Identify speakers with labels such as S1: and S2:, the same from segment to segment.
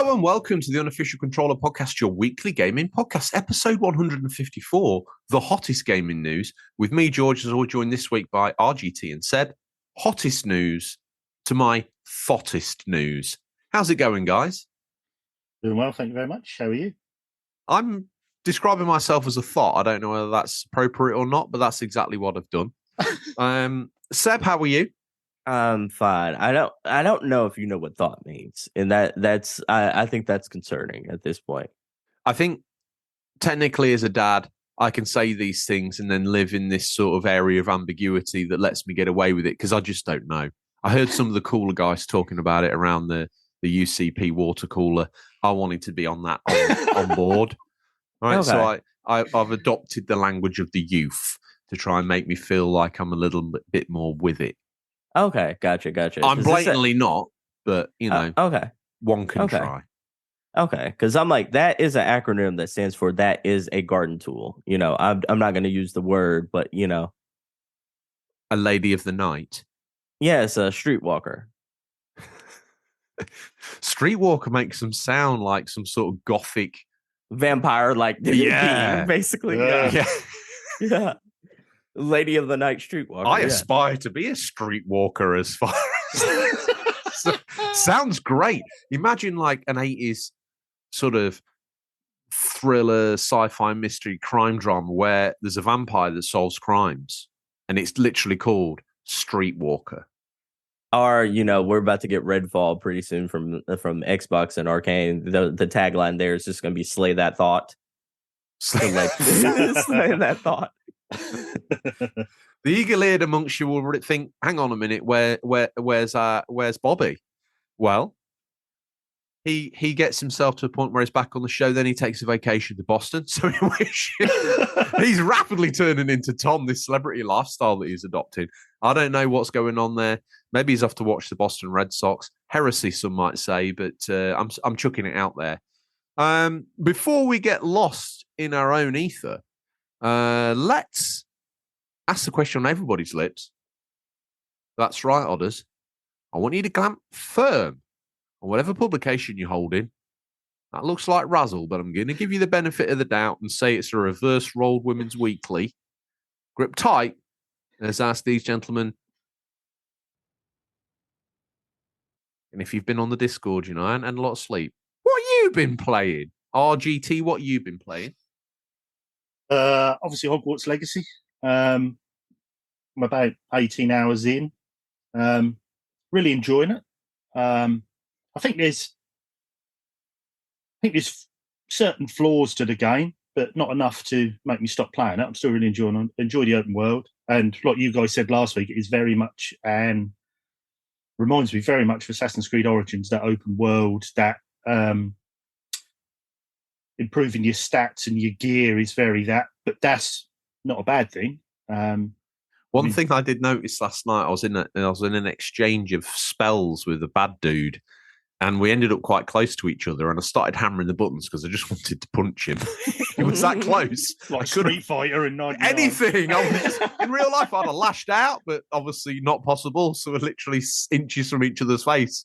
S1: Hello and welcome to the Unofficial Controller Podcast, your weekly gaming podcast, episode 154, the hottest gaming news, with me, George, as always, joined this week by RGT and Seb. Hottest news to my thottest news. How's it going, guys?
S2: Doing well, thank you very much. How are you?
S1: I'm describing myself as a thought. I don't know whether that's appropriate or not, but that's exactly what I've done. Seb, how are you?
S3: I'm fine. I don't know if you know what thought means, and I think that's concerning at this point.
S1: I think technically, as a dad, I can say these things and then live in this sort of area of ambiguity that lets me get away with it because I just don't know. I heard some of the cooler guys talking about it around the UCP water cooler. I wanted to be on that on board. Right, okay. So I've adopted the language of the youth to try and make me feel like I'm a little bit more with it.
S3: Okay, gotcha.
S1: I'm blatantly not, but, you know,
S3: okay.
S1: One can try.
S3: Okay, because I'm like, that is an acronym that stands for that is a garden tool. You know, I'm not going to use the word, but, you know.
S1: A lady of the night.
S3: Yes, a streetwalker.
S1: Streetwalker makes them sound like some sort of gothic
S3: vampire, like being, basically. Yeah. Lady of the night streetwalker.
S1: I aspire to be a streetwalker as far as sounds great. Imagine like an 80s sort of thriller, sci-fi mystery crime drama where there's a vampire that solves crimes and it's literally called Streetwalker.
S3: Or, you know, we're about to get Redfall pretty soon from Xbox and Arcane. The tagline there is just going to be slay that thought. Slay that thought.
S1: The eagle-eared amongst you will think, hang on a minute, where's Bobby? Well, he gets himself to a point where he's back on the show, then he takes a vacation to Boston. So he's rapidly turning into Tom, this celebrity lifestyle that he's adopted. I don't know what's going on there. Maybe he's off to watch the Boston Red Sox. Heresy, some might say, but I'm chucking it out there. Before we get lost in our own ether, let's ask the question on everybody's lips. That's right, Odders. I want you to clamp firm on whatever publication you're holding. That looks like Razzle, but I'm going to give you the benefit of the doubt and say it's a reverse rolled women's weekly. Grip tight, as asked these gentlemen. And if you've been on the Discord, you know, and a lot of sleep, what you been playing? RGT, what you been playing?
S2: Obviously Hogwarts Legacy. I'm about 18 hours in. Really enjoying it. I think there's certain flaws to the game, but not enough to make me stop playing it. I'm still really enjoy the open world. And like you guys said last week, it is very much reminds me very much of Assassin's Creed Origins, that open world, that improving your stats and your gear is very that, but that's not a bad thing.
S1: One thing I did notice last night, I was in an exchange of spells with a bad dude, and we ended up quite close to each other. And I started hammering the buttons because I just wanted to punch him. It was that close,
S2: like Street Fighter in 99.
S1: Anything. In real life, I'd have lashed out, but obviously not possible. So we're literally inches from each other's face,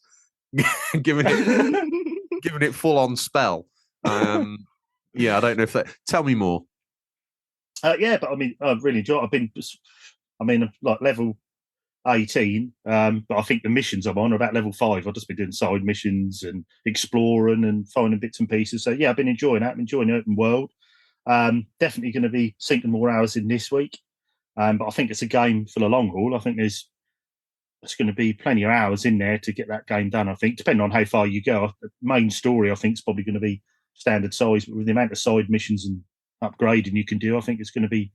S1: giving it full on spell. Yeah, I don't know if that. Tell me more.
S2: Yeah, but I mean, I've really enjoyed it. Like level 18, but I think the missions I'm on are about level 5. I've just been doing side missions and exploring and finding bits and pieces. So yeah, I've been enjoying that. I'm enjoying the open world. Definitely going to be sinking more hours in this week. But I think it's a game for the long haul. I think there's going to be plenty of hours in there to get that game done. I think, depending on how far you go. The main story, I think, is probably going to be standard size, but with the amount of side missions and upgrading you can do, I think it's going to be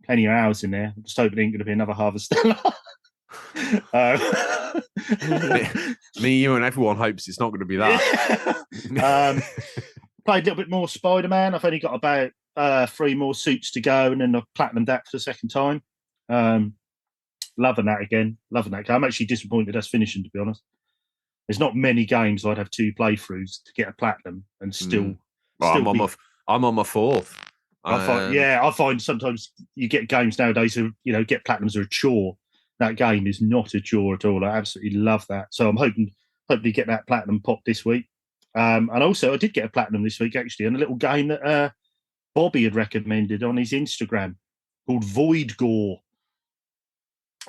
S2: plenty of hours in there. I'm just hoping it ain't going to be another Harvestella.
S1: Me, you, and everyone hopes it's not going to be that.
S2: Played a little bit more Spider-Man. I've only got about 3 more suits to go, and then I've platinumed that for the second time. Loving that again. Loving that game. I'm actually disappointed that's finishing, to be honest. There's not many games I'd have 2 playthroughs to get a platinum and still.
S1: I'm on my 4th.
S2: I find sometimes you get games nowadays who, you know, get platinums are a chore. That game is not a chore at all. I absolutely love that. So I'm hoping to get that platinum pop this week. And also, I did get a platinum this week, actually, on a little game that Bobby had recommended on his Instagram called Void Gore.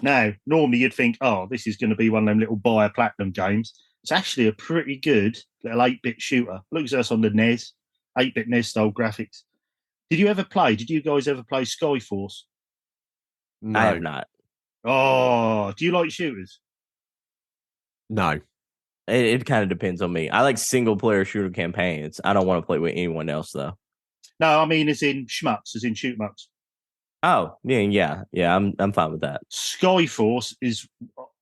S2: Now, normally you'd think, oh, this is going to be one of them little buy a platinum games. It's actually a pretty good little 8-bit shooter. Looks at us on the NES, 8-bit NES style graphics. Did you guys ever play Skyforce?
S1: No.
S3: I have not.
S2: Oh, do you like shooters?
S1: No.
S3: It kind of depends on me. I like single player shooter campaigns. I don't want to play with anyone else though.
S2: No, I mean as in shmups, as in shoot mups.
S3: Oh, yeah. I'm fine with that.
S2: Skyforce is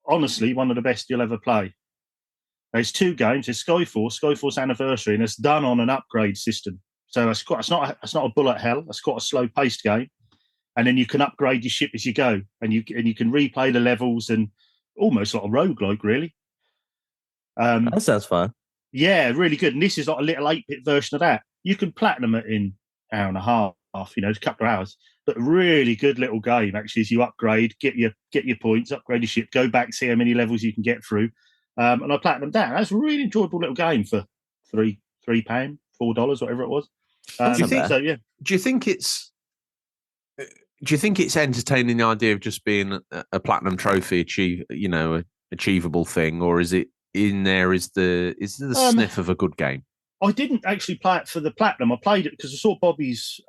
S2: honestly one of the best you'll ever play. There's 2 games. There's Skyforce Anniversary, and it's done on an upgrade system. So it's not a bullet hell. It's quite a slow paced game, and then you can upgrade your ship as you go, and you can replay the levels and almost like a roguelike, really.
S3: That sounds fun.
S2: Yeah, really good. And this is like a little 8-bit version of that. You can platinum it in an hour and a half, a couple of hours. But really good little game, actually, as you upgrade, get your points, upgrade your ship, go back, see how many levels you can get through. And I platinumed that. That's a really enjoyable little game for £3, $4, whatever it was.
S1: Do you think?
S2: So yeah.
S1: Do you think it's entertaining, the idea of just being a platinum trophy achievable thing, or is it in there? Is the sniff of a good game?
S2: I didn't actually play it for the platinum. I played it because I saw Bobby's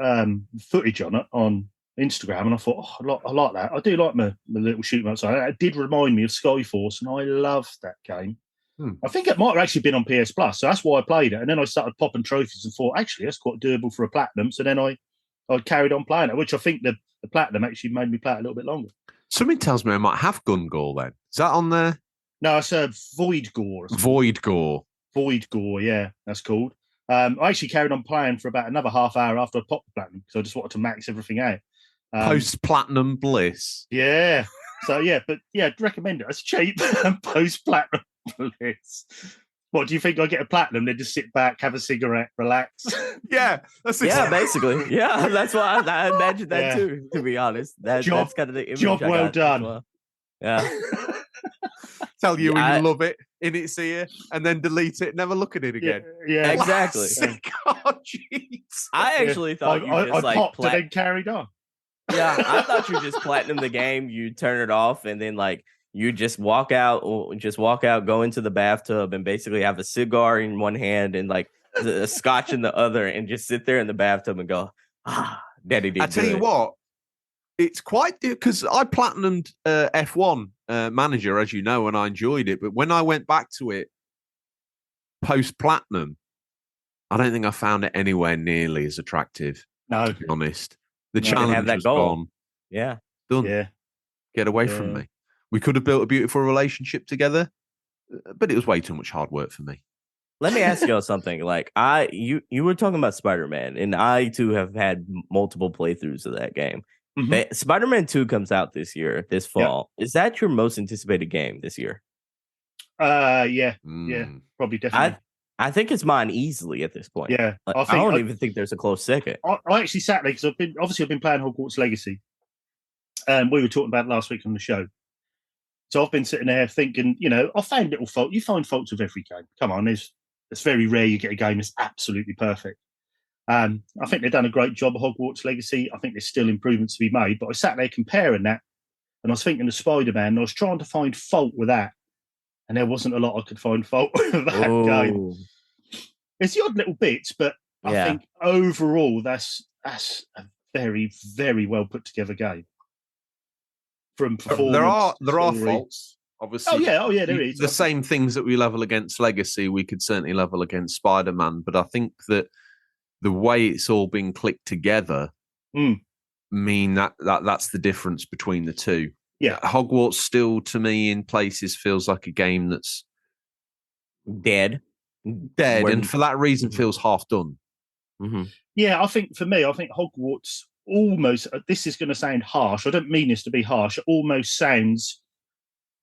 S2: footage on it on Instagram, and I thought, I like that. I do like my little shoot outside. It did remind me of Skyforce, and I loved that game. I think it might have actually been on PS Plus, so that's why I played it. And then I started popping trophies and thought, actually, that's quite doable for a platinum. So then I carried on playing it, which I think the platinum actually made me play it a little bit longer.
S1: Something tells me I might have Gun Gore then. Is that on there?
S2: No, it's a Void Gore.
S1: Void Gore.
S2: Void Gore, yeah, that's called. I actually carried on playing for about another half hour after I popped the platinum because I just wanted to max everything out.
S1: Post-platinum bliss.
S2: Yeah. So, yeah, but yeah, I'd recommend it. It's cheap. Post-platinum bliss. What, do you think I get a platinum, then just sit back, have a cigarette, relax?
S1: Yeah. That's
S3: Basically. Yeah, that's why I imagined that too, to be honest. That's kind of the image
S2: job
S3: I
S2: well
S3: got
S2: done.
S3: well. Yeah.
S1: Tell you when you love it, in its ear, and then delete it, never look at it again.
S2: Yeah.
S3: Exactly.
S1: Oh, jeez.
S3: I actually thought
S2: I popped and then carried on.
S3: Yeah, I thought you just platinum the game, you turn it off, and then like you just walk out, go into the bathtub, and basically have a cigar in one hand and like a scotch in the other, and just sit there in the bathtub and go, Daddy did.
S1: I tell you what, it's quite, because I platinumed F1 Manager, as you know, and I enjoyed it. But when I went back to it post platinum, I don't think I found it anywhere nearly as attractive.
S2: No,
S1: to be honest. The
S3: You
S1: challenge
S3: have that
S1: was
S3: goal.
S1: gone.
S3: Yeah.
S1: Done.
S2: Yeah.
S1: Get away from me. We could have built a beautiful relationship together, but it was way too much hard work for me.
S3: Let me ask y'all something. Like you were talking about Spider-Man, and I too have had multiple playthroughs of that game. Mm-hmm. Spider-Man 2 comes out this fall. Yeah. Is that your most anticipated game this year?
S2: Yeah, probably definitely.
S3: I think it's mine easily at this point.
S2: Yeah,
S3: like, I don't even think there's a close second.
S2: I actually sat there because I've been playing Hogwarts Legacy, and we were talking about it last week on the show. So I've been sitting there thinking, I found little faults. You find faults with every game. Come on, it's very rare you get a game that's absolutely perfect. I think they've done a great job of Hogwarts Legacy. I think there's still improvements to be made, but I sat there comparing that, and I was thinking of Spider-Man, and I was trying to find fault with that, and there wasn't a lot I could find fault with that game. It's the odd little bits, but I think overall that's a very, very well put together game. From performance,
S1: there are faults, obviously.
S2: Oh yeah, there is.
S1: The same things that we level against Legacy, we could certainly level against Spider-Man, but I think that the way it's all been clicked together mean that's the difference between the two.
S2: Yeah,
S1: Hogwarts still, to me, in places feels like a game that's
S3: dead,
S1: and for that reason feels half done.
S3: Mm-hmm.
S2: Yeah, I think Hogwarts almost. This is going to sound harsh. I don't mean this to be harsh. It almost sounds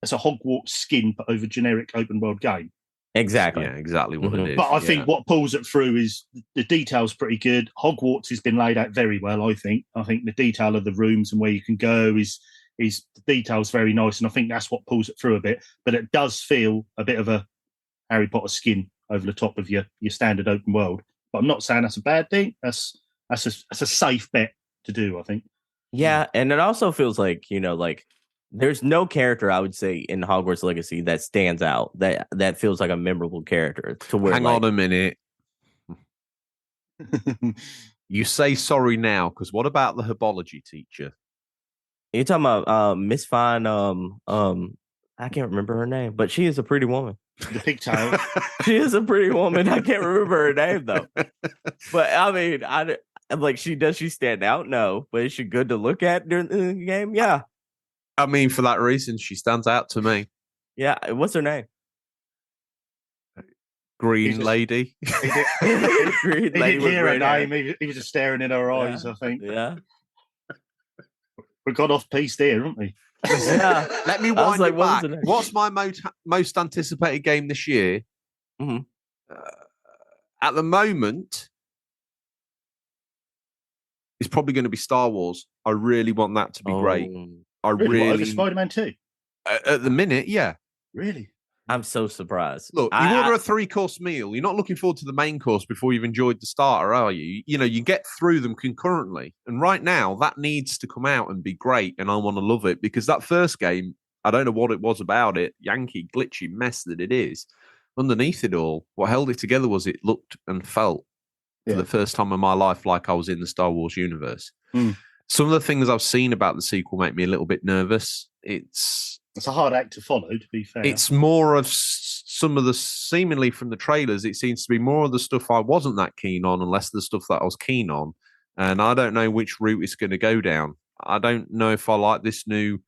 S2: as a Hogwarts skin put over generic open world game.
S3: Exactly.
S1: Yeah, exactly what it is.
S2: But I think what pulls it through is the detail's pretty good. Hogwarts has been laid out very well, I think. I think the detail of the rooms and where you can go is the detail's very nice, and I think that's what pulls it through a bit. But it does feel a bit of a Harry Potter skin over the top of your standard open world. But I'm not saying that's a bad thing. That's a safe bet to do, I think.
S3: Yeah, and it also feels like, like there's no character I would say in Hogwarts Legacy that stands out that feels like a memorable character to where
S1: Hang on a minute. You say sorry now, because what about the herbology teacher?
S3: You're talking about Miss Fine, I can't remember her name, but she is a pretty woman.
S2: The pigtail.
S3: She is a pretty woman. I can't remember her name though. But I mean, I'm like, she stand out? No, but is she good to look at during the game? Yeah.
S1: I mean, for that reason, she stands out to me.
S3: Yeah. What's her name?
S1: Green Lady.
S2: He didn't hear her name. He was just staring in her eyes, I think.
S3: Yeah.
S2: We got off piece there, haven't we?
S3: Yeah.
S1: Let me wind it back. What's my most anticipated game this year?
S3: Mm-hmm.
S1: At the moment, it's probably going to be Star Wars. I really want that to be great. I really
S2: Spider-Man 2?
S1: At the minute, yeah.
S2: Really?
S3: I'm so surprised.
S1: Look, you order a 3-course meal. You're not looking forward to the main course before you've enjoyed the starter, are you? You know, you get through them concurrently. And right now, that needs to come out and be great. And I want to love it because that first game, I don't know what it was about it, Yankee, glitchy mess that it is. Underneath it all, what held it together was it looked and felt for the first time in my life like I was in the Star Wars universe. Some of the things I've seen about the sequel make me a little bit nervous. It's
S2: a hard act to follow, to be fair.
S1: It's more of some of the, seemingly from the trailers, it seems to be more of the stuff I wasn't that keen on and less the stuff that I was keen on. And I don't know which route it's going to go down. I don't know if I like this new,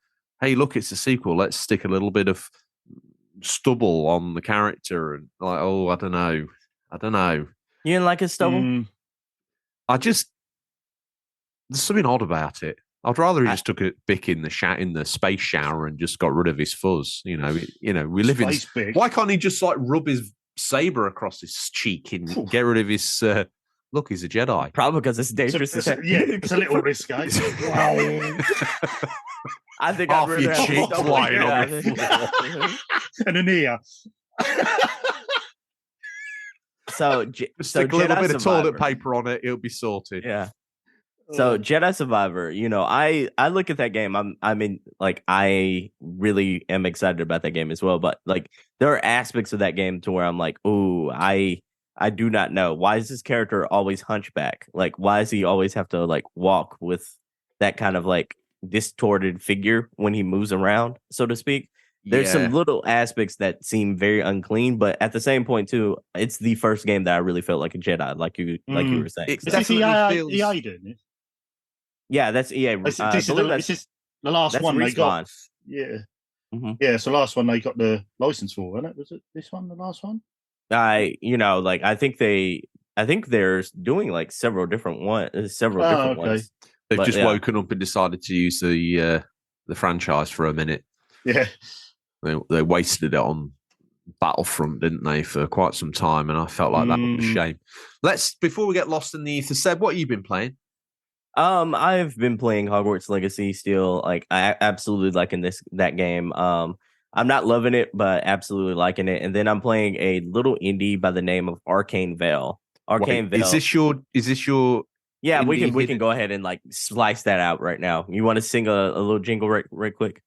S1: hey, look, it's a sequel. Let's stick a little bit of stubble on the character. And like, oh, I don't know.
S3: You didn't like his stubble?
S1: There's something odd about it. I'd rather he just took a bick in the space shower and just got rid of his fuzz. We live in. Why can't he just like rub his saber across his cheek and get rid of his? Look, he's a Jedi.
S3: Probably because it's dangerous.
S2: It's a little risky.
S3: I think
S1: half your cheek flying on the
S2: and an ear.
S3: So
S1: stick a little bit of toilet paper on it; it'll be sorted.
S3: Yeah. So Jedi Survivor, I look at that game. I really am excited about that game as well. But like, there are aspects of that game to where I'm like, ooh, I do not know. Why is this character always hunchback? Like, why does he always have to like walk with that kind of like distorted figure when he moves around, so to speak? There's some little aspects that seem very unclean, but at the same point too, it's the first game that I really felt like a Jedi, like you were saying.
S2: It definitely feels. EA doing it.
S3: Yeah, that's EA.
S2: This is the last one they got. Yeah. Mm-hmm. Yeah, so last one they got the license for, wasn't it? Was it this one, the last one?
S3: I think they're doing like several different ones.
S1: They've just woken up and decided to use the franchise for a minute.
S2: Yeah.
S1: They wasted it on Battlefront, didn't they, for quite some time, and I felt like that was a shame. Before we get lost in the ether, Seb, what have you been playing?
S3: I've been playing Hogwarts Legacy still. Like, I absolutely liking that game. I'm not loving it, but absolutely liking it. And then I'm playing a little indie by the name of Arcane Veil. Veil. Is this your? Yeah, we can go ahead and like slice that out right now. You want to sing a little jingle right quick?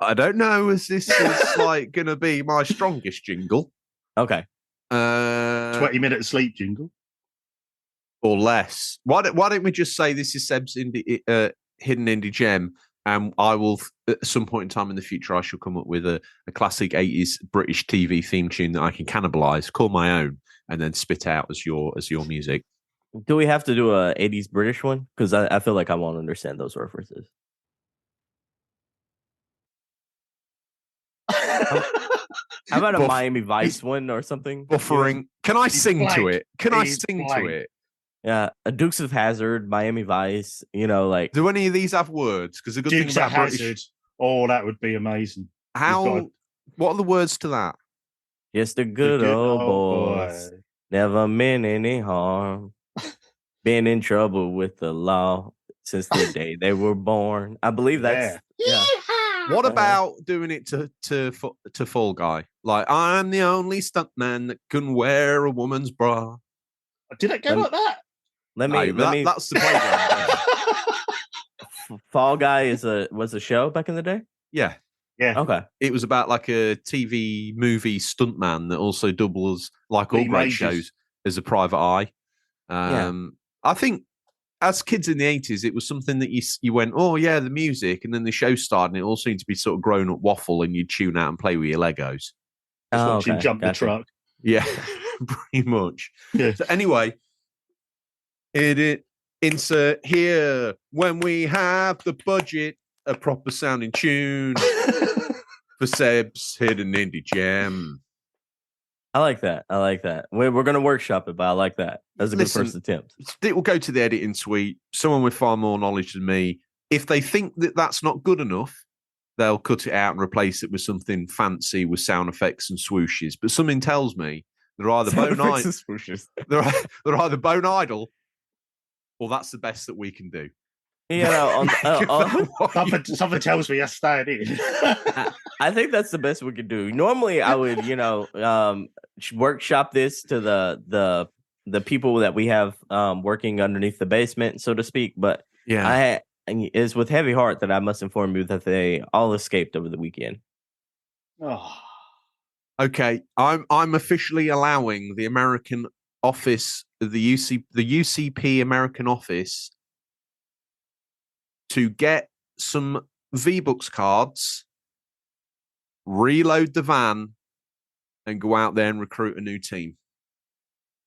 S1: I don't know. Is this like going to be my strongest jingle?
S3: Okay.
S2: 20-minute sleep jingle.
S1: Or less. Why don't we just say this is Seb's hidden indie gem, and I will at some point in time in the future I shall come up with a classic 80s British TV theme tune that I can cannibalize, call my own, and then spit out as your music.
S3: Do we have to do a 80s British one? Because I feel like I won't understand those references. How about a Miami Vice one or something?
S1: Buffering. Can I sing to it? To it?
S3: Yeah, a Dukes of Hazzard, Miami Vice. Like.
S1: Do any of these have words? Because a good
S2: Dukes
S1: thing
S2: about
S1: British.
S2: Hazard. Oh, that would be amazing.
S1: What are the words to that?
S3: Just a good old boys. Never meant any harm. Been in trouble with the law since the day they were born. I believe that's. Yeah.
S1: What about doing it to Fall Guy? Like, I'm the only stuntman that can wear a woman's bra.
S2: Did it go like that?
S1: That's the playground.
S3: Fall Guy was a show back in the day.
S1: Yeah.
S3: Okay.
S1: It was about like a TV movie stuntman that also doubles, like all great shows, as a private eye. I think as kids in the 80s, it was something that you went, oh yeah, the music, and then the show started, and it all seemed to be sort of grown up waffle, and you'd tune out and play with your Legos.
S2: Just watching Jump the Truck.
S1: Yeah, pretty much.
S2: Yeah.
S1: So anyway, insert here when we have the budget, a proper sounding tune for Sebs hidden indie gem.
S3: I like that. We're going to workshop it, but I like that. That's a good first attempt.
S1: It will go to the editing suite. Someone with far more knowledge than me. If they think that that's not good enough, they'll cut it out and replace it with something fancy with sound effects and swooshes. But something tells me they're either they're either bone idle, or that's the best that we can do.
S3: You know,
S2: something tells me that's staying in.
S3: I think that's the best we could do. Normally, I would, workshop this to the people that we have working underneath the basement, so to speak. But it's with heavy heart that I must inform you that they all escaped over the weekend.
S2: Oh.
S1: Okay, I'm officially allowing the American office, the UCP American office, to get some V-Bucks cards, reload the van, and go out there and recruit a new team.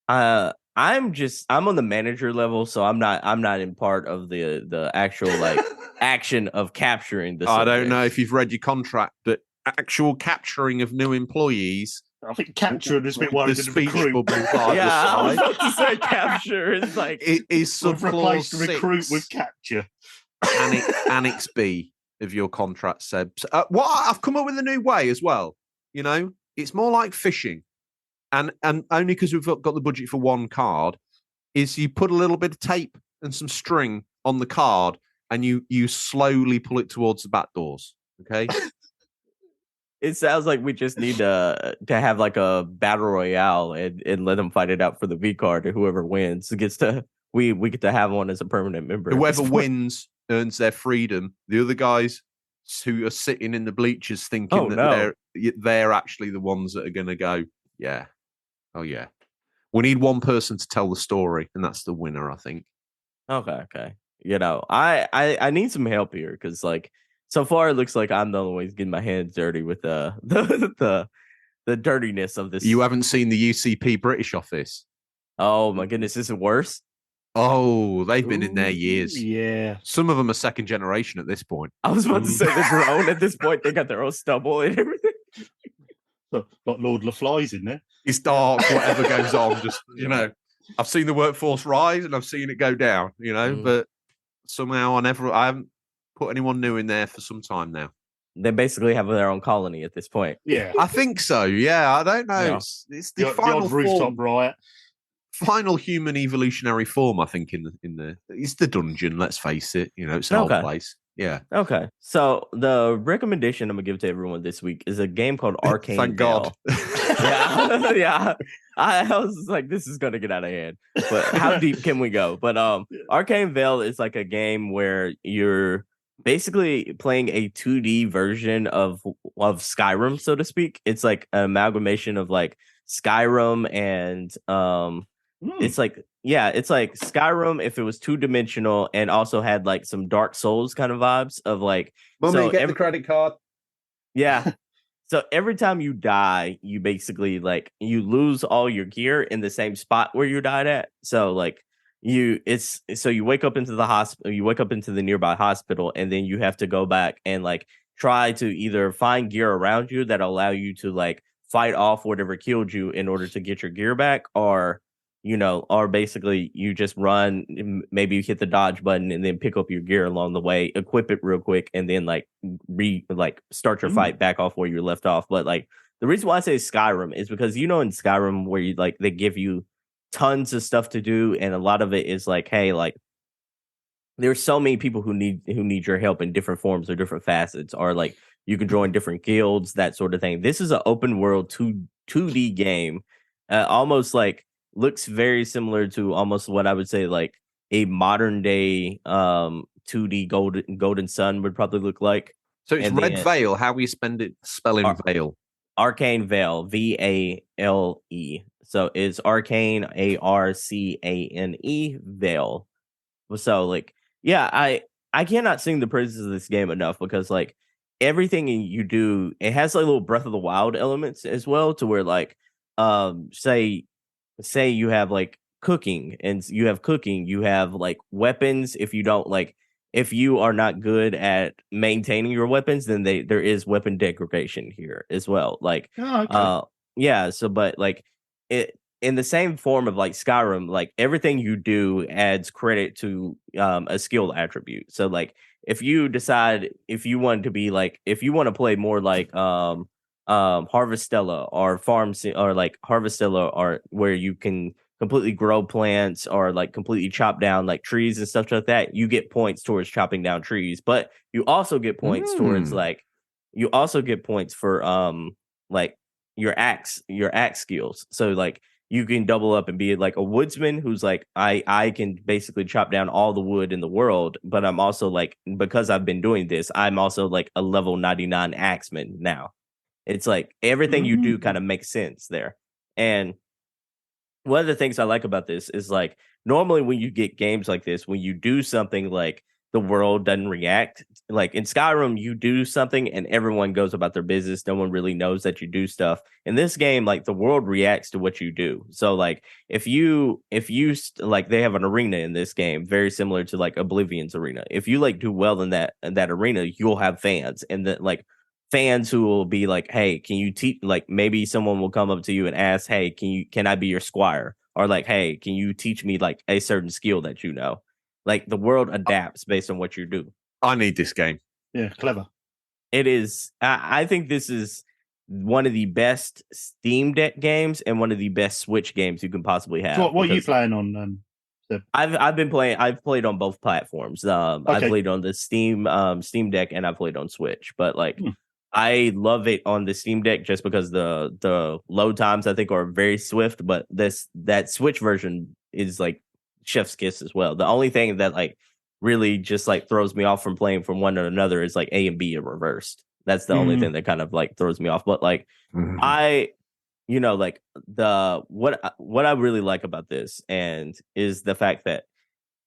S3: I'm on the manager level, so I'm not in part of the actual like action of capturing the
S1: I don't know if you've read your contract, but actual capturing of new employees.
S2: I think capturing is a bit worried in the recruit.
S3: I was about to say capture is like
S1: it is sub clause 6.
S2: Recruit with capture.
S1: Annex B of your contract, Sebs. What I've come up with a new way as well. You know, it's more like fishing, and only because we've got the budget for one card, is you put a little bit of tape and some string on the card, and you slowly pull it towards the back doors. Okay.
S3: It sounds like we just need to have like a battle royale and let them fight it out for the V card, and whoever wins gets to we get to have one as a permanent member.
S1: Whoever wins earns their freedom. The other guys who are sitting in the bleachers thinking they're actually the ones that are going to go, yeah. Oh, yeah. We need one person to tell the story, and that's the winner, I think.
S3: Okay. You know, I need some help here because, like, so far it looks like I'm the only one getting my hands dirty with the dirtiness of this.
S1: You haven't seen the UCP British office?
S3: Oh, my goodness. Is it worse?
S1: Oh, they've been in there years.
S2: Yeah.
S1: Some of them are second generation at this point.
S3: I was about to say they're grown at this point. They got their own stubble and everything.
S2: Got Lord LaFly's in there.
S1: It's dark, whatever goes on. Just, I've seen the workforce rise and I've seen it go down, but somehow I haven't put anyone new in there for some time now.
S3: They basically have their own colony at this point.
S2: Yeah.
S1: I think so. Yeah. I don't know. Yeah. It's the final
S2: rooftop riot.
S1: Final human evolutionary form, I think, it's the dungeon, let's face it. It's an old place. Yeah.
S3: Okay. So the recommendation I'm gonna give to everyone this week is a game called Arcane
S1: Thank
S3: Veil. God. Yeah. I was like, this is gonna get out of hand. But how deep can we go? But Arcane Veil is like a game where you're basically playing a 2D version of Skyrim, so to speak. It's like an amalgamation of like Skyrim and it's like Skyrim if it was 2-dimensional and also had like some Dark Souls kind of vibes of like
S1: get the credit card.
S3: Yeah. So every time you die, you basically like you lose all your gear in the same spot where you died at. So like you wake up into the hospital, you wake up into the nearby hospital, and then you have to go back and like try to either find gear around you that allow you to like fight off whatever killed you in order to get your gear back, or basically you just run, maybe you hit the dodge button and then pick up your gear along the way, equip it real quick, and then start your fight back off where you left off. But like the reason why I say Skyrim is because in Skyrim where you like they give you tons of stuff to do, and a lot of it is like, hey, like there's so many people who need your help in different forms or different facets, or like You can join different guilds, that sort of thing. This is an open world 2D game, almost like looks very similar to almost what I would say like a modern day 2D Golden Sun would probably look like.
S1: So it's
S3: And
S1: Red
S3: then
S1: Veil. How we spelling Veil?
S3: Arcane Veil, VALE. So it's Arcane, ARCANE Veil. So like, yeah, I cannot sing the praises of this game enough because like everything you do, it has like little Breath of the Wild elements as well, to where like say you have like cooking, and you have like weapons. If you are not good at maintaining your weapons, then there is weapon degradation here as well. Like yeah, so but like it in the same form of like Skyrim, like everything you do adds credit to a skill attribute. So like if you decide if you want to play more like Harvestella or or like Harvestella, or where you can completely grow plants or like completely chop down like trees and stuff like that, you get points towards chopping down trees. But you also get points towards for like your axe skills. So like you can double up and be like a woodsman who's like I can basically chop down all the wood in the world, but I'm also like, because I've been doing this, I'm also like a level 99 axeman now. It's like everything you do kind of makes sense there. And one of the things I like about this is like normally when you get games like this, when you do something like the world doesn't react, like in Skyrim, you do something and everyone goes about their business. No one really knows that you do stuff. In this game, like the world reacts to what you do. So like if you like, they have an arena in this game very similar to like Oblivion's arena. If you like do well in that arena, you'll have fans, and that like fans who will be like, hey, can you teach, like maybe someone will come up to you and ask, hey, can I be your squire? Or like, hey, can you teach me like a certain skill that you know? Like the world adapts based on what you do.
S1: I need this game.
S2: Yeah, clever.
S3: It is. I think this is one of the best Steam Deck games and one of the best Switch games you can possibly have.
S2: So what are you playing on?
S3: I've played on both platforms. I played on the Steam Deck, and I played on Switch. But like, I love it on the Steam Deck just because the load times I think are very swift. But that Switch version is like chef's kiss as well. The only thing that like really just like throws me off from playing from one to another is like A and B are reversed. That's the only thing that kind of like throws me off. But like like what I really like about this and is the fact that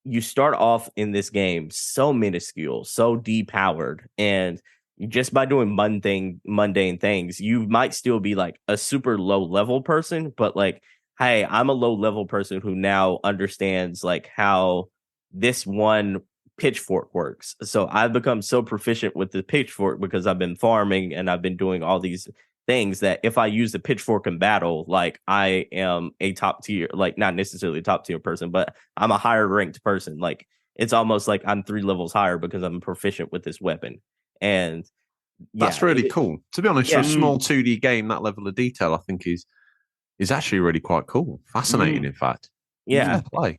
S3: you start off in this game so minuscule, so depowered, and just by doing mundane things, you might still be like a super low level person, but like, hey, I'm a low level person who now understands like how this one pitchfork works. So I've become so proficient with the pitchfork because I've been farming and I've been doing all these things that if I use the pitchfork in battle, like I am a top tier, like not necessarily a top tier person, but I'm a higher ranked person. Like it's almost like I'm 3 levels higher because I'm proficient with this weapon. And
S1: that's really cool. To be honest, for a small 2D game, that level of detail, I think is actually really quite cool. Fascinating, in fact.
S3: Yeah.
S1: Play.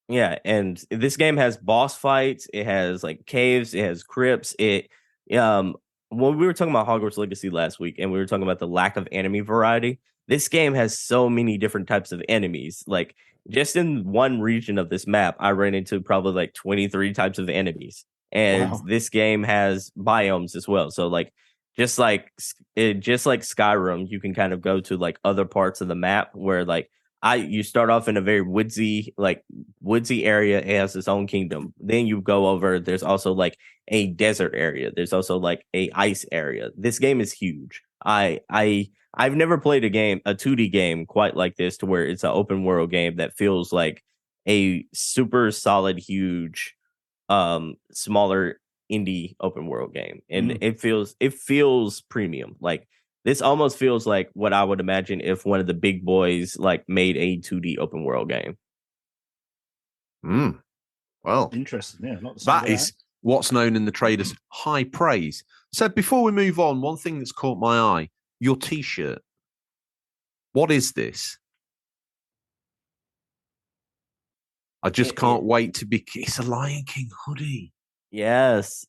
S3: Yeah, and this game has boss fights, it has like caves, it has crypts. When we were talking about Hogwarts Legacy last week and we were talking about the lack of enemy variety, this game has so many different types of enemies. Like just in one region of this map, I ran into probably like 23 types of enemies. And this game has biomes as well. So like just like Skyrim, you can kind of go to like other parts of the map where like you start off in a very woodsy area. It has its own kingdom. Then you go over. There's also like a desert area. There's also like a ice area. This game is huge. I've never played a 2D game quite like this, to where it's an open world game that feels like a super solid, huge, smaller indie open world game, and it feels premium. Like this almost feels like what I would imagine if one of the big boys like made a 2D open world game.
S1: Well,
S2: interesting. Yeah,
S1: that is what's known in the trade as high praise. So before we move on, one thing that's caught my eye: your T-shirt. What is this? I just can't wait to be. It's a Lion King hoodie.
S3: Yes.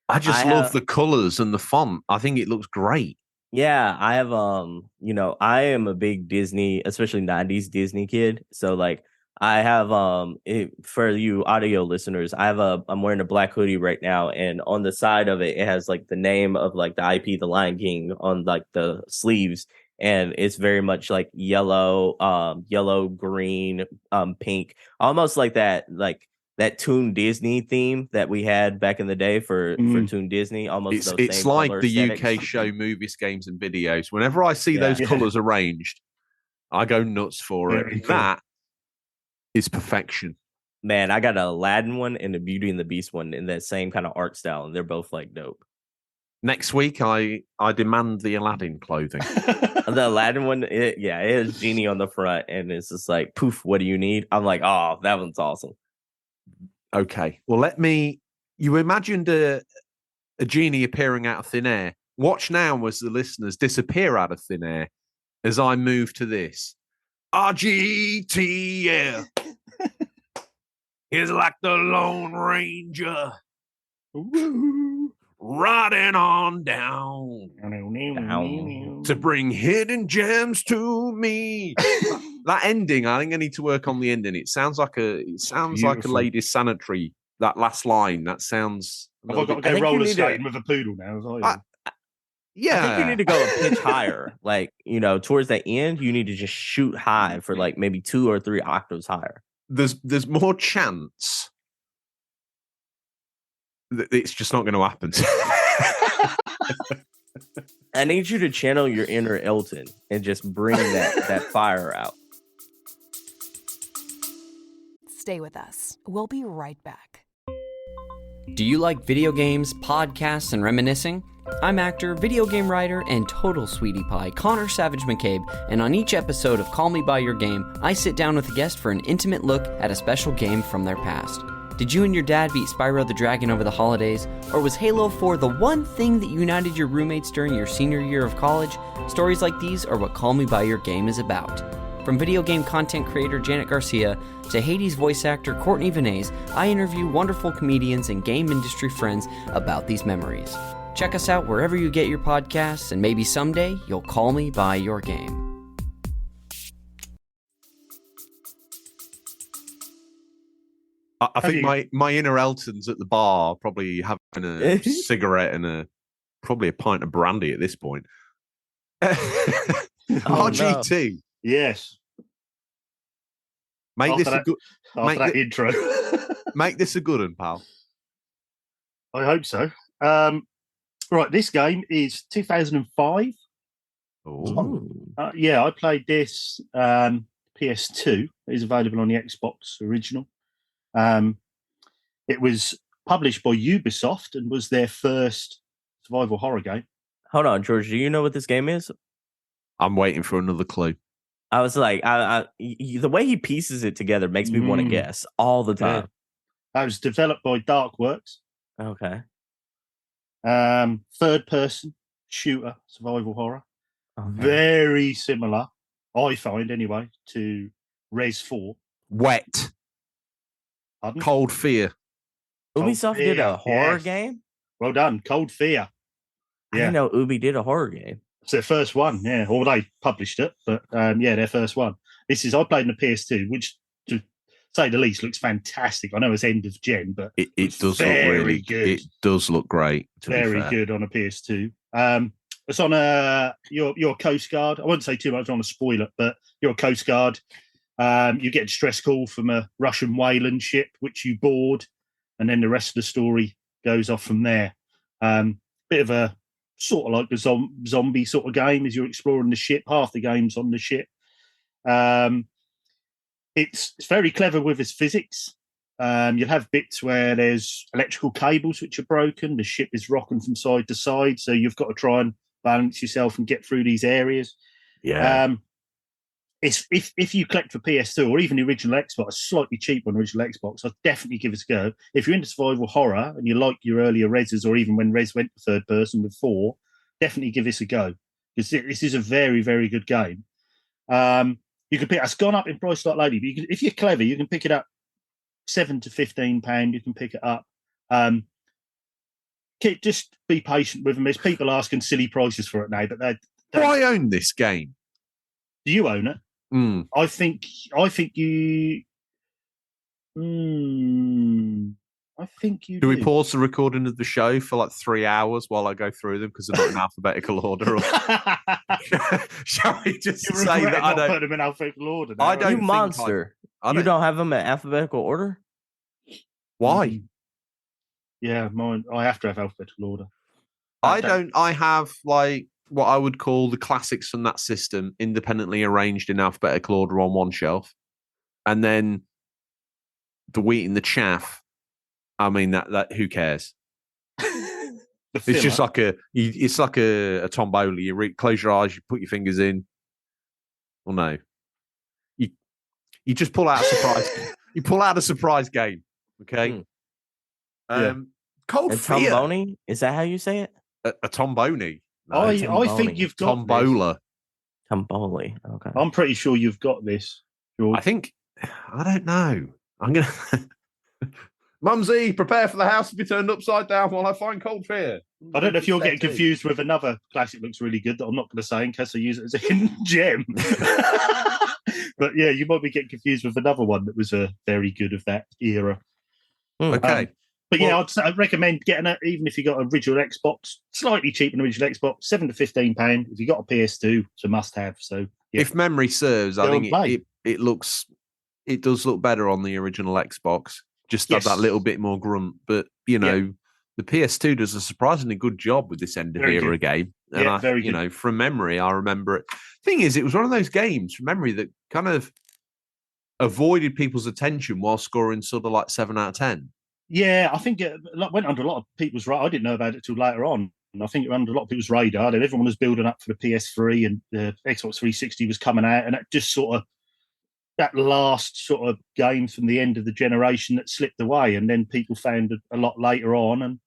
S1: I just love the colors and the font. I think it looks great.
S3: Yeah, I have I am a big Disney, especially 90s Disney kid. So like I have for you audio listeners, I'm wearing a black hoodie right now, and on the side of it has like the name of like the IP, the Lion King, on like the sleeves, and it's very much like yellow, green, pink, almost like that Toon Disney theme that we had back in the day for Toon Disney. Almost
S1: it's like the UK show Movies, Games and Videos. Whenever I see those colors arranged, I go nuts for it. Cool. That is perfection.
S3: Man, I got an Aladdin one and a Beauty and the Beast one in that same kind of art style, and they're both like dope.
S1: Next week, I demand the Aladdin clothing.
S3: The Aladdin one, it has Genie on the front, and it's just like, poof, what do you need? I'm like, oh, that one's awesome.
S1: Okay, well, you imagined a genie appearing out of thin air. Watch now as the listeners disappear out of thin air as I move to this. RGT is like the Lone Ranger riding on down to bring hidden gems to me. That ending, I think I need to work on the ending. It sounds like a ladies' sanitary. That last line, that sounds.
S2: Have I got to go roller skating with a poodle now?
S1: Yeah,
S3: I think you need to go a pitch higher. Like, towards the end, you need to just shoot high for like maybe 2 or 3 octaves higher.
S1: There's more chance that it's just not going to happen.
S3: I need you to channel your inner Elton and just bring that fire out.
S4: Stay with us. We'll be right back.
S5: Do you like video games, podcasts, and reminiscing? I'm actor, video game writer, and total sweetie pie Connor Savage McCabe, and on each episode of Call Me By Your Game, I sit down with a guest for an intimate look at a special game from their past. Did you and your dad beat Spyro the Dragon over the holidays? Or was Halo 4 the one thing that united your roommates during your senior year of college? Stories like these are what Call Me By Your Game is about. From video game content creator Janet Garcia to Hades voice actor Courtney Vinay's, I interview wonderful comedians and game industry friends about these memories. Check us out wherever you get your podcasts, and maybe someday you'll call me by your game.
S1: I think my inner Elton's at the bar, probably having a cigarette and probably a pint of brandy at this point. RGT.
S2: No. Yes.
S1: Make this a good
S2: intro.
S1: Make this a good one, pal.
S2: I hope so. Right, this game is 2005. I played this PS2. It is available on the Xbox original. It was published by Ubisoft and was their first survival horror game.
S3: Hold on, George. Do you know what this game is?
S1: I'm waiting for another clue.
S3: I was like, the way he pieces it together makes me want to guess all the time.
S2: Yeah. That was developed by Darkworks.
S3: Okay.
S2: Third person shooter survival horror.
S3: Okay.
S2: Very similar, I find anyway, to Res 4.
S1: Wet.
S2: Pardon?
S1: Cold Fear.
S3: Ubisoft did a horror game?
S2: Well done. Cold Fear.
S3: I didn't know Ubi did a horror game.
S2: It's their first one, yeah. Or they published it, but their first one. I played in the PS2, which, to say the least, looks fantastic. I know it's end of gen, but
S1: it does look really good. It does look great.
S2: Very good on a PS2. It's on your Coast Guard. I won't say too much, I don't want to spoil it, but you're a Coast Guard. You get a distress call from a Russian whaling ship, which you board, and then the rest of the story goes off from there. Bit of a sort of like the zombie sort of game as you're exploring the ship. Half the game's on the ship. It's very clever with its physics. You'll have bits where there's electrical cables which are broken. The ship is rocking from side to side, so you've got to try and balance yourself and get through these areas.
S1: Yeah.
S2: If you collect for PS2 or even the original Xbox, slightly cheap on original Xbox, I'd definitely give it a go. If you're into survival horror and you like your earlier Reses, or even when Res went to third person with 4, definitely give this a go, because this is a very, very good game. You can it's gone up in price like lady, but if you're clever, you can pick it up £7 to £15. You can pick it up. just be patient with them. There's people asking silly prices for it now, but they
S1: Do I own this game?
S2: do you own it?
S1: Mm.
S2: I think you. I think you
S1: Do we
S2: do.
S1: pause the recording of the show for like 3 hours while I go through them because they're not in alphabetical order? Or shall we just
S2: You
S1: say
S2: regret
S1: that I
S2: not
S1: don't?
S2: putting them in alphabetical order. Now,
S1: I
S2: right?
S1: don't
S3: You
S1: think
S3: monster.
S1: I
S3: You don't have them in alphabetical order?
S1: Why?
S2: Yeah, mine. I have to have alphabetical order.
S1: I don't. I have like what I would call the classics from that system independently arranged in alphabetical order on one shelf, and then the wheat and the chaff. I mean that who cares? It's just like it's like a tombola. You close your eyes, you put your fingers in. Well, no, you just pull out a surprise. You pull out a surprise game. Okay. Cold
S3: and
S1: Fear.
S3: Tomboni? Is that how you say it?
S1: A tomboni. No,
S2: I think you've got
S1: tombola.
S3: Tomboli. Okay.
S2: I'm pretty sure you've got this.
S1: I think. I don't know. I'm gonna. Mumsy, prepare for the house to be turned upside down while I find Cold Fear.
S2: I don't know if you're getting confused with another classic looks really good that I'm not going to say in case I use it as a hidden gem. But yeah, you might be getting confused with another one that was very good of that era.
S1: Okay.
S2: But yeah, I'd recommend getting it, even if you got a original Xbox, slightly cheaper than original Xbox, £7 to £15. If you got a PS2, it's a must-have. So yeah.
S1: If memory serves, I think it does look better on the original Xbox. Just have that little bit more grunt, but you know, the PS2 does a surprisingly good job with this end of era game. And
S2: very good.
S1: You know, from memory, I remember it. Thing is, it was one of those games from memory that kind of avoided people's attention while scoring sort of like 7 out of 10. Yeah,
S2: I think it went under a lot of people's radar. I didn't know about it till later on. And I think it went under a lot of people's radar. And everyone was building up for the PS3 and the Xbox 360 was coming out. And it just sort of, that last sort of game from the end of the generation that slipped away. And then people found it a lot later on. And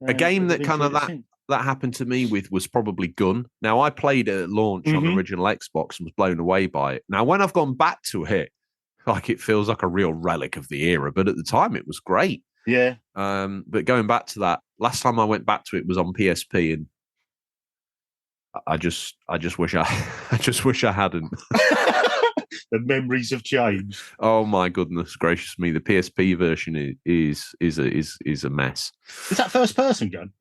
S1: a game that kind of that happened to me with was probably Gun. Now, I played it at launch on the original Xbox and was blown away by it. Now, when I've gone back to it, like it feels like a real relic of the era. But at the time, it was great.
S2: Yeah.
S1: But going back to that, last time I went back to it was on PSP, and I just wish I hadn't.
S2: The memories have changed.
S1: Oh my goodness gracious me! The PSP version is a mess.
S2: Is that first person gun?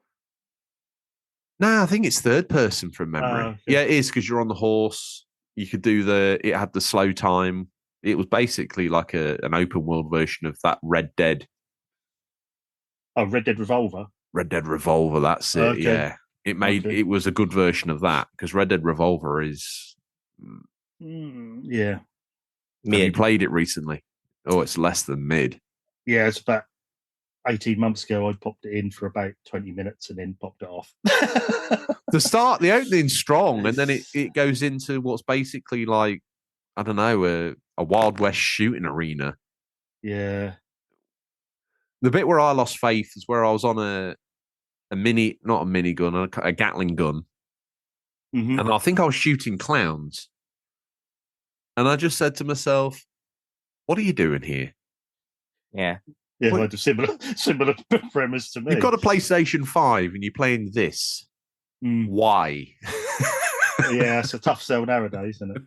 S1: No, I think it's third person from memory.
S2: Okay.
S1: Yeah, it is because you're on the horse. You could do it had the slow time. It was basically like an open world version of that Red Dead.
S2: Oh, Red Dead Revolver.
S1: Red Dead Revolver. That's it.
S2: Okay.
S1: Yeah, it was a good version of that because Red Dead Revolver is.
S2: Yeah.
S1: Have you played it recently? Oh, it's less than mid.
S2: Yeah, it's about 18 months ago. I popped it in for about 20 minutes and then popped it off.
S1: The opening's strong, and then it goes into what's basically like, I don't know, a Wild West shooting arena.
S2: Yeah.
S1: The bit where I lost faith is where I was on a not a minigun, a Gatling gun.
S2: Mm-hmm.
S1: And I think I was shooting clowns. And I just said to myself, what are you doing here?
S3: Yeah.
S2: Yeah, like a similar premise to me.
S1: You've got a PlayStation 5 and you're playing this. Why?
S2: Yeah, it's a tough sell nowadays, isn't it?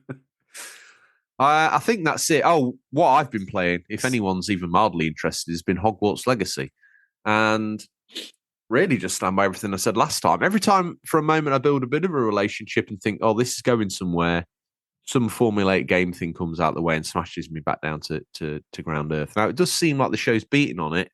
S1: I think that's it. Oh, what I've been playing, if anyone's even mildly interested, has been Hogwarts Legacy. And really just stand by everything I said last time. Every time for a moment I build a bit of a relationship and think, oh, this is going somewhere, some formulaic game thing comes out the way and smashes me back down to ground earth. Now, it does seem like the show's beating on it.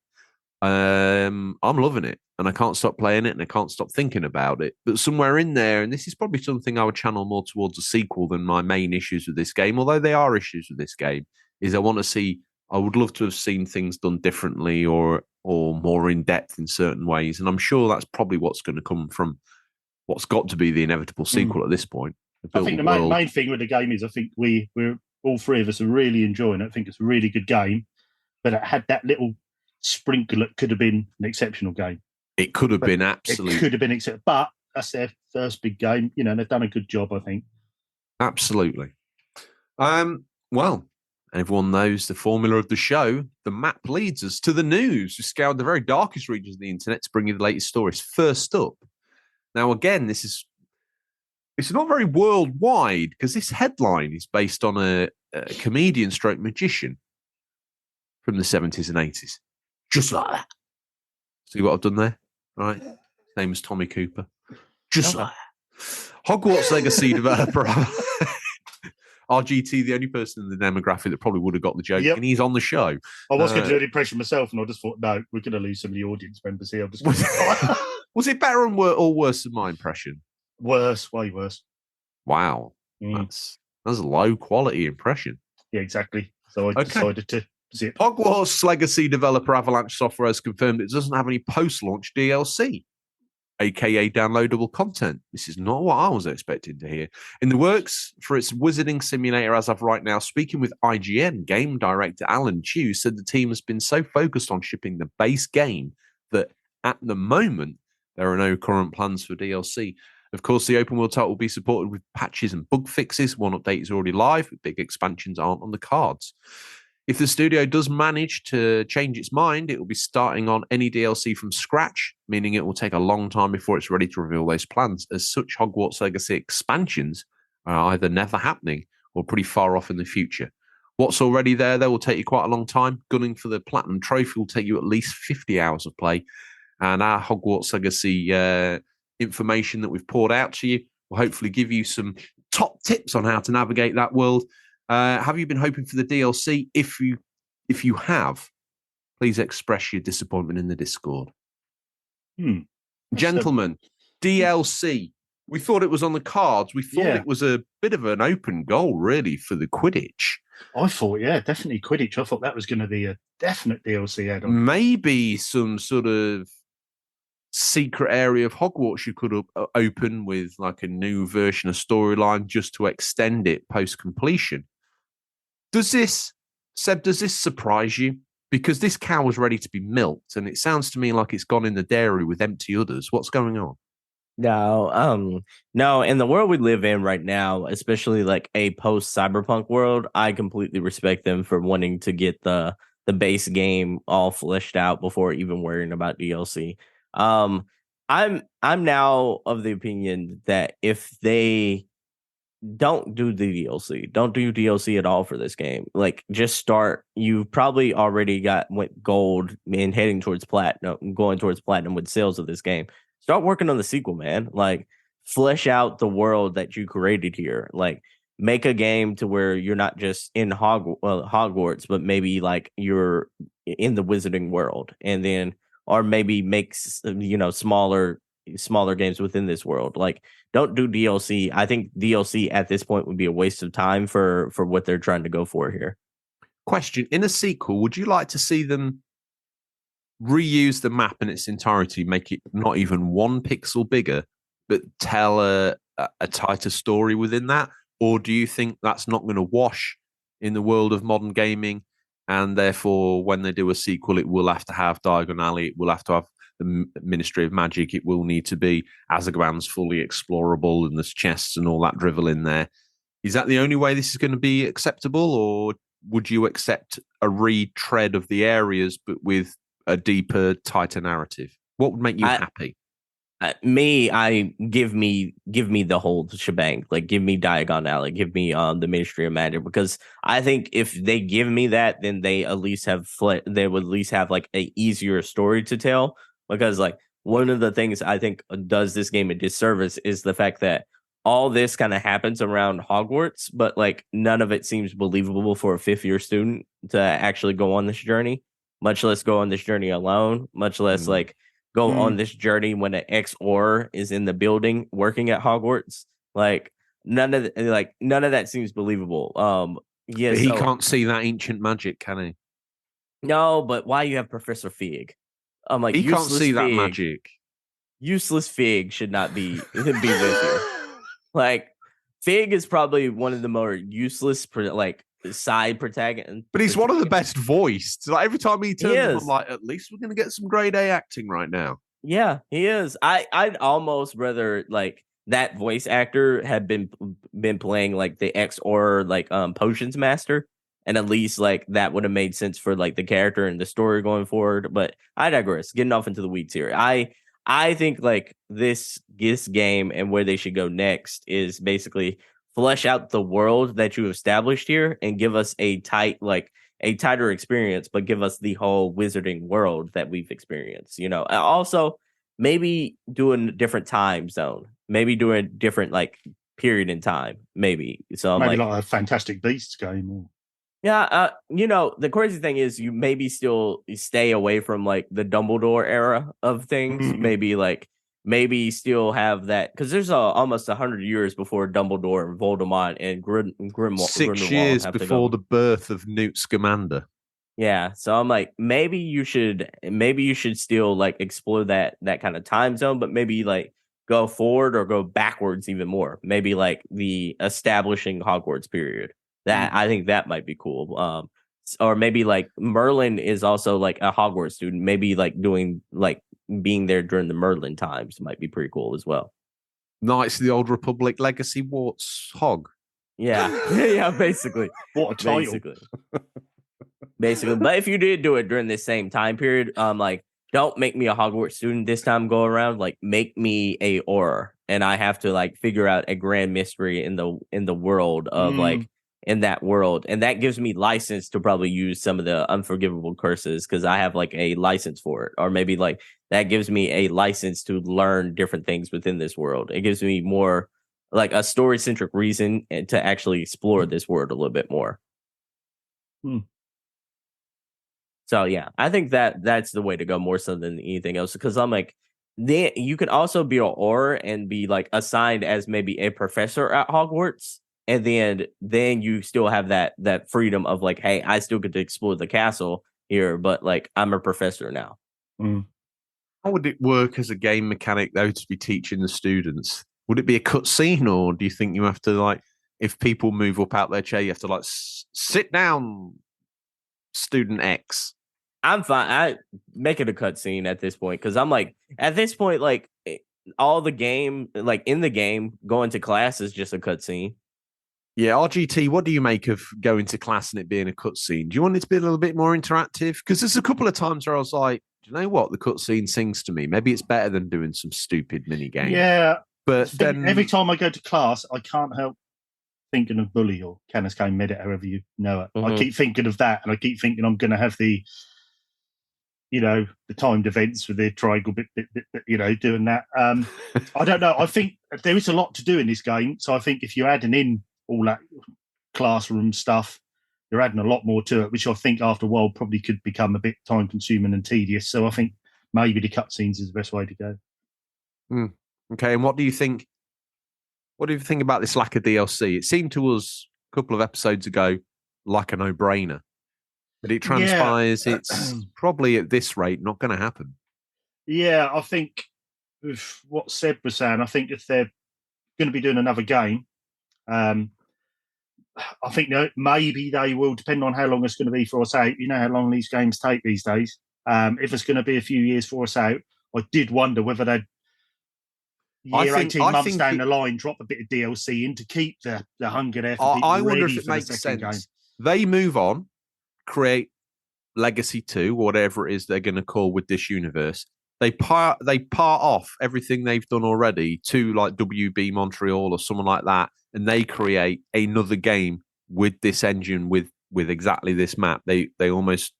S1: I'm loving it, and I can't stop playing it, and I can't stop thinking about it. But somewhere in there, and this is probably something I would channel more towards a sequel than my main issues with this game, although they are issues with this game, is I would love to have seen things done differently or more in depth in certain ways. And I'm sure that's probably what's going to come from what's got to be the inevitable sequel at this point.
S2: I think the main thing with the game is I think we're all three of us are really enjoying it. I think it's a really good game, but it had that little sprinkle. It could have been an exceptional game.
S1: It could have been absolutely.
S2: It could have been exceptional, but that's their first big game. You know, they've done a good job, I think.
S1: Absolutely. Well, Everyone knows the formula of the show. The map leads us to the news. We scoured the very darkest regions of the internet to bring you the latest stories. First up. Now, again, it's not very worldwide because this headline is based on a comedian stroke magician from the 70s and 80s. Just like that. See what I've done there? Right? His name is Tommy Cooper. Just like that. Hogwarts Legacy developer RGT, the only person in the demographic that probably would have got the joke, and he's on the show.
S2: I was going to do an impression myself, and I just thought, no, we're going to lose some of the audience members here.
S1: Was it better or worse than my impression?
S2: Worse, way worse.
S1: Wow. That's a low quality impression.
S2: Yeah, exactly. So I decided to zip.
S1: Hogwarts Legacy developer Avalanche Software has confirmed it doesn't have any post-launch DLC, aka downloadable content. This is not what I was expecting to hear. In the works for its wizarding simulator as of right now, speaking with IGN, game director Alan Chew said the team has been so focused on shipping the base game that at the moment, there are no current plans for DLC. Of course, the open world title will be supported with patches and bug fixes. One update is already live, but big expansions aren't on the cards. If the studio does manage to change its mind, it will be starting on any DLC from scratch, meaning it will take a long time before it's ready to reveal those plans. As such, Hogwarts Legacy expansions are either never happening or pretty far off in the future. What's already there will take you quite a long time. Gunning for the Platinum Trophy will take you at least 50 hours of play. And our Hogwarts Legacy information that we've poured out to you will hopefully give you some top tips on how to navigate that world. Have you been hoping for the DLC? If you have, please express your disappointment in the Discord. Gentlemen, DLC. We thought it was on the cards. We thought it was a bit of an open goal, really, for the Quidditch.
S2: I thought, definitely Quidditch. I thought that was going to be a definite DLC add-on.
S1: Maybe some sort of secret area of Hogwarts you could open with like a new version of storyline just to extend it post-completion. Does this surprise you? Because this cow was ready to be milked, and it sounds to me like it's gone in the dairy with empty udders. What's going on?
S3: No, in the world we live in right now, especially like a post-cyberpunk world, I completely respect them for wanting to get the base game all fleshed out before even worrying about DLC. I'm now of the opinion that if they don't do the DLC, don't do DLC at all for this game, like just start. You've probably already went gold and heading towards platinum, going towards platinum with sales of this game. Start working on the sequel, man. Like flesh out the world that you created here. Like make a game to where you're not just in Hogwarts, but maybe like you're in the wizarding world, and then or maybe makes smaller games within this world. Like don't do DLC. I think DLC at this point would be a waste of time for what they're trying to go for here.
S1: Question: in a sequel, would you like to see them reuse the map in its entirety, make it not even 1 pixel bigger, but tell a tighter story within that? Or do you think that's not going to wash in the world of modern gaming, and therefore when they do a sequel, it will have to have Diagon Alley, it will have to have the Ministry of Magic, it will need to be Azkaban's fully explorable and there's chests and all that drivel in there? Is that the only way this is going to be acceptable, or would you accept a retread of the areas but with a deeper, tighter narrative? What would make you happy?
S3: Give me the whole shebang. Like give me Diagon Alley, give me the Ministry of Magic, because I think if they give me that, then they at least would at least have like a easier story to tell. Because like one of the things I think does this game a disservice is the fact that all this kind of happens around Hogwarts, but like none of it seems believable for a 5th-year student to actually go on this journey, much less go on this journey alone, much less like go on this journey when an XOR is in the building working at Hogwarts. Like none of that seems believable.
S1: Yeah, he can't see that ancient magic, can he?
S3: No, but why you have Professor Fig? I'm like,
S1: he can't see that magic.
S3: Useless Fig should not be with you. Like Fig is probably one of the more useless side protagonists,
S1: but he's one of the best voiced. Like every time he turns, I'm like, at least we're gonna get some grade A acting right now.
S3: Yeah, he is. I'd almost rather like that voice actor had been playing like the XOR like potions master, and at least like that would have made sense for like the character and the story going forward. But I digress. Getting off into the weeds here. I think like this game and where they should go next is basically flesh out the world that you established here and give us a tighter experience, but give us the whole wizarding world that we've experienced. And also maybe do a different time zone, maybe do a different like period in time, maybe. So I'm
S2: maybe
S3: like
S2: a Fantastic Beasts game. Or...
S3: Yeah, the crazy thing is you maybe still stay away from like the Dumbledore era of things. Maybe still have that because there's almost 100 years before Dumbledore and Voldemort and Grimwald.
S1: 6 years before the birth of Newt Scamander.
S3: Yeah, so I'm like, maybe you should still like explore that kind of time zone, but maybe like go forward or go backwards even more. Maybe like the establishing Hogwarts period. That I think that might be cool. Or maybe like Merlin is also like a Hogwarts student. Maybe like doing like being there during the Merlin times might be pretty cool as well.
S1: Knights of the Old Republic Legacy Warts Hog.
S3: Yeah, yeah, basically.
S2: What a title.
S3: Basically. But if you did do it during this same time period, like don't make me a Hogwarts student this time go around. Like make me a Auror, and I have to like figure out a grand mystery in the world of like. In that world, and that gives me license to probably use some of the unforgivable curses because I have like a license for it, or maybe like that gives me a license to learn different things within this world. It gives me more like a story-centric reason to actually explore this world a little bit more. So yeah, I think that's the way to go more so than anything else, because I'm like, then you can also be an Auror and be like assigned as maybe a professor at Hogwarts. And then you still have that freedom of like, hey, I still get to explore the castle here, but like I'm a professor now.
S1: How would it work as a game mechanic though to be teaching the students? Would it be a cutscene, or do you think you have to like, if people move up out their chair, you have to like sit down, student X?
S3: I'm fine. I make it a cutscene at this point because I'm like, at this point, like all the game, like in the game, going to class is just a cutscene.
S1: Yeah, RGT, what do you make of going to class and it being a cutscene? Do you want it to be a little bit more interactive? Because there's a couple of times where I was like, do you know what? The cutscene sings to me. Maybe it's better than doing some stupid mini game.
S2: Yeah.
S1: But then
S2: every time I go to class, I can't help thinking of Bully or Canis Game Medit, however you know it. I keep thinking of that, and I keep thinking I'm going to have the timed events with the triangle bit, doing that. I don't know. I think there is a lot to do in this game. So I think if you're adding in all that classroom stuff, you're adding a lot more to it, which I think after a while probably could become a bit time consuming and tedious. So I think maybe the cutscenes is the best way to go.
S1: Okay, and what do you think? What do you think about this lack of DLC? It seemed to us a couple of episodes ago like a no-brainer, but it transpires it's probably at this rate not going to happen. Yeah,
S2: I think with what Seb was saying, I think if they're going to be doing another game, I think maybe they will, depend on how long it's going to be for us out. You know how long these games take these days. If it's going to be a few years for us out, I did wonder whether they'd 18 months down the line drop a bit of DLC in to keep the hunger there for people.
S1: I wonder if it makes sense. Game. They move on, create Legacy 2, whatever it is they're going to call with this universe. They part off everything they've done already to like WB Montreal or someone like that, and they create another game with this engine with exactly this map. They almost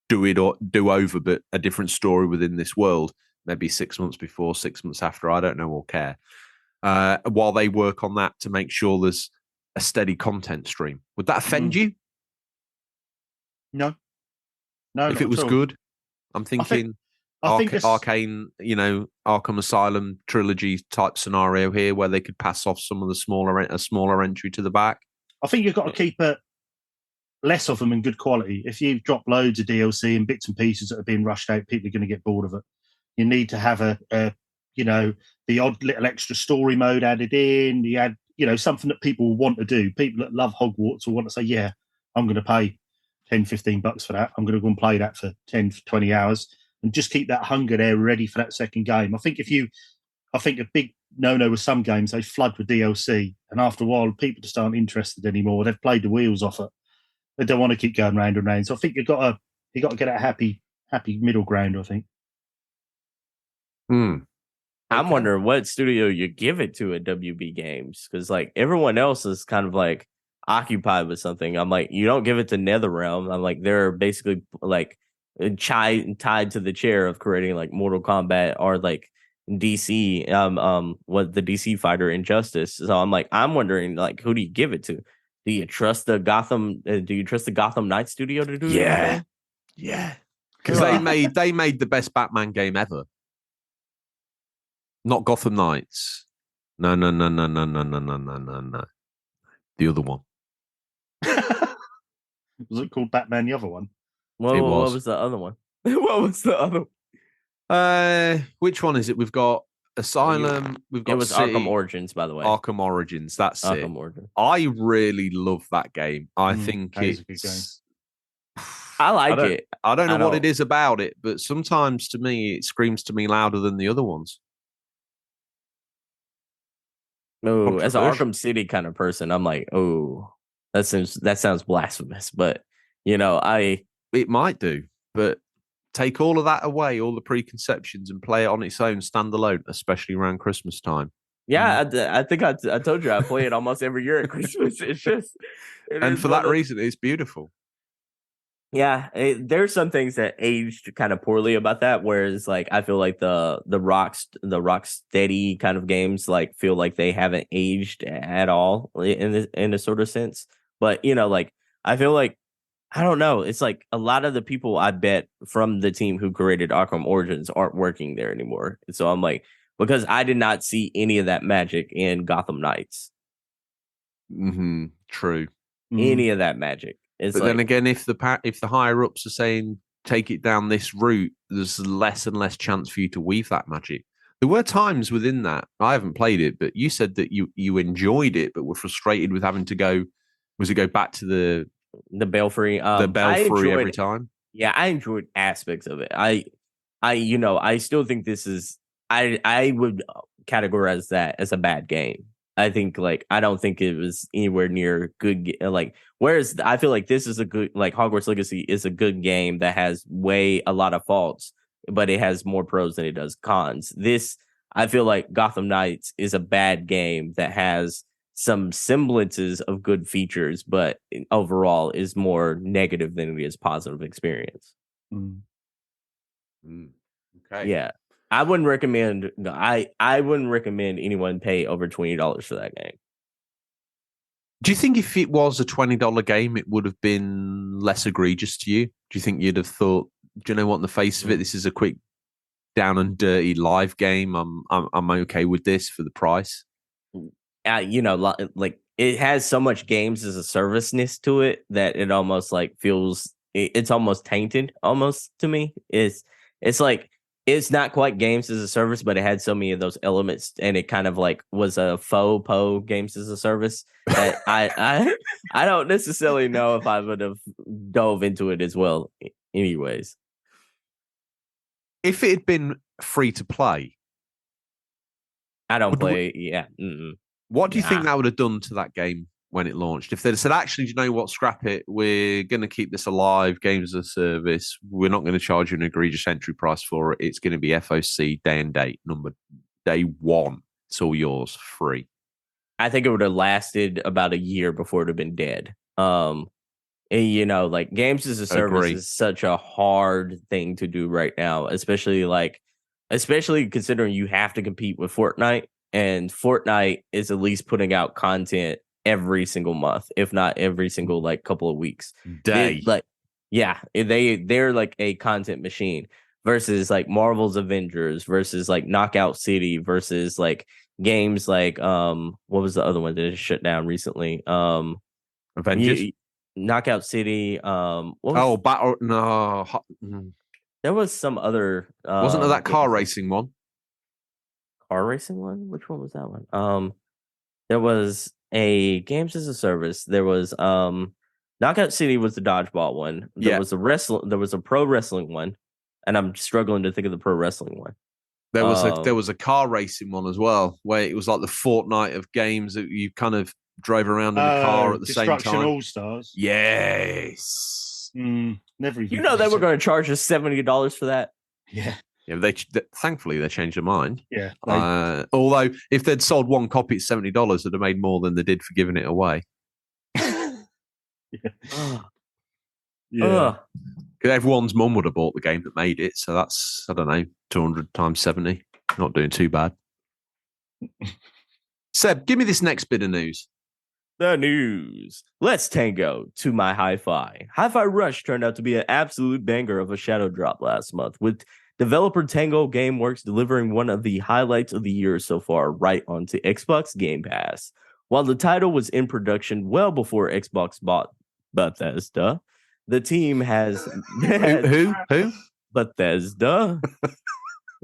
S1: do it or do over, but a different story within this world. Maybe 6 months before, 6 months after. I don't know or care. While they work on that to make sure there's a steady content stream. Would that offend you?
S2: No.
S1: If it was good, I'm thinking. I think Arcane, Arkham Asylum trilogy type scenario here, where they could pass off some of the smaller entry to the back.
S2: I think you've got to keep less of them in good quality. If you drop loads of DLC and bits and pieces that are being rushed out, people are going to get bored of it. You need to have the odd little extra story mode added in. You add, something that people will want to do. People that love Hogwarts will want to say, yeah, I'm going to pay $10-15 for that. I'm going to go and play that for 10-20 hours. And just keep that hunger there ready for that second game. I think a big no-no with some games, they flood with DLC, and after a while, people just aren't interested anymore. They've played the wheels off it. They don't want to keep going round and round. So I think you got to get a happy middle ground. I think.
S1: Hmm.
S3: I'm wondering what studio you give it to at WB Games, because like everyone else is kind of like occupied with something. I'm like, you don't give it to NetherRealm. I'm like, they're basically like tied to the chair of creating like Mortal Kombat or like DC, what the DC fighter Injustice. So I'm like, I'm wondering like, who do you give it to? Do you trust the Gotham? Do you trust the Gotham Knight studio to do it?
S1: Yeah, because they made the best Batman game ever. Not Gotham Knights. No. The other one.
S2: Was it called Batman? The other one.
S3: What was the other one? What was the other one?
S1: Which one is it? We've got Asylum. We've got
S3: it was
S1: City.
S3: Arkham Origins, by the way.
S1: Arkham Origins. That's
S3: Arkham
S1: it.
S3: Origins.
S1: I really love that game. I think
S2: that is a good
S1: it's.
S3: I like it.
S1: I don't know what it is about it, but sometimes to me it screams to me louder than the other ones.
S3: Oh, as an Arkham City kind of person, I'm like, oh, that sounds blasphemous, but it
S1: might do, but take all of that away, all the preconceptions, and play it on its own standalone, especially around Christmas time.
S3: Yeah, I think I told you I play it almost every year at Christmas. It's just,
S1: and for that reason, it's beautiful.
S3: Yeah, there's some things that aged kind of poorly about that. Whereas, like, I feel like the Rocksteady kind of games like feel like they haven't aged at all in a sort of sense. But like, I feel like, I don't know. It's like a lot of the people I bet from the team who created Arkham Origins aren't working there anymore. So I'm like, because I did not see any of that magic in Gotham Knights.
S1: Mm-hmm. True.
S3: Any of that magic.
S1: But then again, if the higher ups are saying take it down this route, there's less and less chance for you to weave that magic. There were times within that, I haven't played it, but you said that you enjoyed it, but were frustrated with having to go. Was it go back to
S3: the Belfry?
S1: The Belfry every time.
S3: Yeah, I enjoyed aspects of it. I still think this is. I would categorize that as a bad game. I think I don't think it was anywhere near good. Whereas I feel like this is a good, Hogwarts Legacy is a good game that has a lot of faults, but it has more pros than it does cons. This, I feel like Gotham Knights is a bad game that has some semblances of good features, but overall is more negative than it is positive experience.
S1: Okay.
S3: Yeah. I wouldn't recommend. I wouldn't recommend anyone pay over $20 for that game.
S1: Do you think if it was a $20 game, it would have been less egregious to you? Do you think you'd have thought, do you know what? In the face of it, this is a quick, down and dirty live game. I'm okay with this for the price.
S3: It has so much games as a serviceness to it that it almost feels it's almost tainted almost to me. It's like. It's not quite games as a service, but it had so many of those elements, and it kind of was a faux games as a service that I don't necessarily know if I would have dove into it as well. Anyways,
S1: if it had been free to play,
S3: I don't play. Yeah. Mm-mm.
S1: What do you think that would have done to that game when it launched? If they'd said, actually, do you know what, scrap it, we're going to keep this alive, games as a service, we're not going to charge you an egregious entry price for it, it's going to be FOC day and date, day one, it's all yours, free.
S3: I think it would have lasted about a year before it would have been dead. And, games as a service is such a hard thing to do right now, especially considering you have to compete with Fortnite, and Fortnite is at least putting out content every single month, if not every single couple of weeks.
S1: Day.
S3: They're like a content machine versus Marvel's Avengers versus Knockout City versus games what was the other one that just shut down recently?
S1: Avengers.
S3: Knockout City.
S1: There
S3: was some other.
S1: Wasn't there that car racing one?
S3: Car racing one? Which one was that one? There was a games as a service. There was Knockout City was the dodgeball one. There was a pro wrestling one, and I'm struggling to think of the pro wrestling one.
S1: There was a car racing one as well, where it was like the Fortnite of games that you kind of drove around in a car at the same
S2: Destruction
S1: time.
S2: All Stars.
S1: Yes.
S2: Never even.
S3: You know they were going to charge us $70 for that.
S2: Yeah.
S1: Yeah, thankfully they changed their mind.
S2: Yeah.
S1: Although if they'd sold one copy at $70, they'd have made more than they did for giving it away.
S2: Yeah.
S1: Because everyone's mum would have bought the game that made it, so that's, I don't know, 200 times 70. Not doing too bad. Seb, give me this next bit of news.
S3: The news. Let's tango to my hi-fi. Hi-Fi Rush turned out to be an absolute banger of a shadow drop last month, with developer Tango Gameworks delivering one of the highlights of the year so far right onto Xbox Game Pass. While the title was in production well before Xbox bought Bethesda, the team has...
S1: Who?
S3: Bethesda.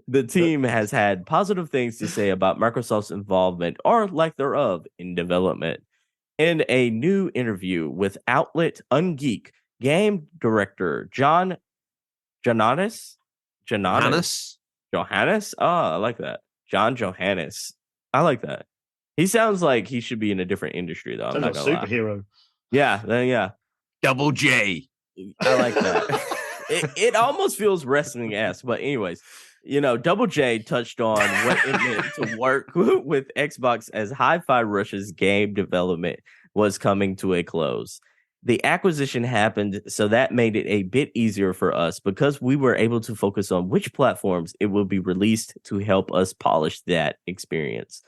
S3: The team has had positive things to say about Microsoft's involvement or lack thereof in development. In a new interview with outlet Ungeek, game director Johannes? Johannes? Oh, I like that. John Johannes. I like that. He sounds like he should be in a different industry, though. I'm not
S2: Sounds like
S3: gonna
S2: a superhero.
S3: lie. Yeah.
S1: Double J.
S3: I like that. it almost feels wrestling-esque, but anyways, Double J touched on what it meant to work with Xbox as Hi-Fi Rush's game development was coming to a close. The acquisition happened, so that made it a bit easier for us because we were able to focus on which platforms it will be released to help us polish that experience.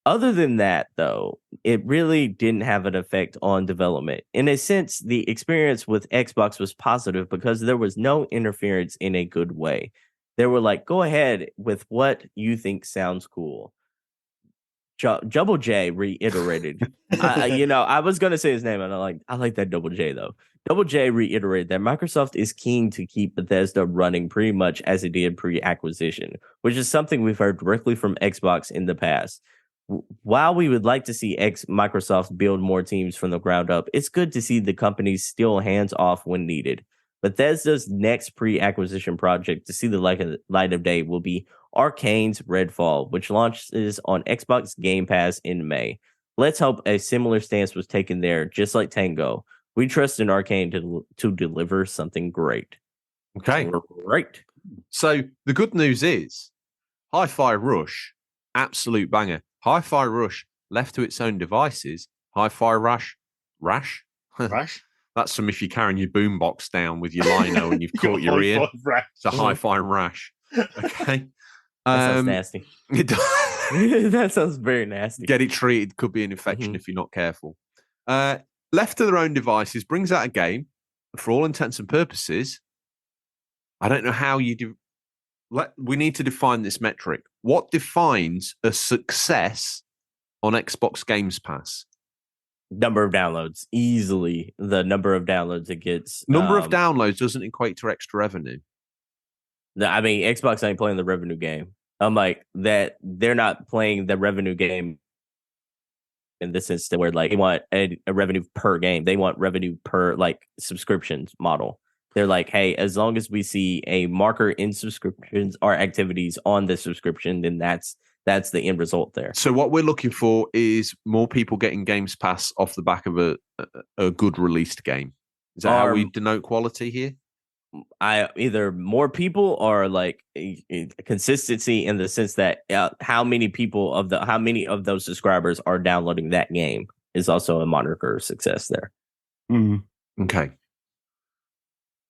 S3: Other than that, though, it really didn't have an effect on development. In a sense, the experience with Xbox was positive because there was no interference in a good way. They were like, go ahead with what you think sounds cool. Double J reiterated. I was going to say his name, and I like that Double J, though. Double J reiterated that Microsoft is keen to keep Bethesda running pretty much as it did pre-acquisition, which is something we've heard directly from Xbox in the past. While we would like to see Microsoft build more teams from the ground up, it's good to see the companies still hands off when needed. Bethesda's next pre-acquisition project to see the light of day will be Arcane's Redfall, which launches on Xbox Game Pass in May. Let's hope a similar stance was taken there, just like Tango. We trust in Arcane to deliver something great.
S1: Okay.
S3: Great.
S1: So the good news is Hi-Fi Rush, absolute banger. Hi-Fi Rush, left to its own devices. Hi-Fi Rash?
S2: Rash?
S1: That's from if you're carrying your boombox down with your lino and you've caught your ear. It's a Hi-Fi Rash. Okay.
S3: That sounds nasty.
S1: It does.
S3: That sounds very nasty.
S1: Get it treated. Could be an infection if you're not careful. Left to their own devices, brings out a game. For all intents and purposes, I don't know how you do. We need to define this metric. What defines a success on Xbox Games Pass?
S3: Number of downloads. Easily the number of downloads it gets.
S1: Number of downloads doesn't equate to extra revenue.
S3: I mean, Xbox ain't playing the revenue game. I'm like, that they're not playing the revenue game in the sense that where like they want a revenue per game. They want revenue per like subscriptions model. They're like, hey, as long as we see a marker in subscriptions or activities on the subscription, then that's the end result there.
S1: So what we're looking for is more people getting Games Pass off the back of a good released game. Is that how we denote quality here?
S3: Either more people or like consistency in the sense that how many of those subscribers are downloading that game is also a moniker of success there.
S1: Okay.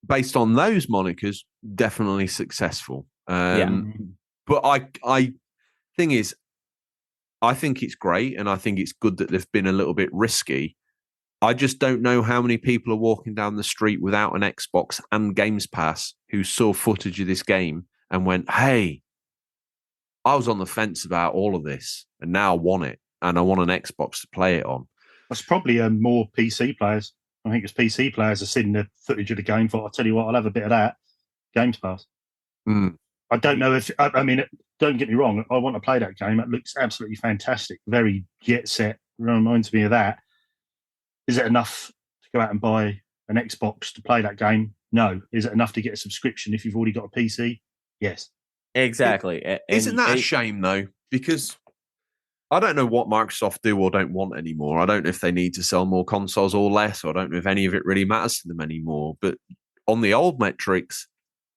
S1: Based on those monikers, definitely successful. But I think it's great, and I think it's good that they've been a little bit risky. I just don't know how many people are walking down the street without an Xbox and Games Pass who saw footage of this game and went, hey, I was on the fence about all of this, and now I want it, and I want an Xbox to play it on.
S2: That's probably more PC players. I think it's PC players are seeing the footage of the game. Thought, I'll tell you what, I'll have a bit of that. Games Pass. I don't know if, I mean, don't get me wrong. I want to play that game. It looks absolutely fantastic. Very jet set. Reminds me of that. Is it enough to go out and buy an Xbox to play that game? No. Is it enough to get a subscription if you've already got a PC? Yes.
S3: Exactly.
S1: Isn't that a shame, though? Because I don't know what Microsoft do or don't want anymore. I don't know if they need to sell more consoles or less, or I don't know if any of it really matters to them anymore. But on the old metrics,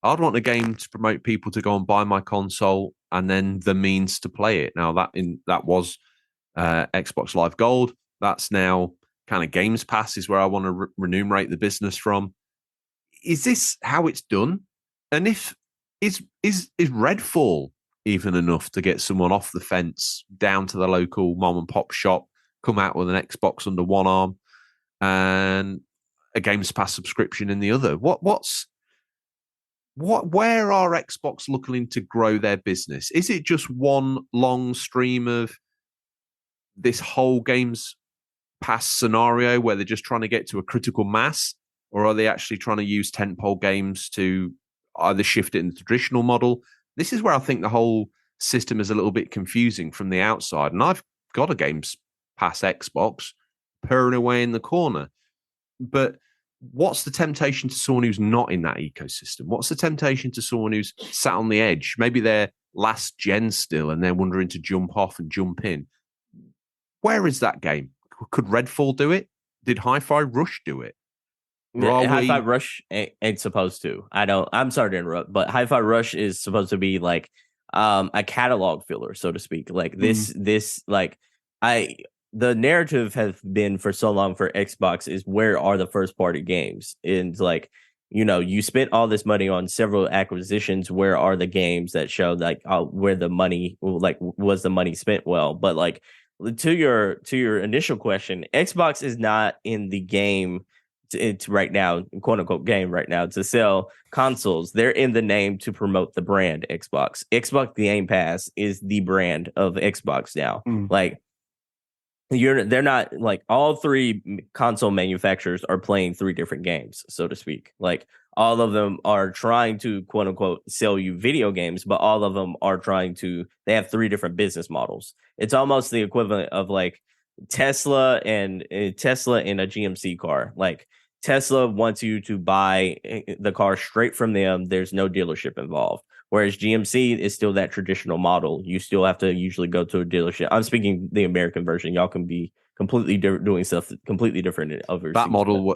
S1: I'd want a game to promote people to go and buy my console and then the means to play it. Now, that was Xbox Live Gold. That's now kind of Games Pass is where I want to remunerate the business from. Is this how it's done? And if is Redfall even enough to get someone off the fence down to the local mom and pop shop, come out with an Xbox under one arm and a Games Pass subscription in the other? Where are Xbox looking to grow their business? Is it just one long stream of this whole Games Pass scenario where they're just trying to get to a critical mass, or are they actually trying to use tentpole games to either shift it in the traditional model? This is where I think the whole system is a little bit confusing from the outside. And I've got a Games Pass Xbox purring away in the corner. But what's the temptation to someone who's not in that ecosystem? What's the temptation to someone who's sat on the edge? Maybe they're last gen still and they're wondering to jump off and jump in. Where is that game? Could Redfall do it? Did Hi-Fi Rush do it?
S3: Hi-Fi Rush ain't supposed to. I'm sorry to interrupt, but Hi-Fi Rush is supposed to be like a catalog filler, so to speak. Like the narrative has been for so long for Xbox is where are the first party games? And like, you spent all this money on several acquisitions. Where are the games that show like where the money, like, was the money spent well? But like to your initial question, Xbox is not in the game. It's right now, quote unquote, game right now to sell consoles. They're in the name to promote the brand Xbox. Xbox Game Pass is the brand of Xbox now. Like they're not like all three console manufacturers are playing three different games, so to speak. Like all of them are trying to quote unquote sell you video games, but all of them are they have three different business models. It's almost the equivalent of like Tesla and a GMC car. Like Tesla wants you to buy the car straight from them. There's no dealership involved. Whereas GMC is still that traditional model. You still have to usually go to a dealership. I'm speaking the American version. Y'all can be completely doing stuff completely different in overseas.
S1: That model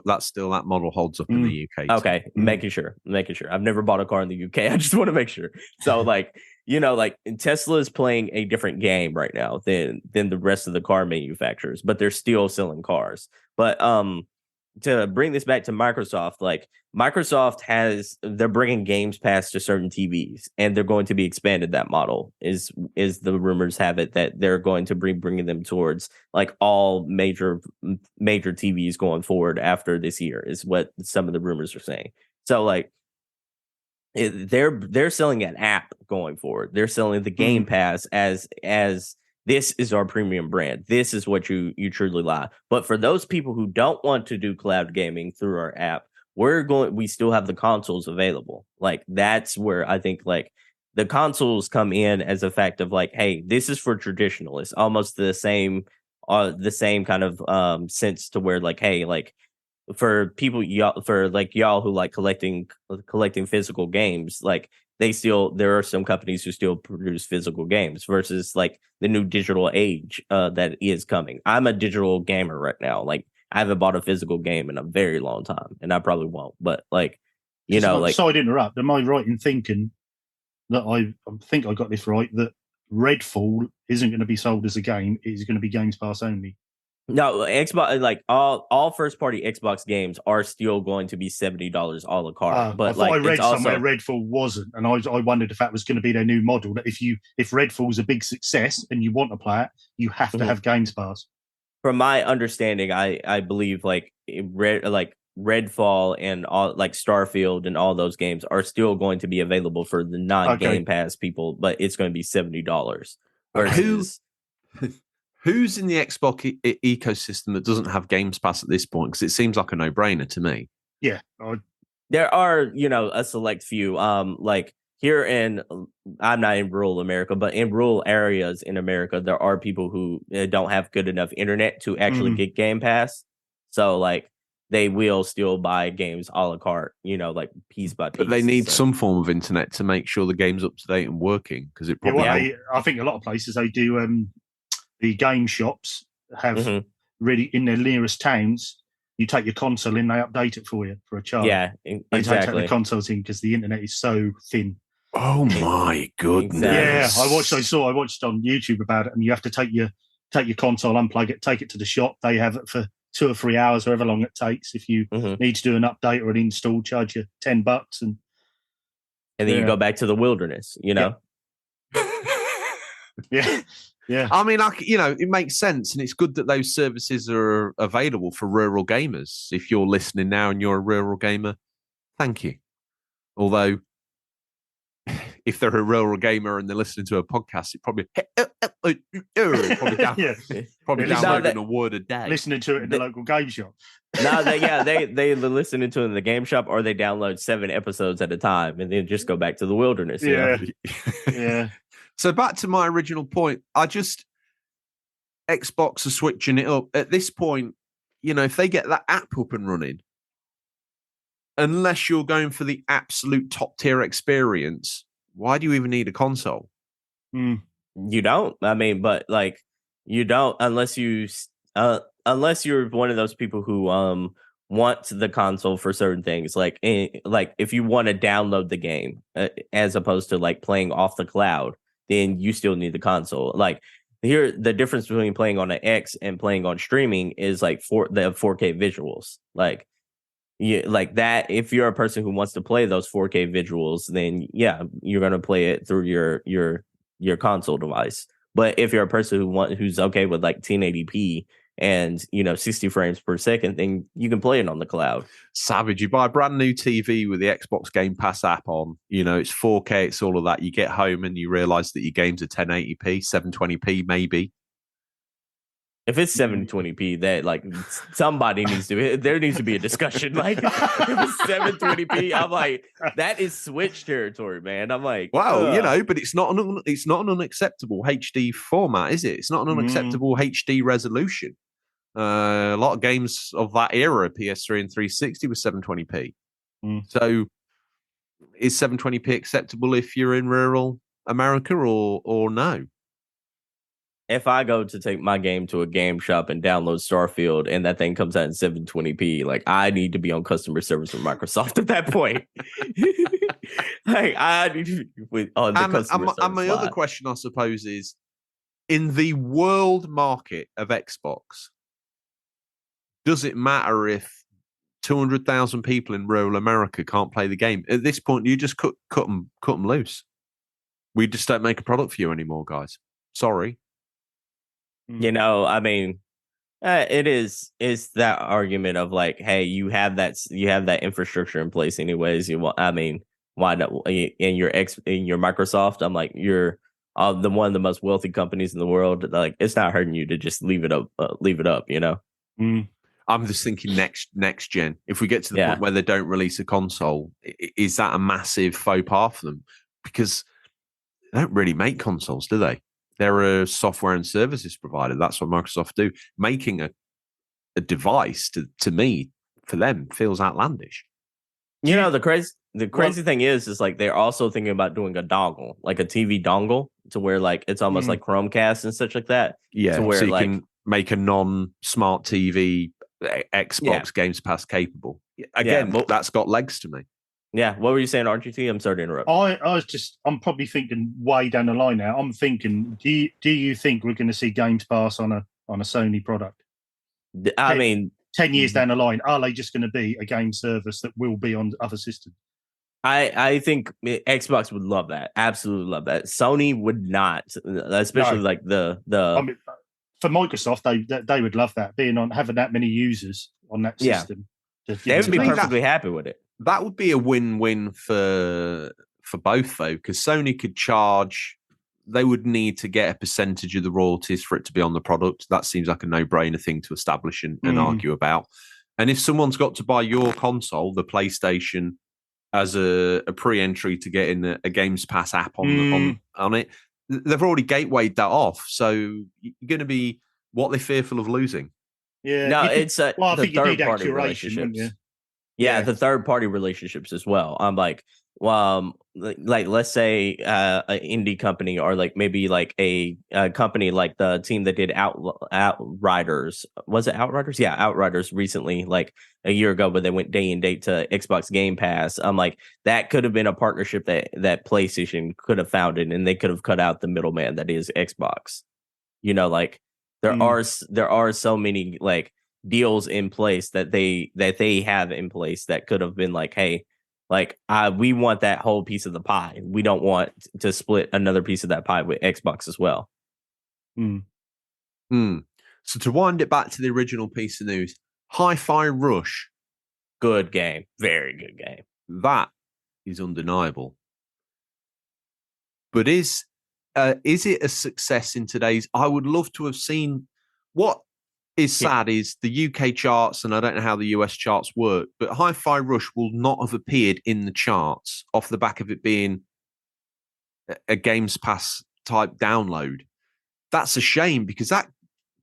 S1: holds up in the UK.
S3: Okay, making sure. I've never bought a car in the UK. I just want to make sure. So like, like Tesla is playing a different game right now than the rest of the car manufacturers, but they're still selling cars. But to bring this back to Microsoft, like they're bringing Games Pass to certain TVs, and they're going to be expanded. That model is the rumors have it that they're going to bringing them towards like all major TVs going forward after this year is what some of the rumors are saying. So like they're selling an app going forward. They're selling the Game Pass as this is our premium brand. This is what you truly lie. But for those people who don't want to do cloud gaming through our app, we still have the consoles available. Like that's where I think like the consoles come in as a fact of like, hey, this is for traditionalists. Almost the same kind of sense to where like, hey, like for people y'all who like collecting physical games, like there are some companies who still produce physical games versus like the new digital age that is coming. I'm a digital gamer right now. Like I haven't bought a physical game in a very long time, and I probably won't. But like, like,
S2: sorry to interrupt. Am I right in thinking that I think I got this right? That Redfall isn't going to be sold as a game; it's going to be Games Pass only.
S3: No, Xbox, like all first party Xbox games are still going to be $70 a la carte. But
S2: I thought I read somewhere Redfall wasn't, and I wondered if that was going to be their new model. That if Redfall's a big success and you want to play it, you have to have Games Pass.
S3: From my understanding, I believe like Redfall and all like Starfield and all those games are still going to be available for the non-Game Pass people, but it's going to be $70. Versus
S1: Who's in the Xbox ecosystem that doesn't have Games Pass at this point? Because it seems like a no-brainer to me.
S2: Yeah.
S3: There are, a select few. Like here I'm not in rural America, but in rural areas in America, there are people who don't have good enough internet to actually get Game Pass. So, like, they will still buy games a la carte, like piece by piece.
S1: But they need some form of internet to make sure the game's up to date and working. Because it probably
S2: I think a lot of places they do the game shops have
S3: Mhm.
S2: really in their nearest towns. You take your console in, they update it for you for a charge.
S3: Yeah,
S2: They don't take
S3: exactly.
S2: the consoles in because the internet is so thin.
S1: Oh my goodness!
S2: Yeah, I watched on YouTube about it, and you have to take your console, unplug it, take it to the shop. They have it for 2 or 3 hours, however long it takes. If you
S3: Mhm.
S2: need to do an update or an install, charge you $10, and
S3: And then you go back to the wilderness, you know?
S2: yeah.
S1: I mean, it makes sense, and it's good that those services are available for rural gamers. If you're listening now and you're a rural gamer, thank you. Although, if they're a rural gamer and they're listening to a podcast, it probably probably downloading a word a day,
S2: listening to it in the local game shop.
S3: No, they listen to it in the game shop, or they download 7 episodes at a time and then just go back to the wilderness. You know?
S2: Yeah.
S1: So back to my original point, Xbox are switching it up. At this point, if they get that app up and running, unless you're going for the absolute top tier experience, why do you even need a console?
S3: You don't. I mean, but like you don't unless you're one of those people who want the console for certain things. Like if you want to download the game as opposed to like playing off the cloud, then you still need the console. Like here, the difference between playing on an X and playing on streaming is like the 4K visuals. Like that. If you're a person who wants to play those 4K visuals, then yeah, you're gonna play it through your console device. But if you're a person who's okay with like 1080p and 60 frames per second, then you can play it on the cloud.
S1: Savage. You buy a brand new TV with the Xbox Game Pass app on, it's 4K, it's all of that. You get home and you realize that your games are 1080p, 720p maybe.
S3: If it's 720p, that like somebody needs to. There needs to be a discussion. Like if it's 720p, I'm like, that is Switch territory, man. I'm like,
S1: well, but it's not an unacceptable HD format, is it? It's not an unacceptable HD resolution. A lot of games of that era, PS3 and 360, was 720p. So, is 720p acceptable if you're in rural America, or no?
S3: If I go to take my game to a game shop and download Starfield and that thing comes out in 720p, like I need to be on customer service with Microsoft at that point. Like I need to be on the customer service.
S1: And my other question, I suppose, is in the world market of Xbox, does it matter if 200,000 people in rural America can't play the game? At this point, you just cut them loose. We just don't make a product for you anymore, guys. Sorry.
S3: I mean, it is that argument of like, hey, you have that infrastructure in place anyways. Why not? In your Microsoft, I'm like, you're one of the most wealthy companies in the world. Like, it's not hurting you to just leave it up.
S1: I'm just thinking next gen. If we get to the point where they don't release a console, is that a massive faux pas for them? Because they don't really make consoles, do they? They're a software and services provider. That's what Microsoft do. Making a device to me, for them, feels outlandish.
S3: The crazy thing is like they're also thinking about doing a dongle, like a TV dongle, to where like it's almost like Chromecast and such like that.
S1: Yeah,
S3: to where
S1: so you can make a non-smart TV Xbox Games Pass capable. Again, that's got legs to me.
S3: Yeah, what were you saying, RGT? I'm sorry to interrupt.
S2: I'm probably thinking way down the line now. I'm thinking, do you think we're going to see Games Pass on a Sony product?
S3: I mean,
S2: 10 years down the line, are they just going to be a game service that will be on other systems?
S3: I think Xbox would love that. Absolutely love that. Sony would not, especially like the.
S2: I mean, for Microsoft, they would love that, having that many users on that system.
S3: They would be perfectly happy with it.
S1: That would be a win-win for both, though, because Sony could charge. They would need to get a percentage of the royalties for it to be on the product. That seems like a no-brainer thing to establish and argue about. And if someone's got to buy your console, the PlayStation, as a pre-entry to get in a Games Pass app on it, they've already gatewayed that off. So you're going to be what they're fearful of losing.
S2: Yeah,
S3: no, it's
S2: the third-party
S3: relationships. Yeah, the third-party relationships as well. I'm like, like let's say an indie company, or like maybe like a company like the team that did Outriders. Was it Outriders? Yeah, Outriders recently, like a year ago, but they went day and date to Xbox Game Pass. Like that could have been a partnership that PlayStation could have founded, and they could have cut out the middleman that is Xbox. Like there are so many like deals in place that they have in place that could have been like, hey, like we want that whole piece of the pie. We don't want to split another piece of that pie with Xbox as well.
S1: So to wind it back to the original piece of news, Hi-Fi Rush,
S3: good game, very good game.
S1: That is undeniable. But is it a success in today's? I would love to have seen. What is sad is the UK charts, and I don't know how the US charts work, but Hi-Fi Rush will not have appeared in the charts off the back of it being a Games Pass type download. That's a shame, because that,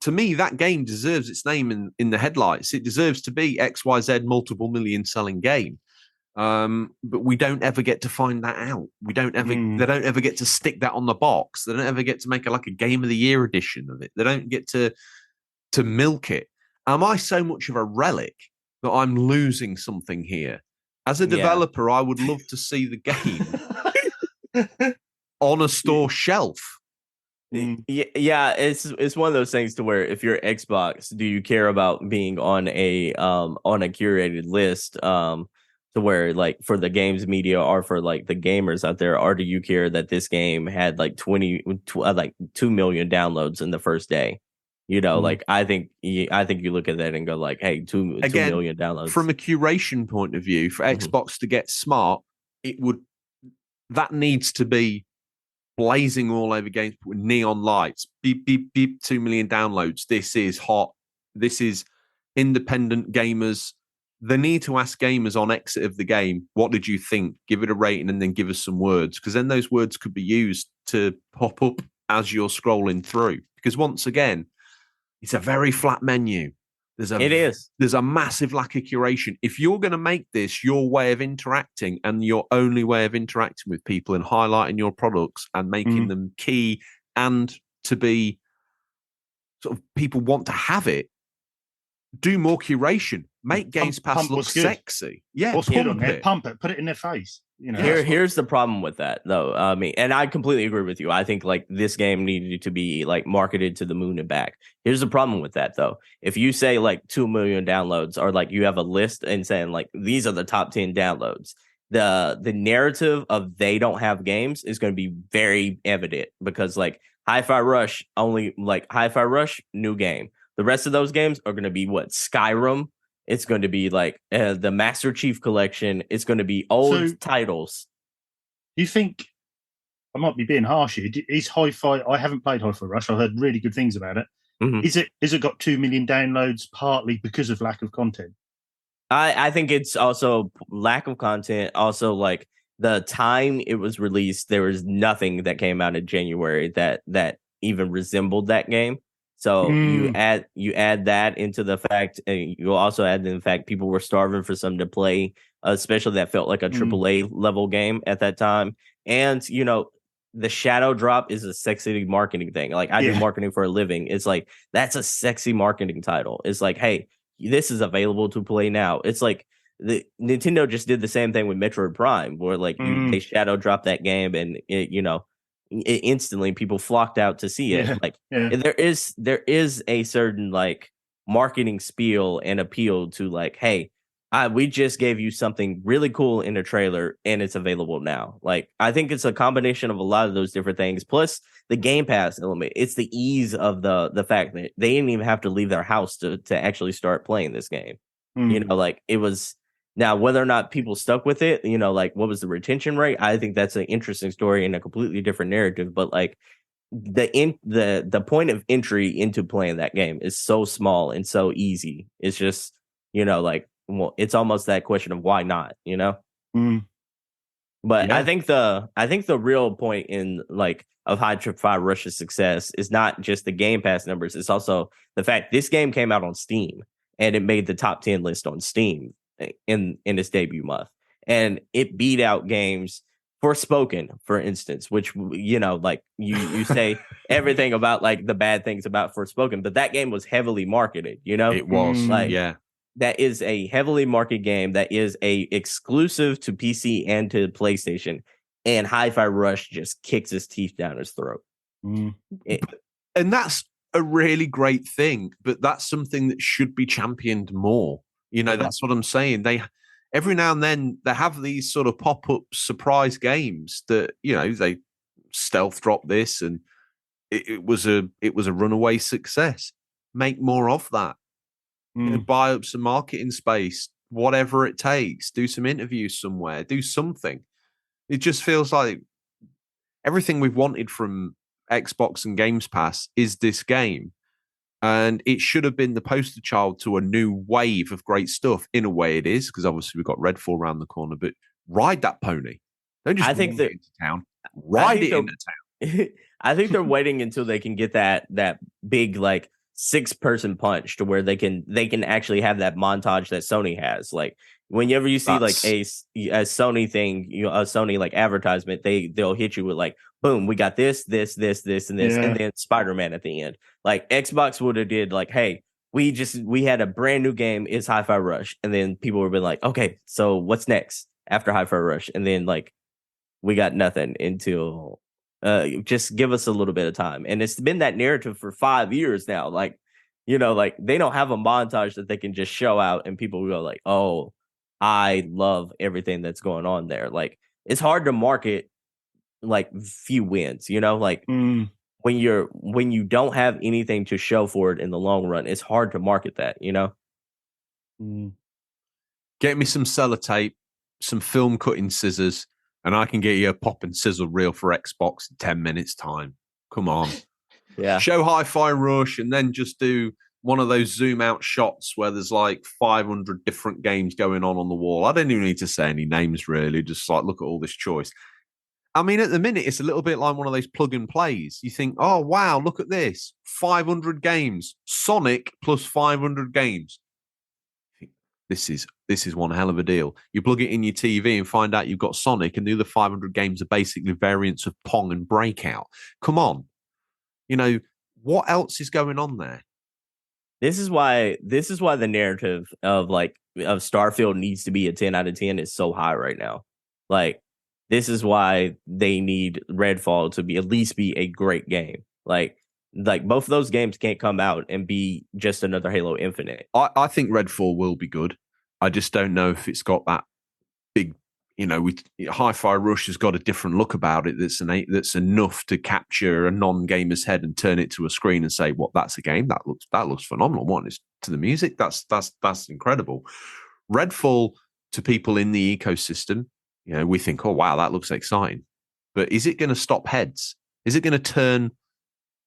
S1: to me, that game deserves its name in the headlights. It deserves to be XYZ multiple million selling game. But we don't ever get to find that out. We don't ever. They don't ever get to stick that on the box. They don't ever get to make a Game of the Year edition of it. They don't get to milk it. Am I so much of a relic that I'm losing something here? As a developer, I would love to see the game on a store shelf.
S3: Yeah, it's one of those things to where if you're Xbox, do you care about being on a curated list to where like for the games media or for like the gamers out there, or do you care that this game had like 2 million downloads in the first day? Like I think you look at that and go like, hey, 2 million downloads.
S1: From a curation point of view, for Xbox to get smart, that needs to be blazing all over games with neon lights. Beep, beep, beep, 2 million downloads. This is hot. This is independent gamers. They need to ask gamers on exit of the game, what did you think? Give it a rating and then give us some words, because then those words could be used to pop up as you're scrolling through. Because once again, it's a very flat menu. There's a massive lack of curation. If you're going to make this your way of interacting and your only way of interacting with people and highlighting your products and making them key and to be sort of people want to have it, do more curation. Make Games Pass look sexy. Yeah,
S2: what's good on there? Pump it. Put it in their face.
S3: Here's the problem with that, though. And I completely agree with you. I think like this game needed to be like marketed to the moon and back. Here's the problem with that, though. If you say like 2 million downloads, or like you have a list and saying like these are the top 10 downloads, the narrative of they don't have games is going to be very evident, because like Hi-Fi Rush new game. The rest of those games are going to be what? Skyrim. It's going to be like the Master Chief Collection. It's going to be old titles.
S2: You think, I might be being harsh here, is Hi-Fi, I haven't played Hi-Fi Rush, I've heard really good things about it. Is it got 2 million downloads partly because of lack of content?
S3: I think it's also lack of content. Also, like the time it was released, there was nothing that came out in January that even resembled that game. So you add that into the fact, and you also add in the fact people were starving for something to play, especially that felt like a AAA level game at that time. And the shadow drop is a sexy marketing thing. Like I do marketing for a living. It's like that's a sexy marketing title. It's like, hey, this is available to play now. It's like Nintendo just did the same thing with Metroid Prime, where like they shadow dropped that game, and instantly people flocked out to see it. There is a certain like marketing spiel and appeal to like, hey, we just gave you something really cool in a trailer and it's available now. Like I think it's a combination of a lot of those different things, plus the Game Pass element. It's the ease of the fact that they didn't even have to leave their house to actually start playing this game. Like it was. Now, whether or not people stuck with it, like what was the retention rate? I think that's an interesting story and a completely different narrative. But like the point of entry into playing that game is so small and so easy. It's just, like, well, it's almost that question of why not, But I think the real point in like of Hi-Fi Rush's success is not just the Game Pass numbers. It's also the fact this game came out on Steam and it made the top 10 list on Steam in its debut month. and it beat out games Forspoken, for instance, which, you know, like you say everything about like the bad things about Forspoken, but that game was heavily marketed, you know?
S1: It was,
S3: like
S1: yeah.
S3: that is a heavily marketed game that is a exclusive to PC and to PlayStation, and Hi-Fi Rush just kicks his teeth down his throat.
S2: Mm.
S1: And that's a really great thing, but that's something that should be championed more. You know, that's what I'm saying. They every now and then they have these sort of pop-up surprise games that, you know, they stealth drop this and it was a runaway success. Make more of that. You know, buy up some marketing space, whatever it takes. Do some interviews somewhere. Do something. It just feels like everything we've wanted from Xbox and Games Pass is this game. And it should have been the poster child to a new wave of great stuff. In a way it is, because obviously we've got Redfall around the corner, but ride that pony. Don't just ride it into town. Ride it into town.
S3: I think they're waiting until they can get that big like 6-person punch to where they can actually have that montage that Sony has. Like whenever you see like a Sony thing, you know, a Sony like advertisement, they'll hit you with like, boom, we got this, and this, and then Spider-Man at the end. Like Xbox would have did like, hey, we had a brand new game, it's Hi-Fi Rush, and then people would be like, okay, so what's next after Hi-Fi Rush? And then like we got nothing until just give us a little bit of time. And it's been that narrative for 5 years now. Like, you know, like they don't have a montage that they can just show out and people will go like, oh, I love everything that's going on there. Like it's hard to market like few wins, you know, like when you don't have anything to show for it in the long run, it's hard to market that, you know.
S1: Get me some sellotape, some film cutting scissors, and I can get you a pop and sizzle reel for Xbox in 10 minutes time. Come on.
S3: Yeah.
S1: Show Hi-Fi Rush and then just do one of those zoom out shots where there's like 500 different games going on the wall. I don't even need to say any names really. Just like look at all this choice. I mean, at the minute, it's a little bit like one of those plug and plays. You think, oh, wow, look at this. 500 games. Sonic plus 500 games. This is one hell of a deal. You plug it in your TV and find out you've got Sonic, and the other 500 games are basically variants of Pong and Breakout. Come on. You know, what else is going on there?
S3: This is why the narrative of Starfield needs to be a 10 out of 10 is so high right now. Like, this is why they need Redfall to be at least be a great game. Like both of those games can't come out and be just another Halo Infinite.
S1: I think Redfall will be good. I just don't know if it's got that big, you know, Hi-Fi Rush has got a different look about it that's enough to capture a non-gamer's head and turn it to a screen and say, "What? That's a game? That looks phenomenal. What is to the music? That's incredible." Redfall to people in the ecosystem. You know, we think, oh, wow, that looks exciting. But is it going to stop heads? Is it going to turn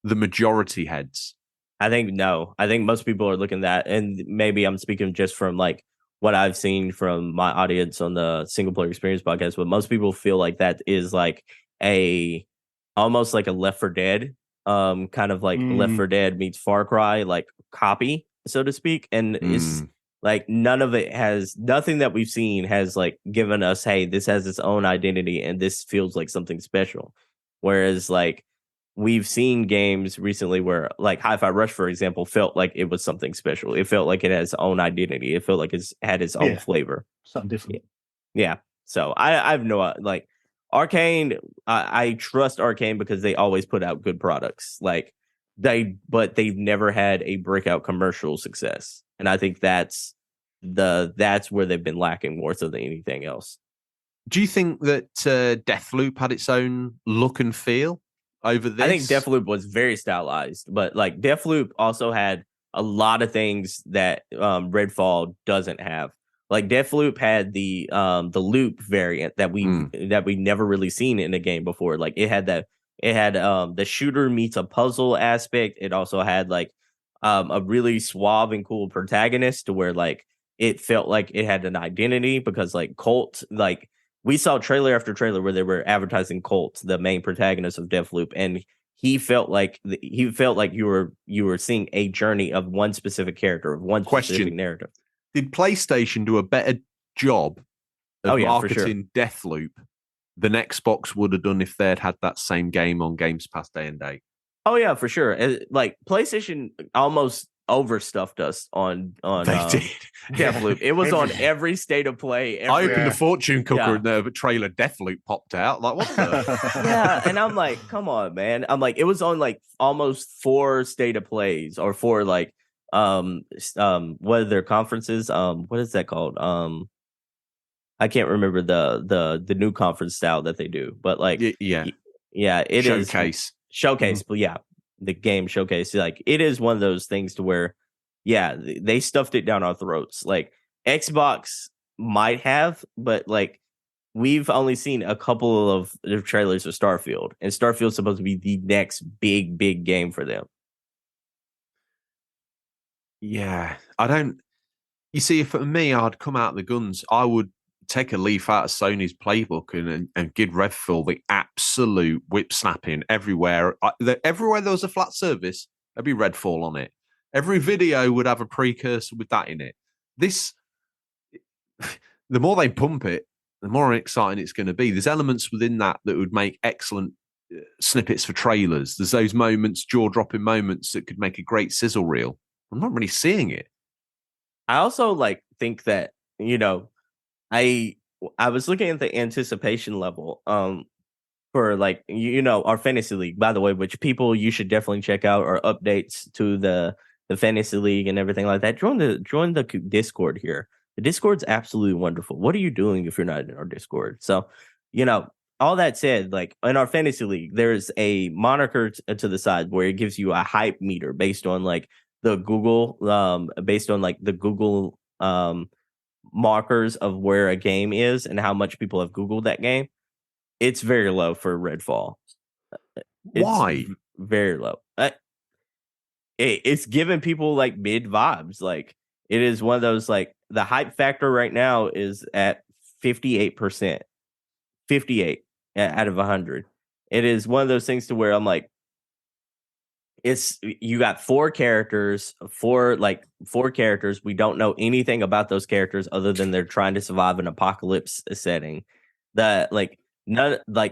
S1: the majority heads?
S3: I think no. I think most people are looking at that. And maybe I'm speaking just from like what I've seen from my audience on the Single Player Experience podcast. But most people feel like that is like almost like a Left 4 Dead, kind of like Left 4 Dead meets Far Cry, like copy, so to speak. And it's like nothing that we've seen has like given us, hey, this has its own identity and this feels like something special. Whereas like we've seen games recently where like Hi-Fi Rush, for example, felt like it was something special. It felt like it has its own identity. It felt like it's had its own flavor.
S2: Something different.
S3: Yeah. So I've no like Arcane. I trust Arcane because they always put out good products. Like but they've never had a breakout commercial success. And I think that's where they've been lacking more so than anything else.
S1: Do you think that Deathloop had its own look and feel over this?
S3: I think Deathloop was very stylized, but like Deathloop also had a lot of things that Redfall doesn't have. Like Deathloop had the loop variant that we never really seen in a game before. Like it had the shooter meets a puzzle aspect. It also had like a really suave and cool protagonist to where like it felt like it had an identity because like Colt, like we saw trailer after trailer where they were advertising Colt, the main protagonist of Deathloop, and he felt like you were seeing a journey of one specific character, of one specific narrative.
S1: Did PlayStation do a better job of
S3: yeah, for sure.
S1: marketing Deathloop than Xbox would have done if they'd had that same game on Games Pass day and date.
S3: Oh yeah, for sure. Like PlayStation almost overstuffed us on
S1: They did.
S3: Deathloop. It was on every state of play.
S1: I opened a fortune cooker
S3: Yeah.
S1: and the trailer Deathloop popped out. Like, what the?
S3: Yeah, and I'm like, come on, man. I'm like, it was on like almost 4 state of plays or 4 like what are their conferences? What is that called? I can't remember the new conference style that they do, but like
S1: Yeah,
S3: it is
S1: showcase.
S3: But yeah, the game showcase, like it is one of those things to where they stuffed it down our throats. Like Xbox might have, but like we've only seen a couple of the trailers of Starfield, and Starfield's supposed to be the next big game for them.
S1: Yeah, I don't. You see, for me, I'd come out the guns. I would take a leaf out of Sony's playbook and give Redfall the absolute whip snapping everywhere. Everywhere there was a flat surface, there'd be Redfall on it. Every video would have a precursor with that in it. This, the more they pump it, the more exciting it's going to be. There's elements within that would make excellent snippets for trailers. There's those moments, jaw-dropping moments that could make a great sizzle reel. I'm not really seeing it.
S3: I also like think that, I was looking at the anticipation level for like our fantasy league, by the way, which people you should definitely check out, or updates to the fantasy league and everything like that. Join the Discord here. The Discord's absolutely wonderful. What are you doing if you're not in our Discord? So, all that said, like in our fantasy league, there's a moniker to the side where it gives you a hype meter based on like the Google markers of where a game is and how much people have Googled that game. It's very low for Redfall.
S1: Why?
S3: Very low. It's giving people like mid vibes. Like it is one of those, like the hype factor right now is at 58%. 58 out of 100. It is one of those things to where I'm like, you got 4 characters. We don't know anything about those characters other than they're trying to survive an apocalypse setting. That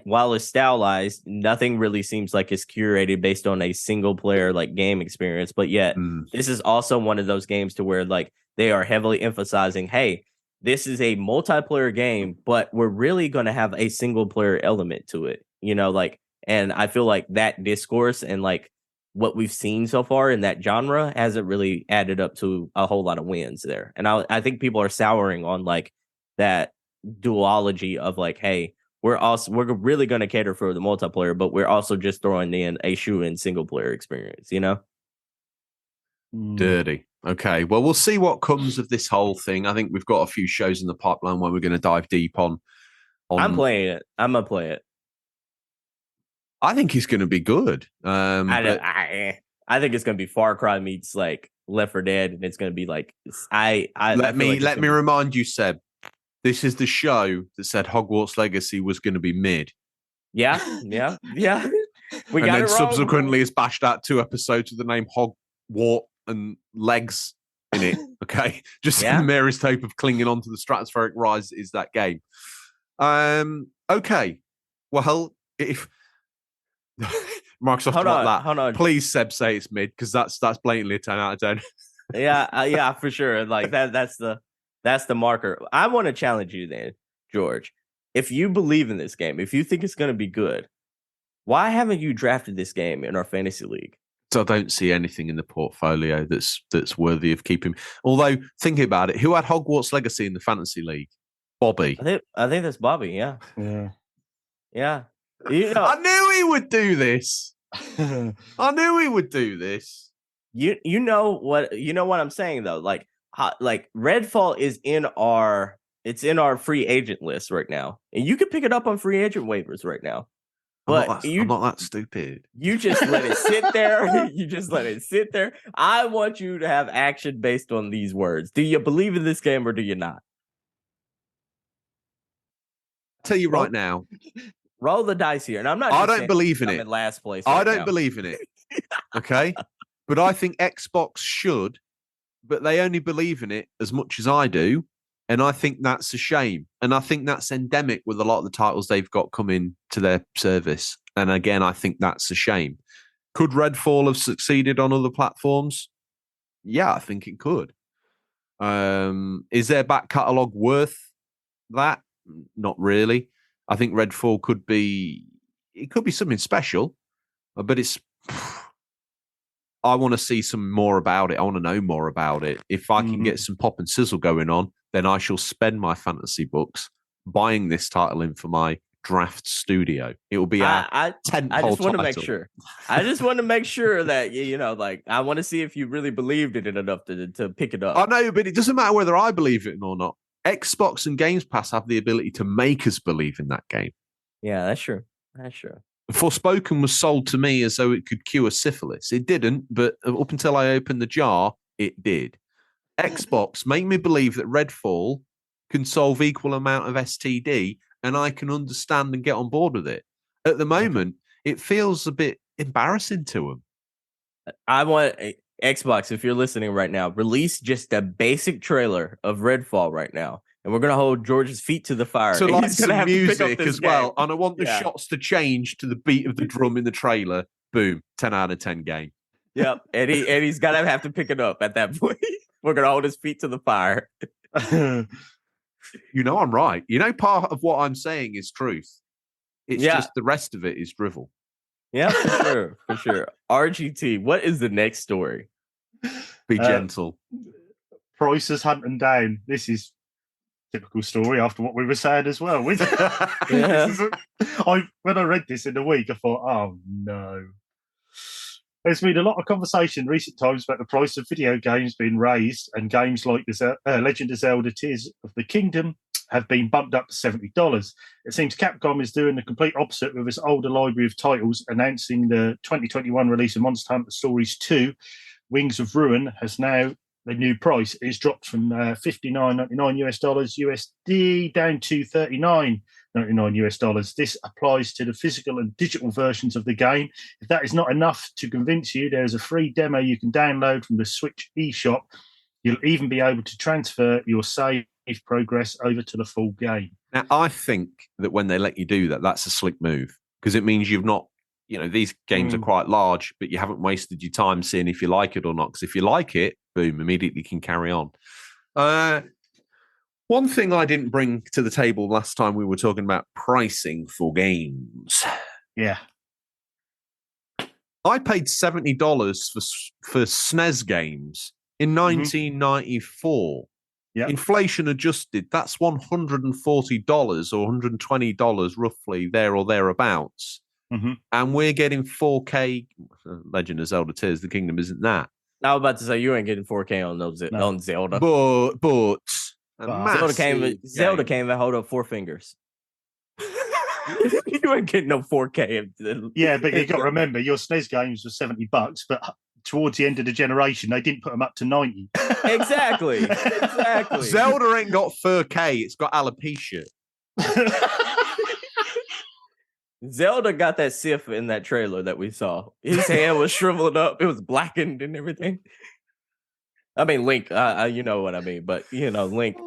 S3: while it's stylized, nothing really seems like it's curated based on a single player like game experience. But yet, this is also one of those games to where like they are heavily emphasizing, hey, this is a multiplayer game, but we're really going to have a single player element to it. And I feel like that discourse and like what we've seen so far in that genre hasn't really added up to a whole lot of wins there. And I think people are souring on like that duology of like, hey, we're really going to cater for the multiplayer, but we're also just throwing in a shoe-in single player experience,
S1: Dirty. Okay. Well, we'll see what comes of this whole thing. I think we've got a few shows in the pipeline where we're going to dive deep on.
S3: I'm playing it. I'm going to play it.
S1: I think he's going to be good.
S3: I think it's going to be Far Cry meets like Left 4 Dead, and it's going to be like let
S1: me remind you, Seb. This is the show that said Hogwarts Legacy was going to be mid.
S3: Yeah. We got it wrong.
S1: Subsequently has bashed out 2 episodes with the name Hogwart and legs in it. Okay, just the merest hope of clinging on to the stratospheric rise is that game. Okay, well if. Microsoft
S3: hold on.
S1: Please, Seb, say it's mid, because that's blatantly a 10 out of 10.
S3: yeah, for sure. Like that's the marker. I want to challenge you then, George. If you believe in this game, if you think it's going to be good, why haven't you drafted this game in our fantasy league?
S1: So I don't see anything in the portfolio that's worthy of keeping. Although thinking about it, who had Hogwarts Legacy in the fantasy league? Bobby.
S3: I think that's Bobby. Yeah.
S1: I knew he would do this. I knew he would do this.
S3: You know what I'm saying though. Like Redfall is in our free agent list right now, and you can pick it up on free agent waivers right now. But
S1: I'm not that stupid.
S3: You just let it sit there. I want you to have action based on these words. Do you believe in this game or do you not?
S1: I'll tell you right now.
S3: Roll the dice here. And I'm not.
S1: I don't believe in it.
S3: In last place.
S1: I don't believe in it. Okay. But I think Xbox should, but they only believe in it as much as I do. And I think that's a shame. And I think that's endemic with a lot of the titles they've got coming to their service. And again, I think that's a shame. Could Redfall have succeeded on other platforms? Yeah, I think it could. Is their back catalogue worth that? Not really. I think Redfall could be something special, but I want to see some more about it. I want to know more about it. If I can get some pop and sizzle going on, then I shall spend my fantasy bucks buying this title in for my draft studio. It will be
S3: I just want to make
S1: title.
S3: sure. I just want to make sure that like I want to see if you really believed in it enough to pick it up.
S1: I know, but it doesn't matter whether I believe it or not. Xbox and Games Pass have the ability to make us believe in that game.
S3: Yeah, that's true. That's true.
S1: Forspoken was sold to me as though it could cure syphilis. It didn't, but up until I opened the jar, it did. Xbox made me believe that Redfall can solve equal amount of STD, and I can understand and get on board with it. At the moment, it feels a bit embarrassing to them.
S3: I want Xbox, if you're listening right now, release just a basic trailer of Redfall right now. And we're going to hold George's feet to the fire.
S1: So like some music as well.
S3: Game.
S1: And I want the shots to change to the beat of the drum in the trailer. Boom. 10 out of 10 game.
S3: Yep. And he's going to have to pick it up at that point. We're going to hold his feet to the fire.
S1: You know I'm right. You know part of what I'm saying is truth. It's just the rest of it is drivel.
S3: Yeah, for sure. For sure. RGT, what is the next story?
S1: Be gentle.
S2: Prices hunting down. This is typical story after what we were saying as well. When I read this in the week, I thought, oh no. There's been a lot of conversation in recent times about the price of video games being raised, and games like Legend of Zelda Tears of the Kingdom have been bumped up to $70. It seems Capcom is doing the complete opposite with its older library of titles, announcing the 2021 release of Monster Hunter Stories 2, Wings of Ruin, has now the new price. It's dropped from $59.99 USD down to $39.99 USD. This applies to the physical and digital versions of the game. If that is not enough to convince you, there's a free demo you can download from the Switch eShop. You'll even be able to transfer your save progress over to the full game.
S1: Now, I think that when they let you do that, that's a slick move, because it means you've not, these games are quite large, but you haven't wasted your time seeing if you like it or not. Because if you like it, boom, immediately can carry on. One thing I didn't bring to the table last time we were talking about pricing for games.
S2: Yeah.
S1: I paid $70 for SNES games in 1994. Yep. Inflation adjusted, that's $140 or $120 roughly, there or thereabouts. And we're getting 4K. Legend of Zelda Tears of the Kingdom isn't that.
S3: I was about to say you ain't getting 4K on Zelda.
S1: But
S3: Zelda came and hold up 4 fingers. You ain't getting no 4K.
S2: Yeah, but you got to remember your SNES games were $70, but towards the end of the generation, they didn't put them up to 90.
S3: Exactly.
S1: Zelda ain't got 4K, it's got alopecia.
S3: Zelda got that Sif in that trailer that we saw. His hair was shriveled up. It was blackened and everything. I mean, Link, you know what I mean, but Link.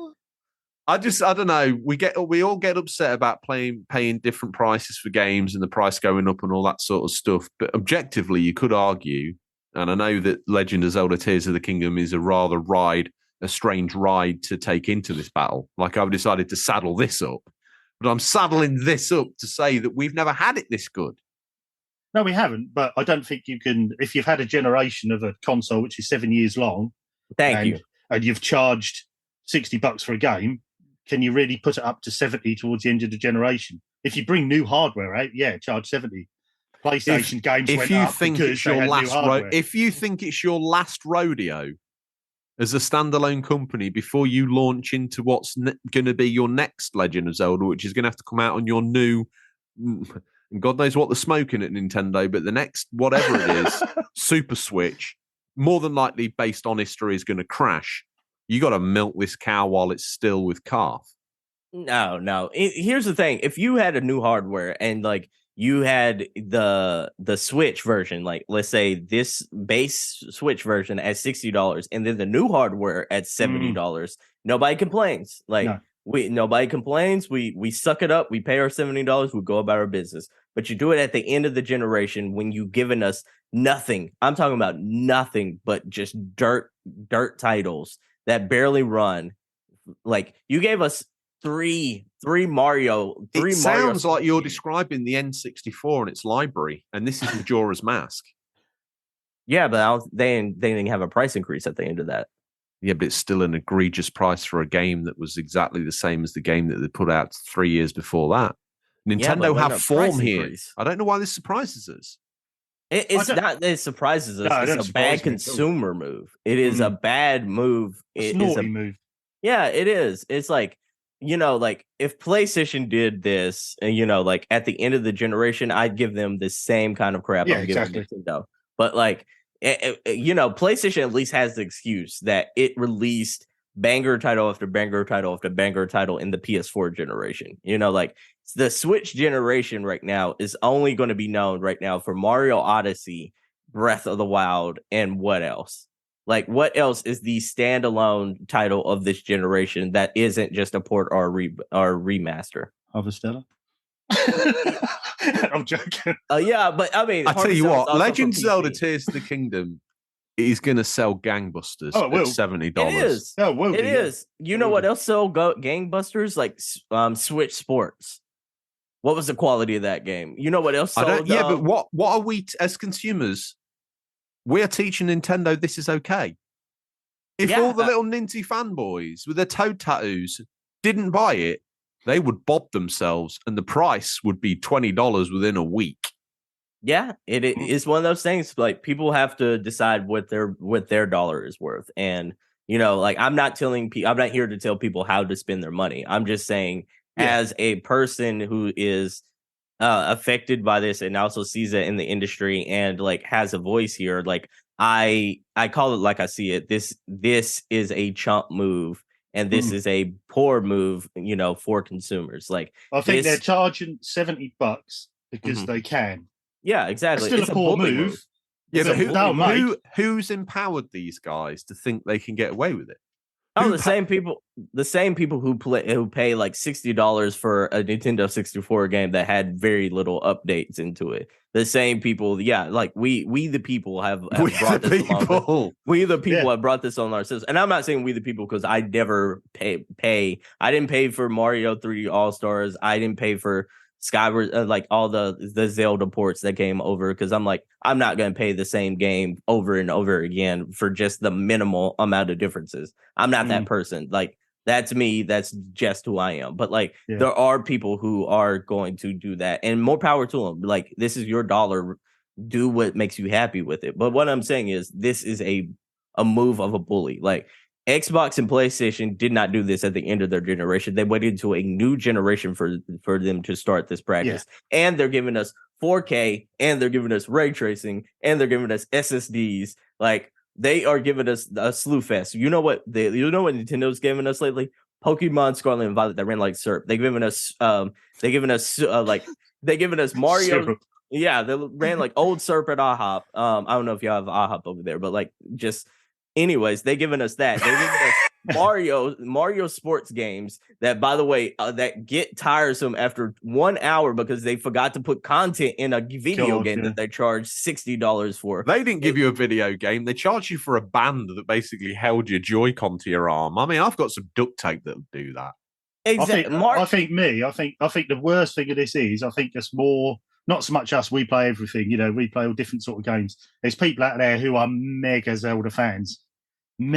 S1: I don't know. We all get upset about paying different prices for games and the price going up and all that sort of stuff. But objectively, you could argue, and I know that Legend of Zelda Tears of the Kingdom is a strange ride to take into this battle. Like I've decided to saddle this up. But I'm saddling this up to say that we've never had it this good.
S2: No, we haven't. But I don't think you can, if you've had a generation of a console which is 7 years long, and you've charged $60 for a game, can you really put it up to 70 towards the end of the generation? If you bring new hardware out, charge 70. PlayStation games went up because they had new hardware.
S1: If you think it's your last rodeo as a standalone company before you launch into what's going to be your next Legend of Zelda, which is going to have to come out on your new, God knows what they're smoking at Nintendo, but the next, whatever it is, Super Switch, more than likely, based on history, is going to crash. You got to milk this cow while it's still with calf.
S3: No. Here's the thing. If you had a new hardware and you had the Switch version, like let's say this base Switch version at $60, and then the new hardware at $70. Nobody complains. Like nobody complains. We suck it up. We pay our $70. We go about our business. But you do it at the end of the generation when you've given us nothing. I'm talking about nothing but just dirt titles that barely run. Like you gave us three Mario.
S1: It sounds like you're describing the N64 and its library, and this is Majora's Mask.
S3: Yeah, but they didn't have a price increase at the end of that.
S1: Yeah, but it's still an egregious price for a game that was exactly the same as the game that they put out 3 years before that. Nintendo have form here. Increase. I don't know why this surprises us.
S3: It's not that it surprises us. No, it's a bad consumer move. It is a bad move.
S2: It's a naughty move.
S3: Yeah, it is. It's like, like if PlayStation did this, like at the end of the generation, I'd give them the same kind of crap I'm giving Nintendo. But like, PlayStation at least has the excuse that it released banger title after banger title after banger title in the PS4 generation. Like the Switch generation right now is only going to be known right now for Mario Odyssey, Breath of the Wild, and what else? Like, what else is the standalone title of this generation that isn't just a port or remaster?
S2: Harvestella? I'm joking.
S3: Yeah, but I mean,
S1: I tell you what, Legend of Zelda Tears of the Kingdom is going to sell gangbusters at $70.
S3: It is. It is. You know what else sell gangbusters? Like Switch Sports. What was the quality of that game? You know what else sold?
S1: But what are we as consumers? We're teaching Nintendo this is okay. If all the little Ninty fanboys with their Toad tattoos didn't buy it, they would bob themselves, and the price would be $20 within a week.
S3: Yeah, it is one of those things. Like people have to decide what their dollar is worth, and like I'm not here to tell people how to spend their money. I'm just saying, as a person who is affected by this and also sees it in the industry and like has a voice here, like I call it like I see it. This is a chump move, and this is a poor move, for consumers. Like
S2: I think they're charging $70 because they can.
S3: Yeah, exactly.
S2: It's still a poor move.
S1: Yeah, but who's empowered these guys to think they can get away with it?
S3: The same people who pay like $60 for a Nintendo 64 game that had very little updates into it. The same people, like we the people have brought this along. We the people have brought this on ourselves. And I'm not saying we the people because I never pay. I didn't pay for Mario 3D All Stars. I didn't pay for Skyward, like all the Zelda ports that came over, because I'm like, I'm not going to pay the same game over and over again for just the minimal amount of differences. I'm not that person. Like that's me. That's just who I am. But like there are people who are going to do that, and more power to them. Like this is your dollar. Do what makes you happy with it. But what I'm saying is this is a move of a bully. Like Xbox and PlayStation did not do this at the end of their generation. They waited to a new generation for them to start this practice. And they're giving us 4K, and they're giving us ray tracing, and they're giving us SSDs. Like they are giving us a slew fest. You know what Nintendo's giving us lately? Pokemon Scarlet and Violet that ran like syrup. They're giving us Mario.
S2: Syrup.
S3: Yeah, they ran like old syrup at IHOP. I don't know if y'all have IHOP over there, but like just. Anyways, they giving us that. They're giving us Mario sports games that, by the way, that get tiresome after 1 hour because they forgot to put content in a video game that they charge $60 for.
S1: They didn't give you a video game. They charged you for a band that basically held your Joy-Con to your arm. I mean, I've got some duct tape that'll do that.
S3: Exactly.
S2: I think the worst thing of this is, I think it's more. Not so much us, we play everything, we play all different sort of games. There's people out there who are mega Zelda fans, and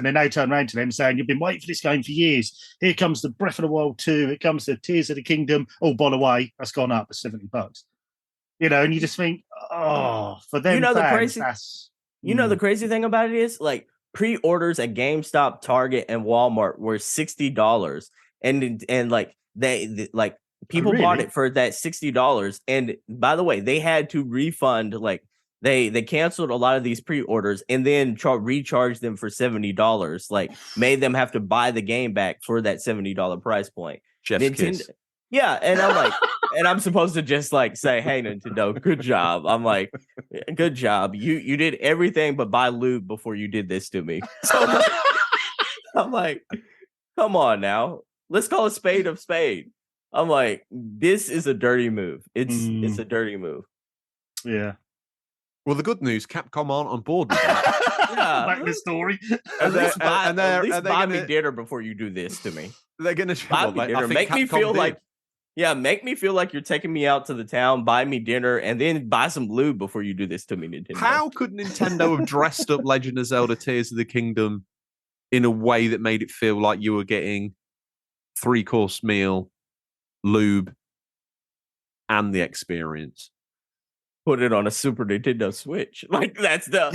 S2: then they turn around to them saying, you've been waiting for this game for years. Here comes the Breath of the Wild 2, it comes the Tears of the Kingdom. Oh, by the way, that's gone up to $70. And you just think, for them fans,
S3: the crazy thing about it is, like, pre-orders at GameStop, Target, and Walmart were $60. And like, they people bought it for that $60, and by the way, they had to refund. Like they canceled a lot of these pre-orders and then recharged them for $70. Like made them have to buy the game back for that $70 price point.
S1: Chef's kiss.
S3: Yeah, and I'm like, and I'm supposed to just like say, "Hey, Nintendo, good job." I'm like, "Good job. You did everything but buy lube before you did this to me." So I'm like, "Come on now, let's call a spade of spade." I'm like, "This is a dirty move. It's a dirty move."
S2: Yeah.
S1: Well, the good news, Capcom aren't on board with that.
S3: Yeah,
S2: Back to the story.
S3: at least buy
S1: gonna,
S3: me dinner before you do this to me.
S1: They're going to
S3: Buy me dinner. Make me feel like, make me feel like you're taking me out to the town. Buy me dinner, and then buy some lube before you do this to me, Nintendo.
S1: How could Nintendo have dressed up Legend of Zelda: Tears of the Kingdom in a way that made it feel like you were getting 3-course meal, lube, and the experience?
S3: Put it on a Super Nintendo Switch. Like that's the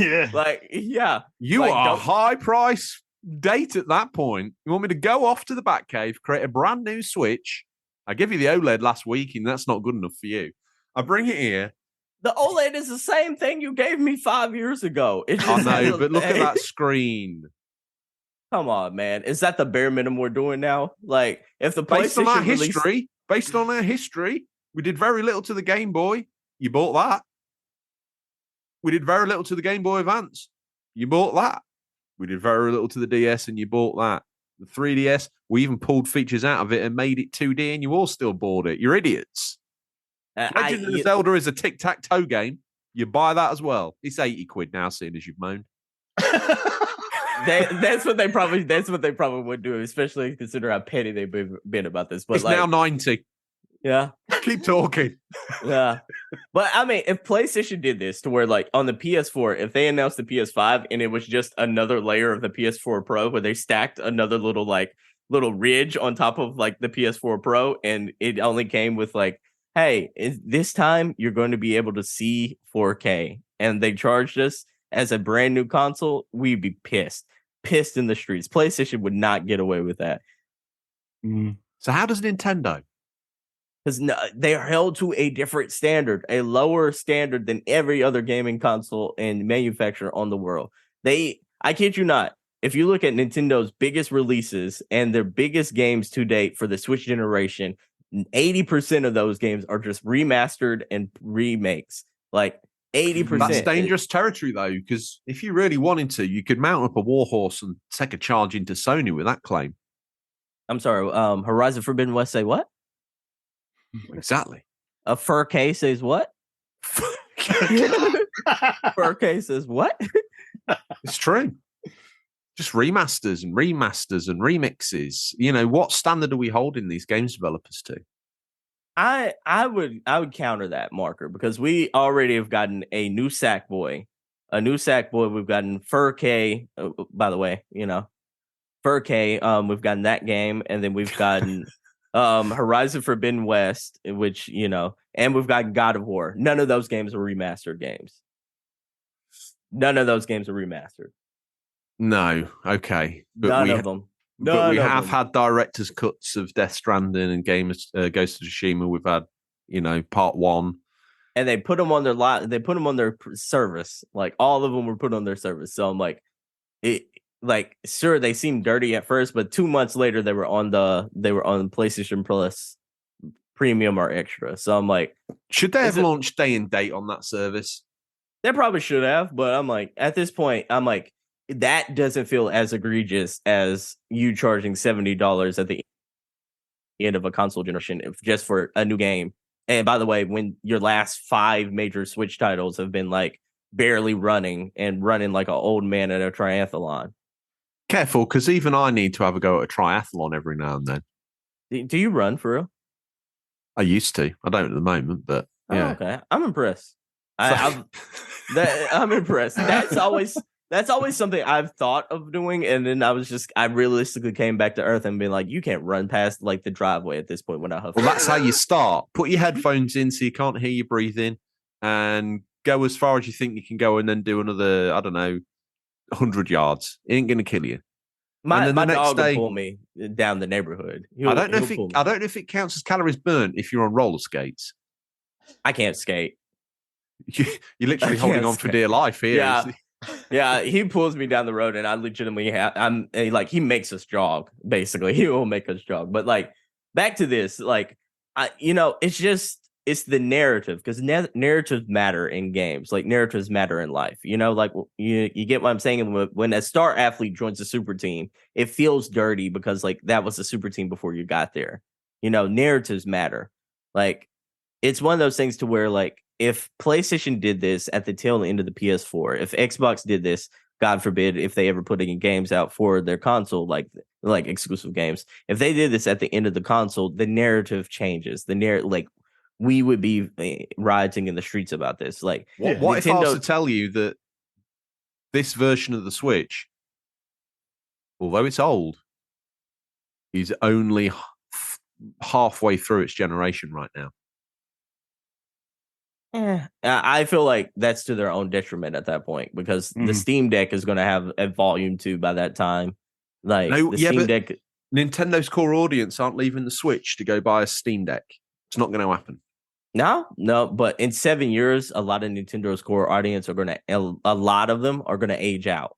S1: You are a high price date at that point. You want me to go off to the Batcave, create a brand new Switch? I give you the OLED last week, and that's not good enough for you. I bring it here.
S3: The OLED is the same thing you gave me 5 years ago.
S1: I know, but look at that screen.
S3: Come on, man. Is that the bare minimum we're doing now? Like, if the
S1: based on our
S3: PlayStation
S1: history, we did very little to the Game Boy. You bought that. We did very little to the Game Boy Advance. You bought that. We did very little to the DS, and you bought that. The 3DS, we even pulled features out of it and made it 2D, and you all still bought it. You're idiots. Legend of Zelda is a tic-tac-toe game. You buy that as well. It's £80 now, seeing as you've moaned.
S3: That's what they probably would do, especially consider how petty they've been about this. But
S1: it's now 90.
S3: Yeah.
S1: Keep talking.
S3: Yeah. But I mean, if PlayStation did this to where like on the PS4, if they announced the PS5 and it was just another layer of the PS4 Pro where they stacked another little ridge on top of like the PS4 Pro, and it only came with like, hey, this time you're going to be able to see 4K, and they charged us as a brand new console, we'd be pissed in the streets. PlayStation would not get away with that.
S1: So how does Nintendo?
S3: Because they are held to a different standard, a lower standard than every other gaming console and manufacturer on the world. I kid you not, if you look at Nintendo's biggest releases and their biggest games to date for the Switch generation, 80% of those games are just remastered and remakes. Like 80%.
S1: That's dangerous territory, though, because if you really wanted to, you could mount up a warhorse and take a charge into Sony with that claim.
S3: I'm sorry, Horizon Forbidden West say what?
S1: Exactly.
S3: A fur case says what? Fur case says what?
S1: It's true. Just remasters and remixes. You know, what standard are we holding these games developers to?
S3: I would counter that, Marker, because we already have gotten a new Sackboy. We've gotten Fur K, by the way, you know. Fur K, we've gotten that game, and then we've gotten Horizon Forbidden West, which, you know, and we've got God of War. None of those games are remastered games.
S1: No, okay. But
S3: None of them.
S1: But we have had director's cuts of Death Stranding and Ghost of Tsushima. We've had, you know, part 1.
S3: And they put them on their service. Like all of them were put on their service. So I'm like, sure, they seemed dirty at first, but 2 months later they were on PlayStation Plus Premium or Extra. So I'm like,
S1: should they have launched day and date on that service?
S3: They probably should have, but I'm like, at this point, I'm like, that doesn't feel as egregious as you charging $70 at the end of a console generation just for a new game. And by the way, when your last 5 major Switch titles have been like barely running like an old man at a triathlon.
S1: Careful, because even I need to have a go at a triathlon every now and then.
S3: Do you run for real?
S1: I used to. I don't at the moment, but yeah.
S3: Oh, okay. I'm impressed. I'm impressed. That's always something I've thought of doing, and then I realistically came back to earth and been like, you can't run past like the driveway at this point without huffing.
S1: Well, that's how you start. Put your headphones in so you can't hear you breathing, and go as far as you think you can go, and then do another, I don't know, 100 yards. It ain't gonna kill you.
S3: My dog will pull me down the neighborhood.
S1: I don't know if it counts as calories burnt if you're on roller skates.
S3: I can't skate.
S1: You're literally holding on for dear life here.
S3: Yeah. Yeah, he pulls me down the road, and I legitimately he makes us jog. Basically, he will make us jog. But like, back to this, like, it's the narrative, because narratives matter in games, like narratives matter in life. Like you get what I'm saying. When a star athlete joins a super team, it feels dirty because like that was a super team before you got there. Narratives matter. Like it's one of those things to where like if PlayStation did this at the tail end of the PS4, if Xbox did this, God forbid, if they ever put any games out for their console, like exclusive games, if they did this at the end of the console, the narrative changes. Like we would be rioting in the streets about this. Like,
S1: what if I was to tell you that this version of the Switch, although it's old, is only halfway through its generation right now?
S3: I feel like that's to their own detriment at that point, because the Steam Deck is going to have a volume 2 by that time. Like Steam Deck,
S1: Nintendo's core audience aren't leaving the Switch to go buy a Steam Deck. It's not going to happen.
S3: No, but in 7 years, a lot of Nintendo's core audience a lot of them are going to age out.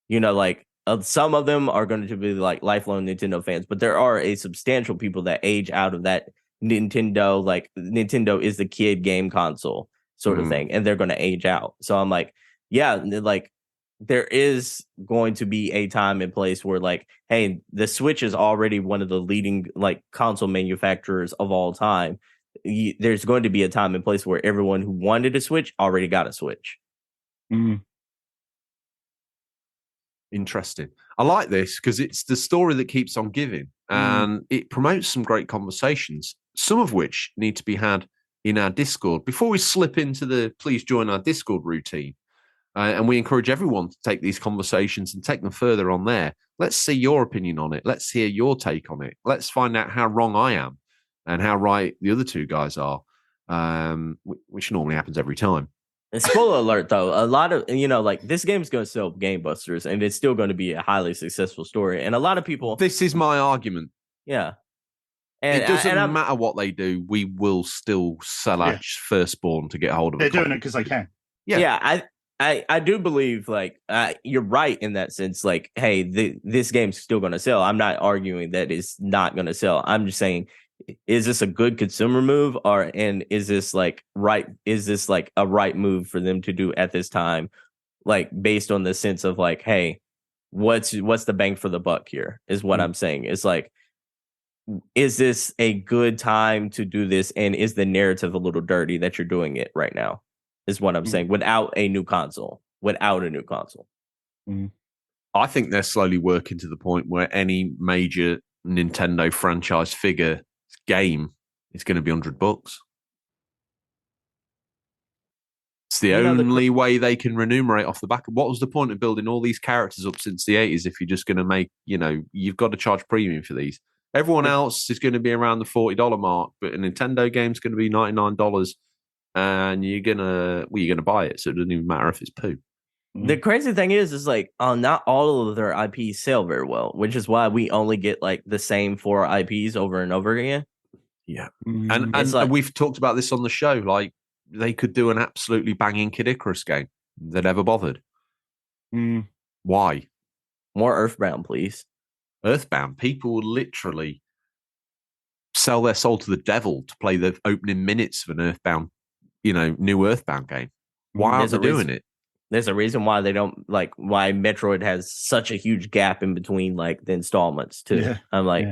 S3: Like some of them are going to be like lifelong Nintendo fans, but there are a substantial people that age out of that Nintendo. Like Nintendo is the kid game console sort of thing, and they're going to age out. So I'm like, yeah, like there is going to be a time and place where like, hey, the Switch is already one of the leading like console manufacturers of all time. There's going to be a time and place where everyone who wanted a Switch already got a Switch.
S1: Interesting. I like this because it's the story that keeps on giving, and it promotes some great conversations, some of which need to be had in our Discord. Before we slip into the please join our Discord routine, and we encourage everyone to take these conversations and take them further on there. Let's see your opinion on it. Let's hear your take on it. Let's find out how wrong I am and how right the other two guys are, which normally happens every time.
S3: And spoiler alert, though, a lot of, like this game is going to sell gangbusters, and it's still going to be a highly successful story. And a lot of people.
S1: This is my argument.
S3: Yeah.
S1: And it doesn't matter what they do, we will still sell our firstborn to get hold of it.
S2: They're doing it because they can.
S3: Yeah. I do believe, like, you're right in that sense. Like, hey, this game's still going to sell. I'm not arguing that it's not going to sell. I'm just saying, is this a good consumer move, and is this like right? Is this like a right move for them to do at this time? Like based on the sense of like, hey, what's the bang for the buck here? Is what I'm saying. It's like, is this a good time to do this? And is the narrative a little dirty that you're doing it right now? Is what I'm saying. Without a new console.
S1: I think they're slowly working to the point where any major Nintendo franchise figure game is going to be $100. It's the only way they can remunerate off the back. What was the point of building all these characters up since the 80s if you're just going to make, you've got to charge premium for these? Everyone else is going to be around the $40 mark, but a Nintendo game's going to be $99, and you're going to buy it, so it doesn't even matter if it's poo.
S3: The crazy thing is like, not all of their IPs sell very well, which is why we only get like the same 4 IPs over and over again.
S1: Yeah. And we've talked about this on the show. Like, they could do an absolutely banging Kid Icarus game. They never bothered. Why?
S3: More Earthbound, please.
S1: Earthbound. People would literally sell their soul to the devil to play the opening minutes of an Earthbound, new Earthbound game. Why aren't they doing it?
S3: There's a reason why they don't, like, why Metroid has such a huge gap in between, like, the installments, too. Yeah. I'm like,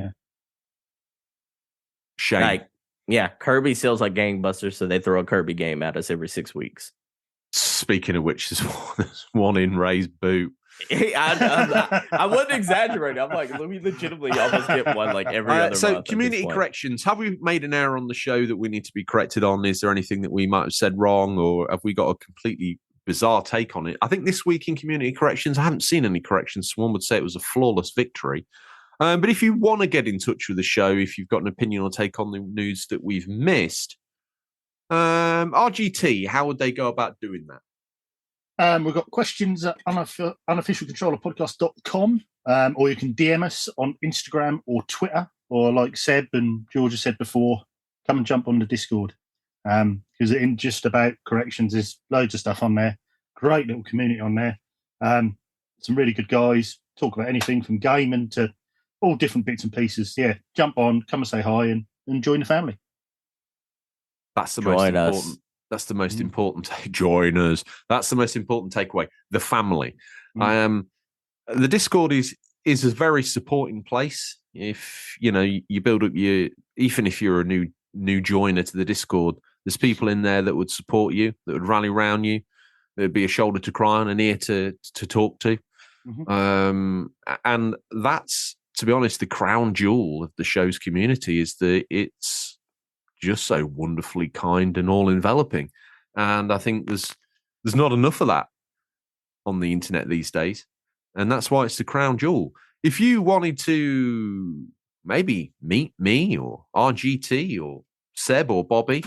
S1: shame.
S3: Like, yeah, Kirby sells like gangbusters, so they throw a Kirby game at us every 6 weeks.
S1: Speaking of which, there's one in Ray's boot.
S3: I wouldn't exaggerate. I'm like, we legitimately almost get one like every other month.
S1: So, community corrections. Have we made an error on the show that we need to be corrected on? Is there anything that we might have said wrong, or have we got a completely bizarre take on it? I think this week in community corrections, I haven't seen any corrections. So one would say it was a flawless victory. But if you want to get in touch with the show, if you've got an opinion or take on the news that we've missed, RGT, how would they go about doing that?
S2: We've got questions at unofficialcontrollerpodcast.com, or you can DM us on Instagram or Twitter, or like Seb and George said before, come and jump on the Discord. Because in just about corrections, there's loads of stuff on there. Great little community on there. Some really good guys. Talk about anything from gaming to all different bits and pieces. Yeah, jump on, come and say hi, and and join the family.
S1: That's the most important. That's the most important. Join us. That's the most important takeaway. The family. The Discord is a very supporting place. If you build up even if you're a new joiner to the Discord, there's people in there that would support you, that would rally around you. There'd be a shoulder to cry on, an ear to talk to. And that's, to be honest, the crown jewel of the show's community is that it's just so wonderfully kind and all enveloping. And I think there's not enough of that on the internet these days. And that's why it's the crown jewel. If you wanted to maybe meet me or RGT or Seb or Bobby,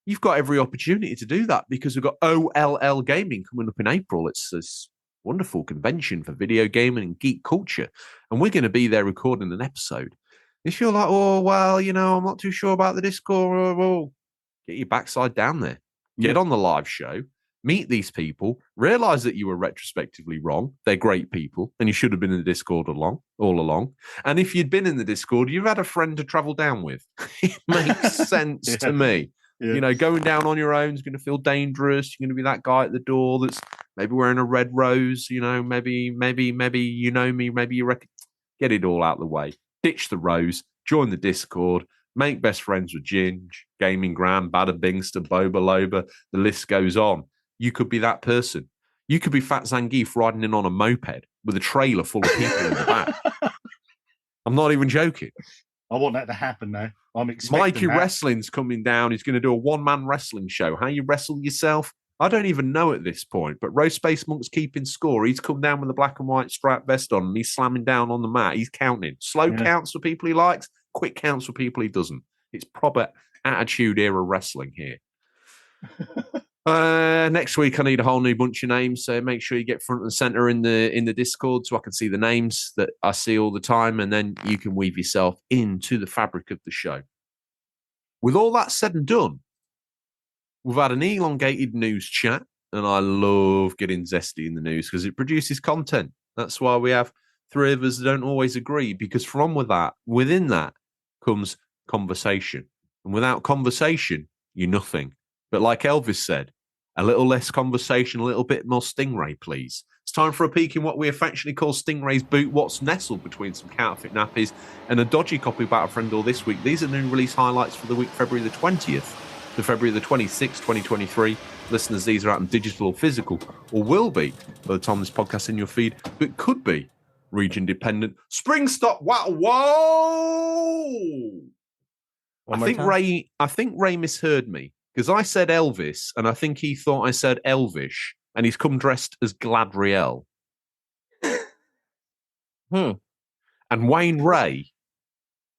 S1: you've got every opportunity to do that because we've got OLL Gaming coming up in April. It's this wonderful convention for video gaming and geek culture. And we're going to be there recording an episode. If you're like, oh, well, I'm not too sure about the Discord, well, get your backside down there. Get on the live show. Meet these people. Realize that you were retrospectively wrong. They're great people. And you should have been in the Discord all along. And if you'd been in the Discord, you've had a friend to travel down with. It makes sense to me. Yeah. Going down on your own is going to feel dangerous. You're going to be that guy at the door that's maybe wearing a red rose. Maybe you know me. Maybe you reckon. Get it all out of the way. Ditch the rose. Join the Discord. Make best friends with Ginge, Gaming Grand, Bada Bingster, Boba Loba. The list goes on. You could be that person. You could be Fat Zangief riding in on a moped with a trailer full of people in the back. I'm not even joking.
S2: I want that to happen now. I'm expecting
S1: Mikey
S2: that.
S1: Wrestling's coming down. He's going to do a one-man wrestling show. How you wrestle yourself? I don't even know at this point, but Rose Space Monk's keeping score. He's come down with a black and white striped vest on and he's slamming down on the mat. He's counting. Slow counts for people he likes, quick counts for people he doesn't. It's proper attitude era wrestling here. Next week, I need a whole new bunch of names, so make sure you get front and center in the Discord so I can see the names that I see all the time, and then you can weave yourself into the fabric of the show. With all that said and done, we've had an elongated news chat, and I love getting zesty in the news because it produces content. That's why we have three of us that don't always agree, because within that comes conversation. And without conversation, you're nothing. But like Elvis said, a little less conversation, a little bit more Stingray, please. It's time for a peek in what we affectionately call Stingray's boot, what's nestled between some counterfeit nappies and a dodgy copy of Battlefriend All this week. These are new release highlights for the week February the 20th to February the 26th, 2023. Listeners, these are out in digital or physical, or will be by the time this podcast in your feed, but could be region dependent. Spring stop. Wow. Whoa. I think Ray misheard me. Because I said Elvis, and I think he thought I said Elvish, and he's come dressed as Gladriel. And Wayne Ray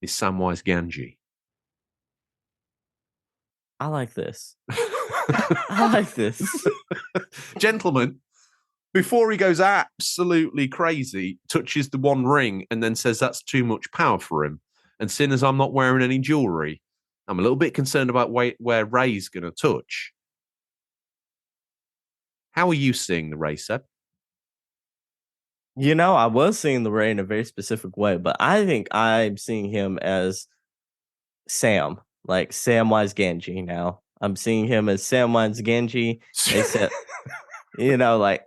S1: is Samwise Gamgee.
S3: I like this. I like this.
S1: Gentlemen, before he goes absolutely crazy, touches the one ring and then says that's too much power for him. And seeing as I'm not wearing any jewelry, I'm a little bit concerned about where Ray's going to touch. How are you seeing the Ray, Seb?
S3: I was seeing the Ray in a very specific way, but I think I'm seeing him as Sam, like Samwise Gamgee now. I'm seeing him as Samwise Gamgee,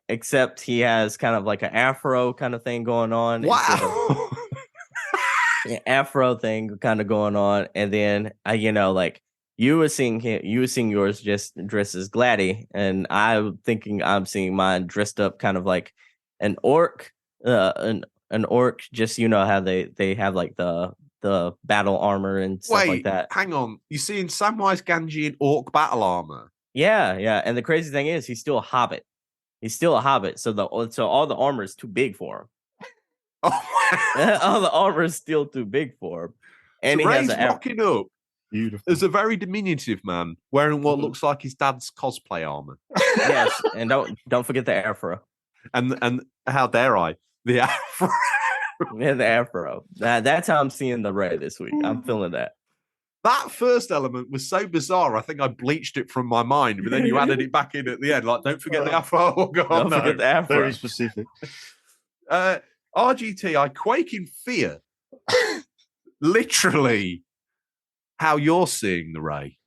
S3: except he has kind of like an afro kind of thing going on.
S1: Wow.
S3: Afro thing kind of going on, and then you were seeing yours just dressed as Gladdy, and I'm thinking I'm seeing mine dressed up kind of like an orc, an orc. Just how they have like the battle armor and stuff like that.
S1: Hang on, you seeing Samwise Gamgee in orc battle armor?
S3: Yeah, and the crazy thing is he's still a hobbit. So all the armor is too big for him. All the armor is still too big for him, and
S1: so
S3: he
S1: Ray's
S3: has
S1: rocking up.
S2: Beautiful.
S1: As a very diminutive man wearing what looks like his dad's cosplay armor.
S3: Yes, and don't forget the afro.
S1: And how dare I? The afro.
S3: Yeah, the afro. That's how I'm seeing the Ray this week. I'm feeling that.
S1: That first element was so bizarre. I think I bleached it from my mind, but then you added it back in at the end. Like, don't forget the afro. Oh, God,
S3: don't forget the afro.
S2: Very specific.
S1: RGT, I quake in fear. Literally, how you're seeing the Ray.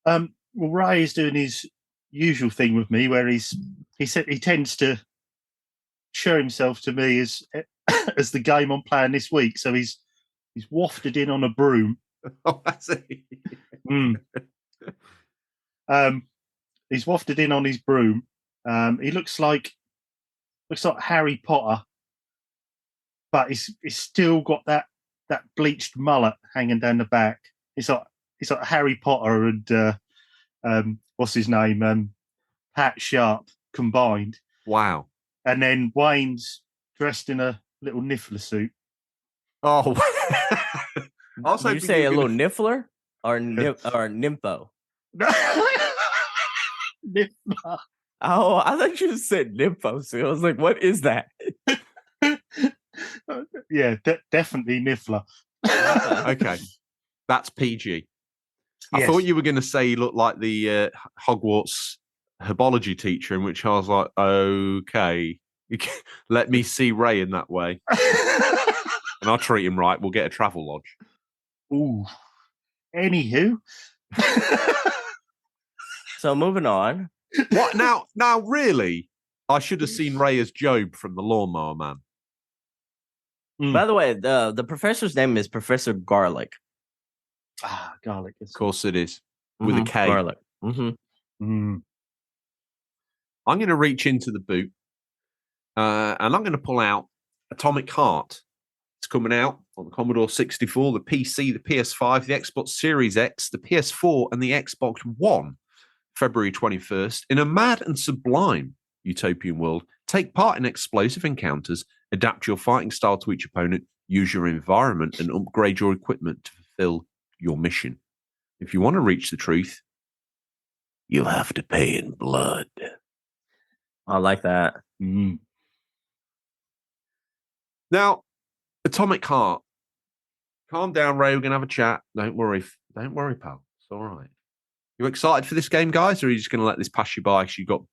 S2: Well, Ray is doing his usual thing with me, where he tends to show himself to me as the game I'm playing this week. So he's wafted in on a broom.
S1: Oh, that's it.
S2: He's wafted in on his broom. He looks like Harry Potter, but he's still got that bleached mullet hanging down the back. It's like Harry Potter and what's his name, Pat Sharp combined.
S1: Wow.
S2: And then Wayne's dressed in a little niffler suit.
S1: Oh,
S3: You say a little niffler or nympho?
S2: Niffler.
S3: Oh, I thought you said nympho. So I was like, what is that?
S2: Yeah, definitely niffler.
S1: Okay, that's PG. I
S2: Yes.
S1: thought you were going to say he looked like the Hogwarts herbology teacher, in which I was like, okay, let me see Ray in that way, and I'll treat him right. We'll get a travel lodge.
S2: Ooh. Anywho.
S3: So moving on.
S1: What now? Now, really, I should have seen Ray as Job from the Lawnmower Man.
S3: By the way, the professor's name is Professor Garlic.
S2: Garlic.
S1: Of course, it is with a K.
S3: Garlic.
S1: I'm going to reach into the boot, and I'm going to pull out Atomic Heart. It's coming out on the Commodore 64, the PC, the PS5, the Xbox Series X, the PS4, and the Xbox One, February 21st. In a mad and sublime utopian world, take part in explosive encounters, adapt your fighting style to each opponent, use your environment, and upgrade your equipment to fulfill your mission. If you want to reach the truth, you'll have to pay in blood.
S3: I like that.
S1: Now, Atomic Heart. Calm down, Ray. We're going to have a chat. Don't worry. Don't worry, pal. It's all right. You excited for this game, guys, or are you just going to let this pass you by because you've got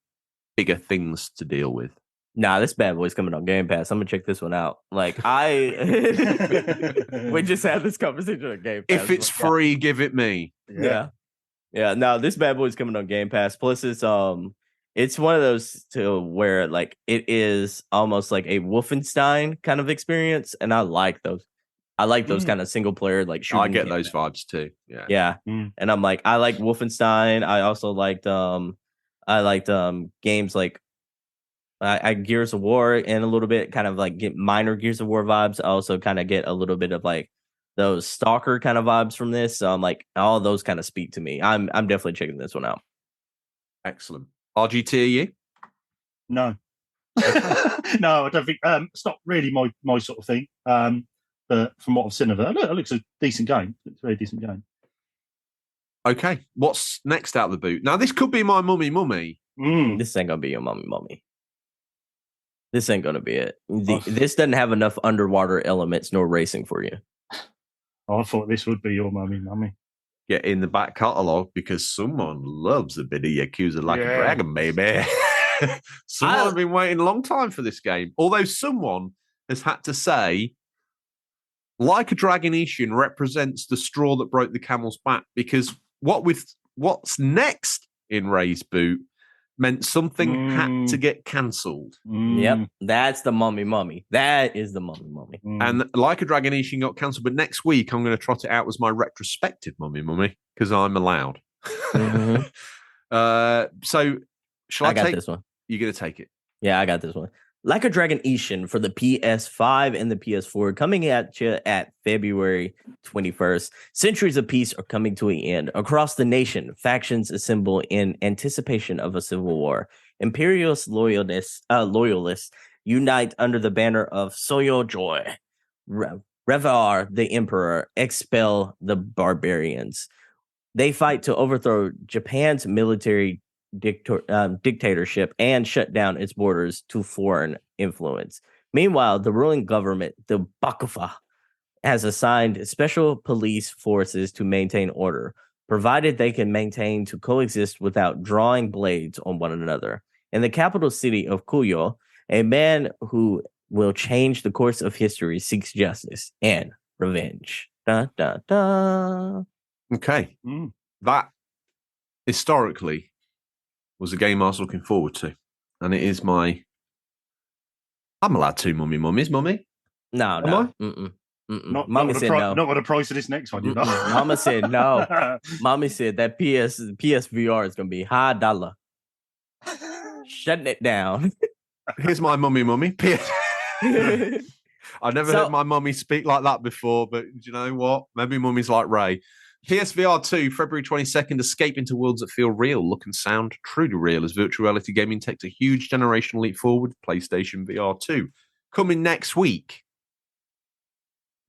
S1: bigger things to deal with?
S3: Nah, this bad boy's coming on Game Pass. I'm going to check this one out. Like, we just had this conversation on Game Pass.
S1: If it's free, give it me.
S3: Yeah. No, this bad boy's coming on Game Pass. Plus, it's one of those to where like it is almost like a Wolfenstein kind of experience, and I like those. I like those kind of single player like shooting.
S1: I get those vibes too.
S3: Yeah. And I'm like, I like Wolfenstein. I also liked games like I Gears of War, and a little bit kind of like get minor Gears of War vibes. I also kind of get a little bit of like those Stalker kind of vibes from this. So I'm like, all those kind of speak to me. I'm definitely checking this one out.
S1: Excellent. RGT, are you?
S2: No. No, I don't think it's not really my sort of thing. But from what I've seen of it looks a decent game. It's a very decent game.
S1: Okay. What's next out of the boot? Now, this could be my mummy.
S3: This ain't gonna be your mummy. This ain't gonna be it. This doesn't have enough underwater elements nor racing for you.
S2: I thought this would be your mummy.
S1: Get in the back catalogue because someone loves a bit of Yakuza Like a Dragon, baby. Someone has been waiting a long time for this game. Although someone has had to say, Like a Dragonetian represents the straw that broke the camel's back, because what's next in Ray's boot meant something had to get cancelled.
S3: Yep, that's the mummy. That is the mummy.
S1: And Like a Dragonetian got cancelled, but next week I'm going to trot it out as my retrospective mummy because I'm allowed. So shall I take
S3: this one?
S1: You're going to take it?
S3: Yeah, I got this one. Like a Dragonetian for the PS5 and the PS4, coming at you at February 21st. Centuries of peace are coming to an end. Across the nation, factions assemble in anticipation of a civil war. Imperialist loyalists unite under the banner of Soyo Joy. Revar the Emperor, expel the barbarians. They fight to overthrow Japan's military dictatorship and shut down its borders to foreign influence. Meanwhile, the ruling government, the Bakufa, has assigned special police forces to maintain order, provided they can maintain to coexist without drawing blades on one another. In the capital city of Kuyo, a man who will change the course of history seeks justice and revenge. Da, da, da.
S1: Okay.
S2: Mm.
S1: That historically was a game I was looking forward to. And it is my. I'm allowed two mummies, mummy.
S3: No,
S1: Am
S3: no.
S1: I?
S3: Mm-mm. Mm-mm.
S2: Not
S3: Mommy
S2: with
S3: said no.
S2: Not with the price of this next one, you know.
S3: Mama said no. Mommy said that PSVR is gonna be high dollar. Shutting it down.
S1: Here's my mummy. I never heard my mummy speak like that before, but do you know what? Maybe mummy's like Ray. PSVR 2, February 22nd, escape into worlds that feel real, look and sound truly real as virtual reality gaming takes a huge generational leap forward. PlayStation VR 2. Coming next week.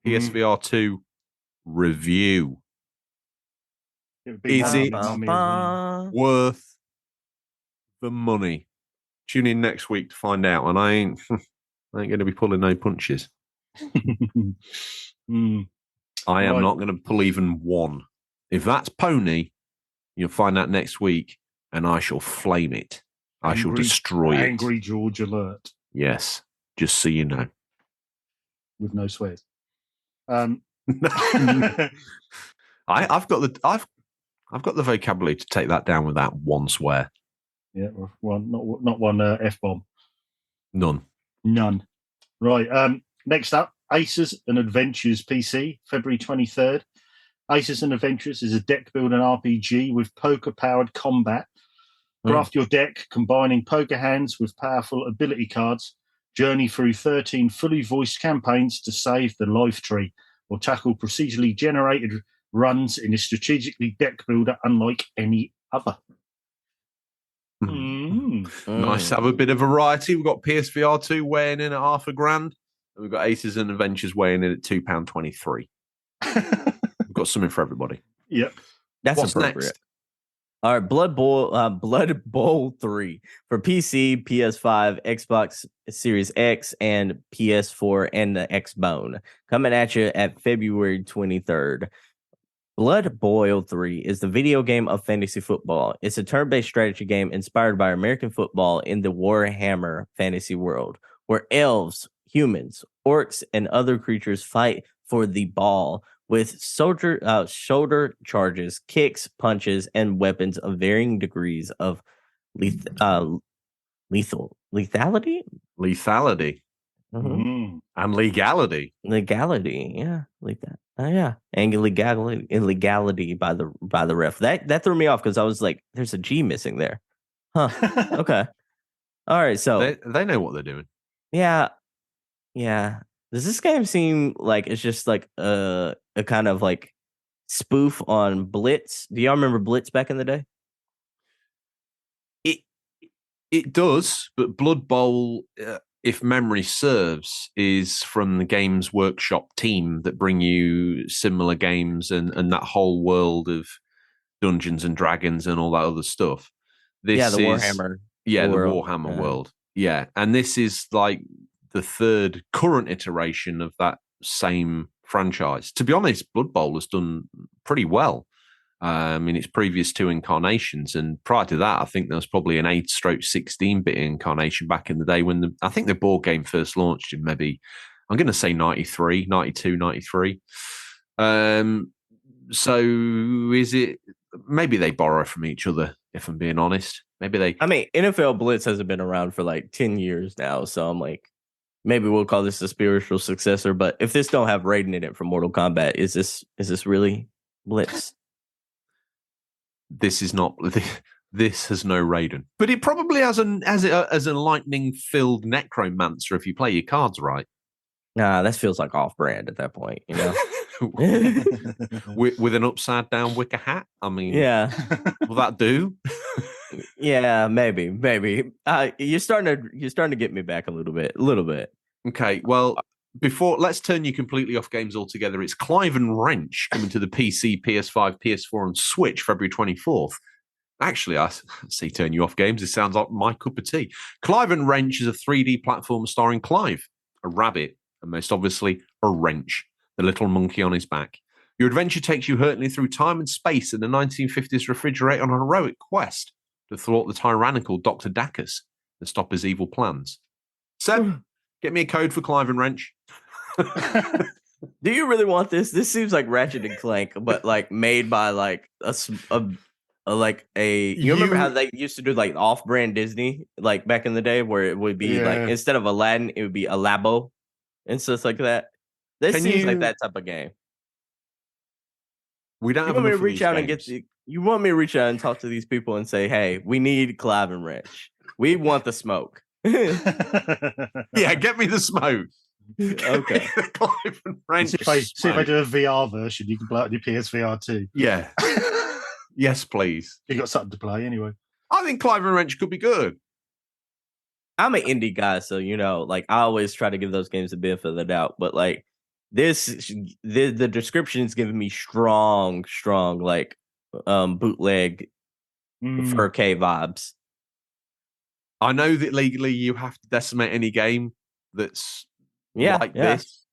S1: PSVR 2 review. Is it worth the money? Tune in next week to find out, and I ain't going to be pulling no punches. I am not going to pull even one. If that's pony, you'll find out next week, and I shall flame it. I shall destroy it.
S2: Angry George alert.
S1: Yes, just so you know.
S2: With no swears.
S1: I've got the vocabulary to take that down without one swear.
S2: Yeah, not one F-bomb.
S1: None.
S2: Right. Next up, Aces and Adventures PC, February 23rd. Aces and Adventures is a deck building RPG with poker-powered combat. Craft your deck, combining poker hands with powerful ability cards. Journey through 13 fully voiced campaigns to save the life tree, or tackle procedurally generated runs in a strategically deck builder unlike any other.
S1: Nice to have a bit of variety. We've got PSVR 2 weighing in at $500, and we've got Aces and Adventures weighing in at £2.23. We've got something for everybody.
S2: Yep.
S3: That's
S1: What's
S3: appropriate.
S1: next?
S3: All right, Blood Bowl 3 for PC, PS5, Xbox Series X, and PS4, and the Xbone. Coming at you at February 23rd. Blood Bowl 3 is the video game of fantasy football. It's a turn-based strategy game inspired by American football in the Warhammer fantasy world, where elves, humans, orcs, and other creatures fight for the ball with shoulder charges, kicks, punches, and weapons of varying degrees of lethality.
S1: Lethality.
S3: Mm-hmm.
S1: And legality.
S3: Legality, yeah, like that. Yeah, and illegality by the ref. That threw me off because I was like, "There's a G missing there." Huh? Okay. All right. So
S1: they know what they're doing.
S3: Yeah. Does this game seem like it's just like a kind of like spoof on Blitz? Do y'all remember Blitz back in the day?
S1: It does, but Blood Bowl, if memory serves, is from the Games Workshop team that bring you similar games and that whole world of Dungeons and Dragons and all that other stuff.
S3: The Warhammer.
S1: Yeah, the Warhammer world. Yeah, and this is like the third current iteration of that same franchise. To be honest, Blood Bowl has done pretty well in its previous two incarnations, and prior to that, I think there was probably an 8/16-bit incarnation back in the day when I think the board game first launched in maybe, I'm going to say 93, 92, 93. So is it, maybe they borrow from each other, if I'm being honest. Maybe they...
S3: I mean, NFL Blitz hasn't been around for like 10 years now, so I'm like, maybe we'll call this a spiritual successor, but if this don't have Raiden in it from Mortal Kombat, is this really Blitz?
S1: This is not. This has no Raiden, but it probably has a lightning-filled necromancer if you play your cards right.
S3: Nah, that feels like off-brand at that point, you know.
S1: with an upside-down wicker hat. I mean,
S3: yeah,
S1: will that do?
S3: Yeah, maybe. You're starting to get me back a little bit.
S1: Okay, well, let's turn you completely off games altogether. It's Clive and Wrench coming to the PC, PS5, PS4, and Switch February 24th. Actually, I say turn you off games. It sounds like my cup of tea. Clive and Wrench is a 3D platform starring Clive, a rabbit, and most obviously a wrench, the little monkey on his back. Your adventure takes you hurtling through time and space in the 1950s refrigerator on a heroic quest to thwart the tyrannical Dr. Dacus and stop his evil plans. Seb, get me a code for Clive and Wrench.
S3: Do you really want this? This seems like Ratchet and Clank, but like made by like you remember how they used to do like off-brand Disney like back in the day where it would be like instead of Aladdin it would be a Labo and stuff like that. This seems like that type of game.
S1: We don't
S3: You
S1: have
S3: want me
S1: enough
S3: to reach out and
S1: games.
S3: you want me to reach out and talk to these people and say, hey, we need Clive and Rich. We want the smoke.
S1: Yeah, get me the smoke.
S3: Okay.
S1: Clive and Wrench
S2: See if I do a VR version, you can play it on your PSVR too.
S1: Yeah. Yes, please.
S2: You got something to play anyway.
S1: I think Clive and Wrench could be good.
S3: I'm an indie guy, so like I always try to give those games the benefit of the doubt. But like the description is giving me strong like bootleg 4K vibes.
S1: I know that legally you have to decimate any game that's this.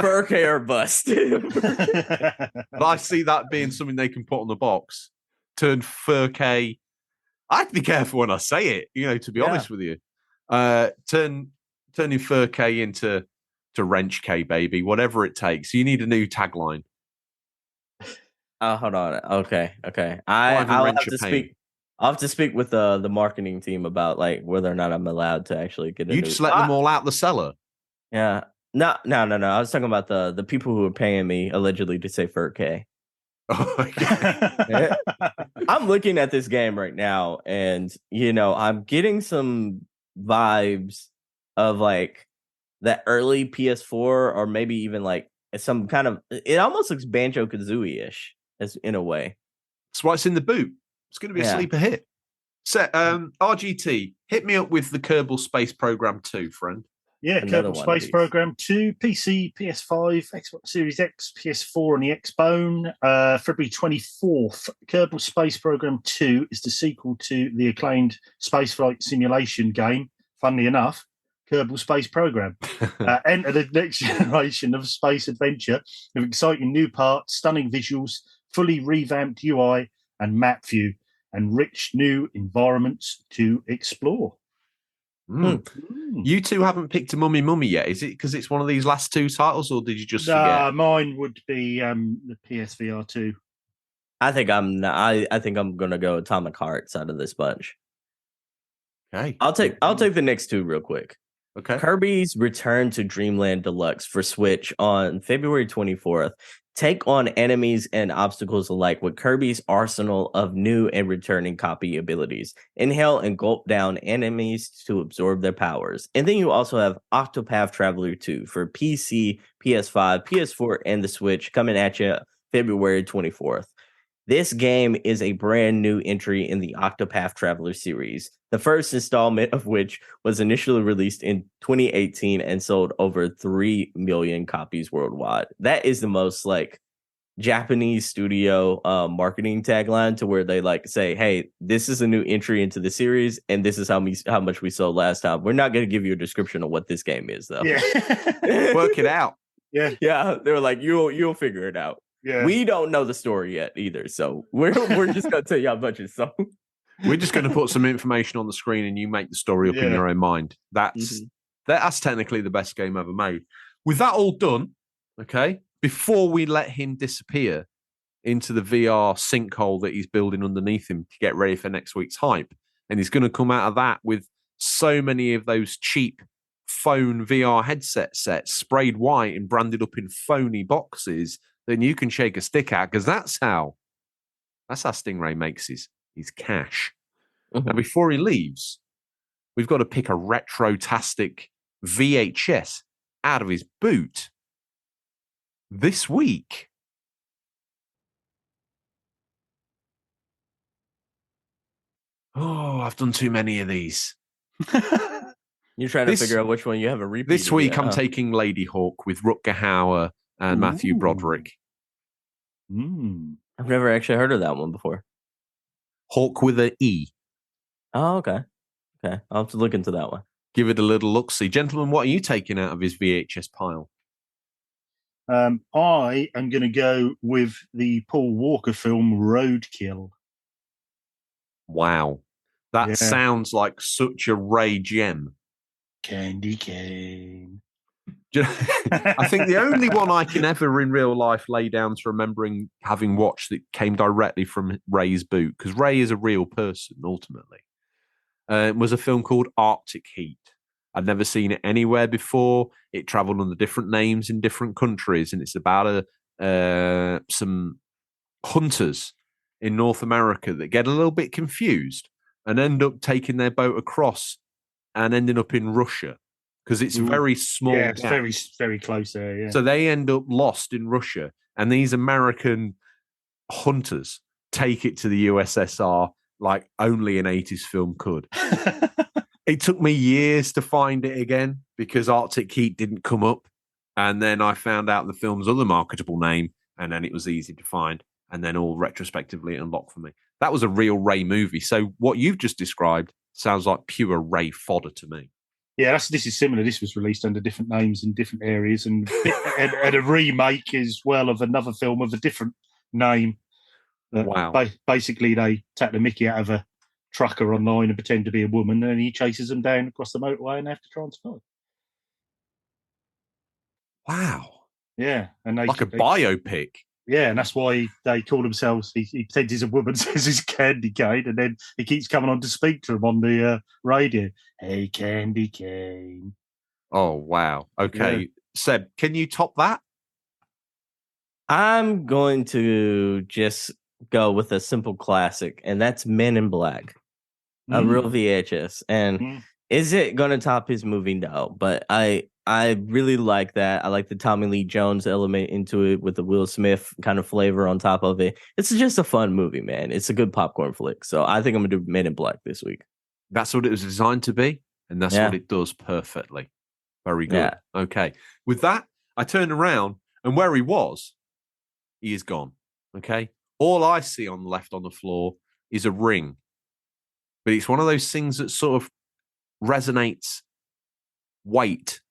S3: 4K or bust.
S1: But I see that being something they can put on the box. Turn 4K. I have to be careful when I say it, to be honest with you. Turning 4K into Wrench K, baby, whatever it takes. You need a new tagline.
S3: Hold on. Okay. I'll have to speak. I'll have to speak with the marketing team about like whether or not I'm allowed to actually get a
S1: You
S3: new...
S1: just let them all out the cellar.
S3: Yeah. No. I was talking about the people who are paying me allegedly to say 4K.
S1: Oh, okay.
S3: I'm looking at this game right now, and I'm getting some vibes of like that early PS4, or maybe even like some kind of. It almost looks Banjo-Kazooie-ish, as in a way.
S1: That's why it's in the boot. It's going to be a sleeper hit. So, RGT, hit me up with the Kerbal Space Program 2, friend.
S2: Yeah, Kerbal Space Program 2, PC, PS5, Xbox Series X, PS4, and the Xbone. February 24th. Kerbal Space Program 2 is the sequel to the acclaimed spaceflight simulation game, funnily enough, Kerbal Space Program. Enter the next generation of space adventure with exciting new parts, stunning visuals, fully revamped UI and map view, and rich new environments to explore.
S1: You two haven't picked a Mummy yet. Is it because it's one of these last two titles, or did you just forget?
S2: Mine would be the PSVR 2.
S3: I think I'm gonna go Atomic Hearts out of this bunch.
S1: Okay,
S3: I'll take the next two real quick.
S1: Okay.
S3: Kirby's Return to Dreamland Deluxe for Switch on February 24th. Take on enemies and obstacles alike with Kirby's arsenal of new and returning copy abilities. Inhale and gulp down enemies to absorb their powers. And then you also have Octopath Traveler 2 for PC, PS5, PS4, and the Switch coming at you February 24th. This game is a brand new entry in the Octopath Traveler series, the first installment of which was initially released in 2018 and sold over 3 million copies worldwide. That is the most like Japanese studio marketing tagline, to where they like say, hey, this is a new entry into the series and this is how much we sold last time. We're not going to give you a description of what this game is, though.
S2: Yeah.
S1: Work it out.
S2: Yeah.
S3: They were like, you'll figure it out.
S2: Yeah.
S3: We don't know the story yet either, so we're just gonna tell you how much it's sold.
S1: We're just going to put some information on the screen, and you make the story up in your own mind. That's technically the best game ever made. With that all done, okay, before we let him disappear into the VR sinkhole that he's building underneath him to get ready for next week's hype, and he's going to come out of that with so many of those cheap phone VR headset sets sprayed white and branded up in phony boxes, then you can shake a stick at, because that's how Stingray makes his cash. Now, before he leaves, we've got to pick a retro-tastic VHS out of his boot this week. Oh, I've done too many of these.
S3: You're trying to figure out which one you have a repeat.
S1: This week, I'm taking Lady Hawk with Rutger Hauer and Matthew Broderick.
S3: I've never actually heard of that one before.
S1: Hawk with an E.
S3: Oh, okay. I'll have to look into that one.
S1: Give it a little look-see. Gentlemen, what are you taking out of his VHS pile?
S2: I am going to go with the Paul Walker film Roadkill.
S1: Wow. That sounds like such a Ray gem.
S2: Candy cane.
S1: I think the only one I can ever in real life lay down to remembering having watched that came directly from Ray's boot, because Ray is a real person ultimately, was a film called Arctic Heat. I'd never seen it anywhere before. It traveled under different names in different countries, and it's about some hunters in North America that get a little bit confused and end up taking their boat across and ending up in Russia. Because it's very small.
S2: Yeah, it's very, very close there. Yeah.
S1: So they end up lost in Russia, and these American hunters take it to the USSR like only an 80s film could. It took me years to find it again because Arctic Heat didn't come up. And then I found out the film's other marketable name, and then it was easy to find. And then all retrospectively unlocked for me. That was a real Ray movie. So what you've just described sounds like pure Ray fodder to me.
S2: Yeah, this is similar. This was released under different names in different areas, and a remake as well of another film of a different name.
S1: Wow!
S2: Basically, they take the mickey out of a trucker online and pretend to be a woman, and he chases them down across the motorway, and they have to try and survive.
S1: Wow!
S2: Yeah, and
S1: like a biopic.
S2: Yeah, and that's why they call themselves. He pretends he's a woman, says he's Candy Cane, and then he keeps coming on to speak to him on the radio. Hey, Candy Cane.
S1: Oh wow! Okay, yeah. Seb, can you top that?
S3: I'm going to just go with a simple classic, and that's Men in Black, a real VHS. And is it going to top his movie? No, but I really like that. I like the Tommy Lee Jones element into it with the Will Smith kind of flavor on top of it. It's just a fun movie, man. It's a good popcorn flick. So I think I'm going to do Men in Black this week.
S1: That's what it was designed to be, and that's what it does perfectly. Very good. Yeah. Okay. With that, I turned around, and where he was, he is gone. Okay. All I see on the left on the floor is a ring. But it's one of those things that sort of resonates weight,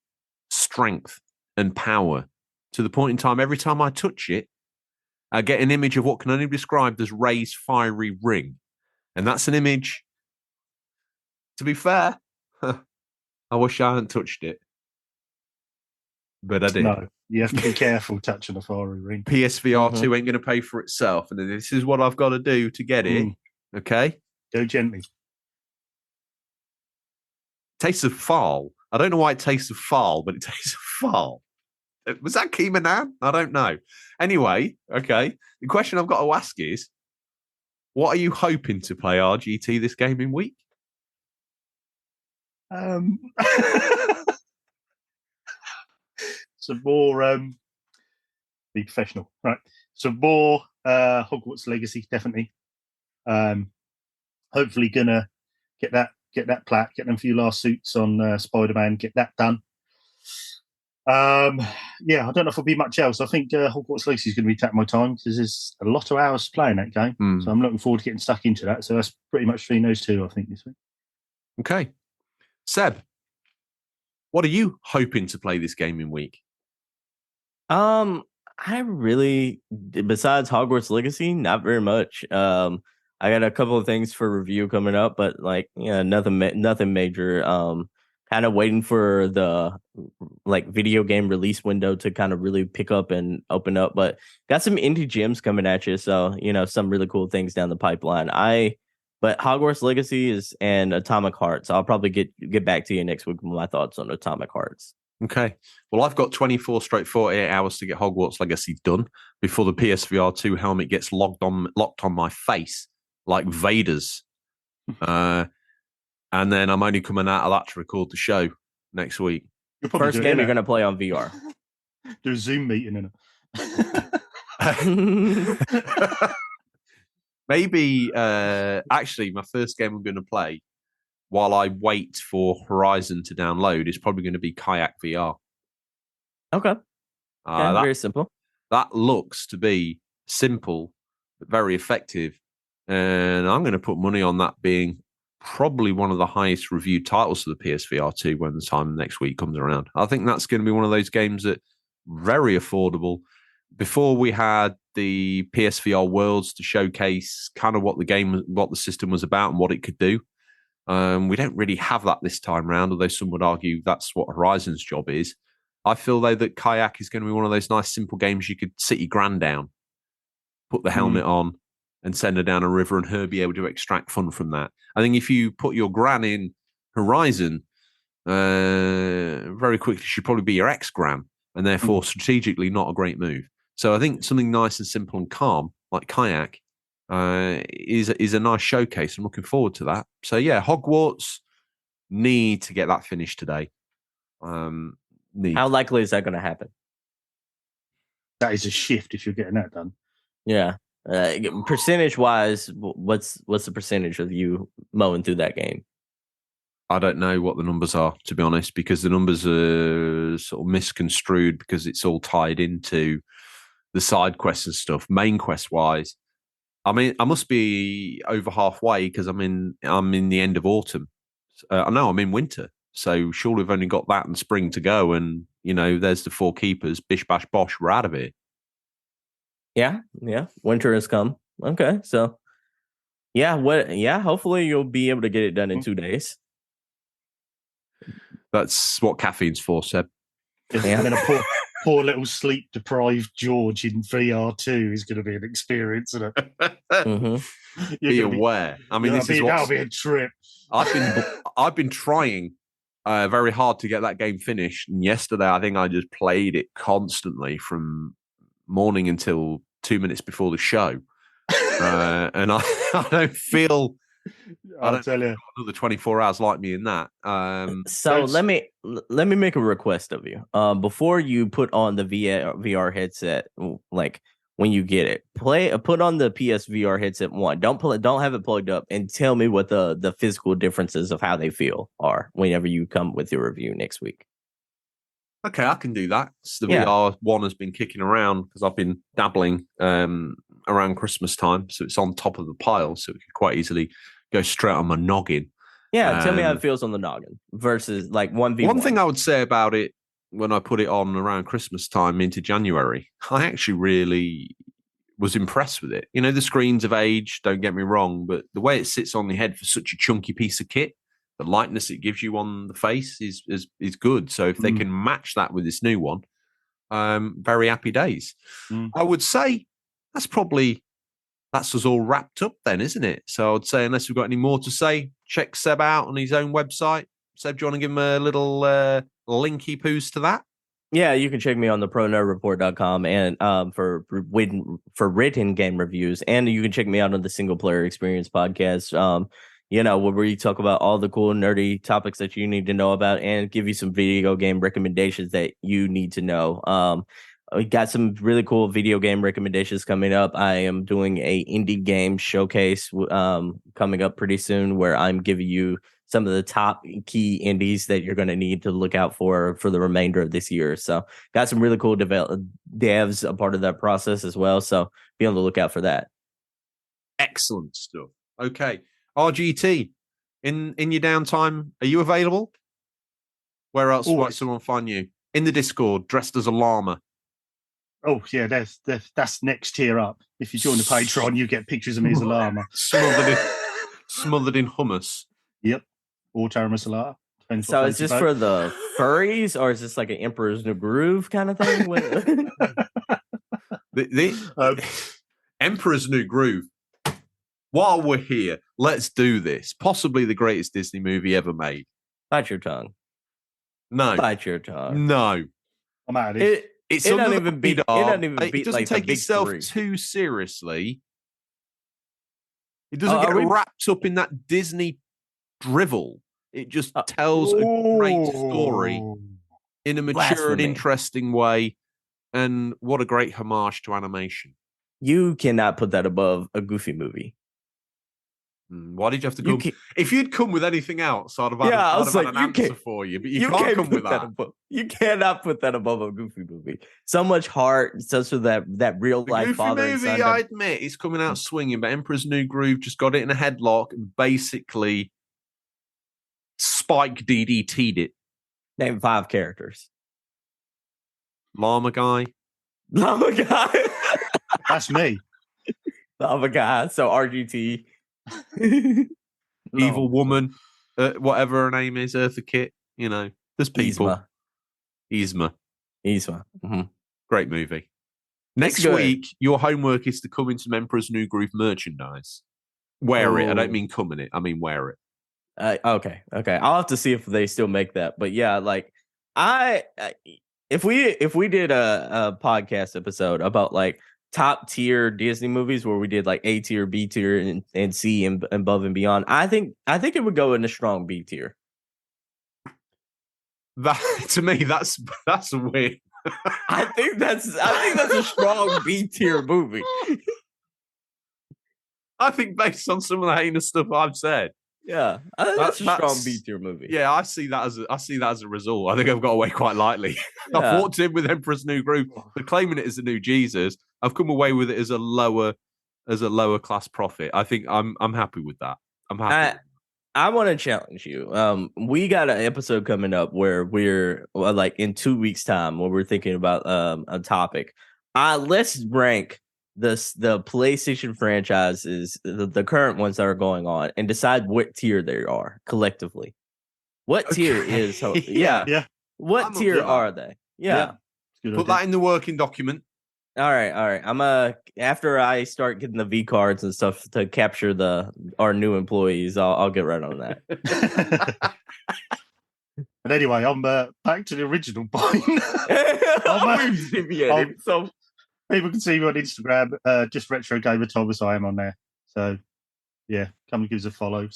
S1: strength, and power to the point in time, every time I touch it, I get an image of what can only be described as Ray's fiery ring. And that's an image, to be fair, I wish I hadn't touched it. But I did.
S2: No, you have to be careful touching a fiery ring.
S1: PSVR 2 ain't going to pay for itself. And this is what I've got to do to get it. Okay?
S2: Go gently.
S1: Tastes of foul. I don't know why it tastes of foul, but it tastes of foul. Was that Keyman? I don't know. Anyway, okay. The question I've got to ask is, what are you hoping to play RGT this gaming week?
S2: Some more be professional, right? Some more Hogwarts Legacy, definitely. Hopefully gonna get that plaque, get them a few last suits on Spider-Man, get that done. Yeah, I don't know if there'll be much else. I think Hogwarts Legacy is going to be taking my time because there's a lot of hours playing that game. So I'm looking forward to getting stuck into that. So that's pretty much between those two, I think, this week.
S1: Okay. Seb, what are you hoping to play this gaming week?
S3: I really, besides Hogwarts Legacy, not very much. I got a couple of things for review coming up, but like, nothing major. Kind of waiting for the video game release window to kind of really pick up and open up, but got some indie gems coming at you. So, some really cool things down the pipeline. But Hogwarts Legacy and Atomic Hearts. I'll probably get back to you next week with my thoughts on Atomic Hearts.
S1: Okay. Well, I've got 24/48 hours to get Hogwarts Legacy done before the PSVR 2 helmet gets locked on my face like Vader's. And then I'm only coming out of that to record the show next week.
S3: First game you're going to play on VR.
S2: Do a Zoom meeting in it.
S1: Maybe, actually, my first game I'm going to play while I wait for Horizon to download is probably going to be Kayak VR.
S3: Okay. Very simple.
S1: That looks to be simple, but very effective. And I'm going to put money on that being probably one of the highest reviewed titles for the PSVR 2 when the time next week comes around. I think that's going to be one of those games that very affordable. Before we had the PSVR Worlds to showcase kind of what the system was about and what it could do. We don't really have that this time around, although some would argue that's what Horizon's job is. I feel though that kayak is going to be one of those nice simple games you could sit your gran down, put the helmet on, and send her down a river, and her be able to extract fun from that. I think if you put your gran in Horizon, very quickly she'd probably be your ex-gran, and therefore strategically not a great move. So I think something nice and simple and calm like kayak is a nice showcase. I'm looking forward to that. So yeah, Hogwarts need to get that finished today.
S3: How likely is that going to happen?
S2: That is a shift if you're getting that done.
S3: Yeah. Percentage wise, what's the percentage of you mowing through that game?
S1: I don't know what the numbers are, to be honest, because the numbers are sort of misconstrued because it's all tied into the side quests and stuff. Main quest wise, I mean, I must be over halfway because I'm in the end of autumn. I know I'm in winter, so surely we've only got that and spring to go. And there's the 4 keepers. Bish bash bosh, we're out of here.
S3: Yeah. Winter has come. Okay, so hopefully you'll be able to get it done in 2 days.
S1: That's what caffeine's for, Seb.
S2: And then a poor little sleep deprived George in VR2 is going to be an experience, isn't it?
S1: Be aware. I mean,
S2: that'll be a trip.
S1: I've been trying very hard to get that game finished, and yesterday I think I just played it constantly from morning until 2 minutes before the show, and I don't feel.
S2: I'll tell you,
S1: another 24 hours like me in that.
S3: So let me make a request of you. Before you put on the VR headset, like when you get it, put on the PSVR headset one. Don't have it plugged up, and tell me what the physical differences of how they feel are whenever you come with your review next week.
S1: Okay, I can do that. So the VR one has been kicking around because I've been dabbling around Christmas time, so it's on top of the pile, so it could quite easily go straight on my noggin.
S3: Yeah, tell me how it feels on the noggin versus like 1v1.
S1: One thing I would say about it when I put it on around Christmas time into January, I actually really was impressed with it. The screens have aged, don't get me wrong, but the way it sits on the head for such a chunky piece of kit, the lightness it gives you on the face is good. So if they can match that with this new one, very happy days. I would say that's us all wrapped up then, isn't it? So I would say, unless we've got any more to say, check Seb out on his own website. Seb, do you want to give him a little linky poos to that?
S3: Yeah, you can check me on the pronerdreport.com and for written game reviews, and you can check me out on the Single Player Experience podcast. Where we talk about all the cool nerdy topics that you need to know about and give you some video game recommendations that you need to know. We got some really cool video game recommendations coming up. I am doing a indie game showcase coming up pretty soon, where I'm giving you some of the top key indies that you're going to need to look out for the remainder of this year. So got some really cool devs a part of that process as well. So be on the lookout for that.
S1: Excellent stuff. Okay. RGT, in your downtime, are you available? Where else might someone find you? In the Discord, dressed as a llama.
S2: Oh yeah, that's next tier up. If you join the Patreon, you get pictures of me as a llama,
S1: smothered in hummus.
S2: Yep, or garam masala.
S3: So is this for the furries, or is this like an Emperor's New Groove kind of thing?
S1: the Emperor's New Groove. While we're here, let's do this. Possibly the greatest Disney movie ever made.
S3: Bite your tongue.
S1: No.
S3: Bite your tongue.
S1: No.
S2: I'm out of it.
S1: It
S3: doesn't even beat. It
S1: doesn't
S3: like
S1: take itself too seriously. It doesn't get wrapped up in that Disney drivel. It just tells a great story in a mature and interesting way. And what a great homage to animation.
S3: You cannot put that above a Goofy movie.
S1: Why did you have to come? If you'd come with anything else, I'd have had an answer for you. But you can't come with that.
S3: You cannot put that above a Goofy movie. So much heart, such of that real life
S1: Goofy
S3: father
S1: movie,
S3: and son.
S1: I admit, it's coming out swinging. But Emperor's New Groove just got it in a headlock and basically Spike DDT'd it.
S3: Name 5 characters.
S1: Llama guy.
S3: Llama guy.
S2: That's me.
S3: Llama guy. So RGT.
S1: Evil woman, whatever her name is, Eartha Kitt. There's people.
S3: Yzma. He's fine. Mm-hmm.
S1: Great movie. Next
S3: good.
S1: week, your homework is to come into some Emperor's New Groove merchandise. Wear it. I don't mean come in it. I mean wear it.
S3: Okay. I'll have to see if they still make that. But yeah, like if we did a podcast episode about like top tier Disney movies where we did like A tier, B tier, and C and above and beyond, I think it would go in a strong B tier.
S1: That to me, that's a win.
S3: I think that's a strong B tier movie.
S1: I think based on some of the heinous stuff I've said.
S3: Yeah, I think that's a strong B tier movie.
S1: Yeah, I see that as a result. I think I've got away quite lightly.
S3: Yeah.
S1: I've walked in with Emperor's New Groove, but claiming it as a new Jesus. I've come away with it as a lower class profit. I think I'm happy with that. I'm happy.
S3: I want to challenge you. We got an episode coming up where we're like in 2 weeks' time where we're thinking about a topic. Let's rank the PlayStation franchises, the current ones that are going on, and decide what tier they are collectively. What tier is?
S2: Yeah.
S3: What
S1: I'm
S3: tier
S1: up for
S3: are they? Yeah.
S1: Put that in the working document.
S3: All right. I'm after I start getting the V cards and stuff to capture our new employees, I'll get right on that.
S2: But anyway, I'm back to the original point. So people can see me on Instagram, just Retro Gamer Thomas. I am on there. So yeah, come and give us a follow.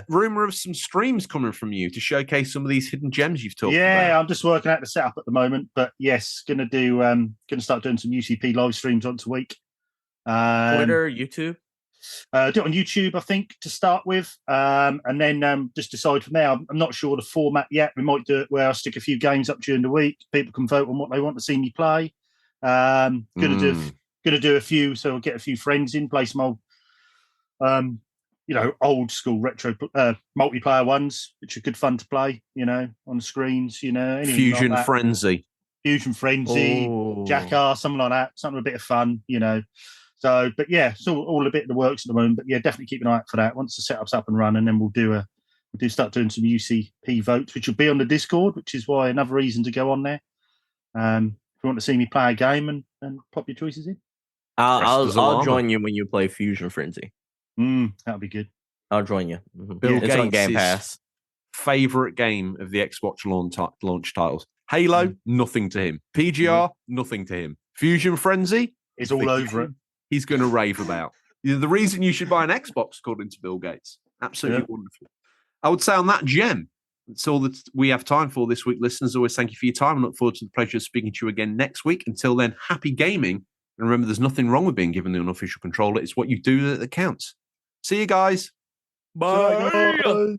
S1: Rumor of some streams coming from you to showcase some of these hidden gems you've talked about.
S2: Yeah, I'm just working out the setup at the moment, but yes, gonna start doing some UCP live streams once a week.
S3: Twitter, YouTube.
S2: Do it on YouTube, I think, to start with, and then just decide from there. I'm not sure the format yet. We might do it where I stick a few games up during the week. People can vote on what they want to see me play. Gonna do a few, so I'll get a few friends in, play some old, old school retro multiplayer ones, which are good fun to play. On the screens.
S1: Fusion
S2: like
S1: Frenzy,
S2: Jackass, something like that. Something a bit of fun. So, but yeah, it's all a bit in the works at the moment. But yeah, definitely keep an ay out for that. Once the setup's up and running, then we'll start doing some UCP votes, which will be on the Discord, which is why another reason to go on there. If you want to see me play a game and pop your choices in,
S3: I'll join you when you play Fusion Frenzy.
S2: That'll be good.
S3: I'll join you. Mm-hmm.
S1: Bill
S3: It's on Game Pass.
S1: Favorite game of the Xbox launch titles. Halo, nothing to him. PGR, nothing to him. Fusion Frenzy,
S2: it's all over it.
S1: He's going to rave about. The reason you should buy an Xbox, according to Bill Gates. Absolutely wonderful. I would say on that gem, that's all that we have time for this week. Listeners, always thank you for your time. I look forward to the pleasure of speaking to you again next week. Until then, happy gaming. And remember, there's nothing wrong with being given the unofficial controller. It's what you do that counts. See you guys.
S3: Bye.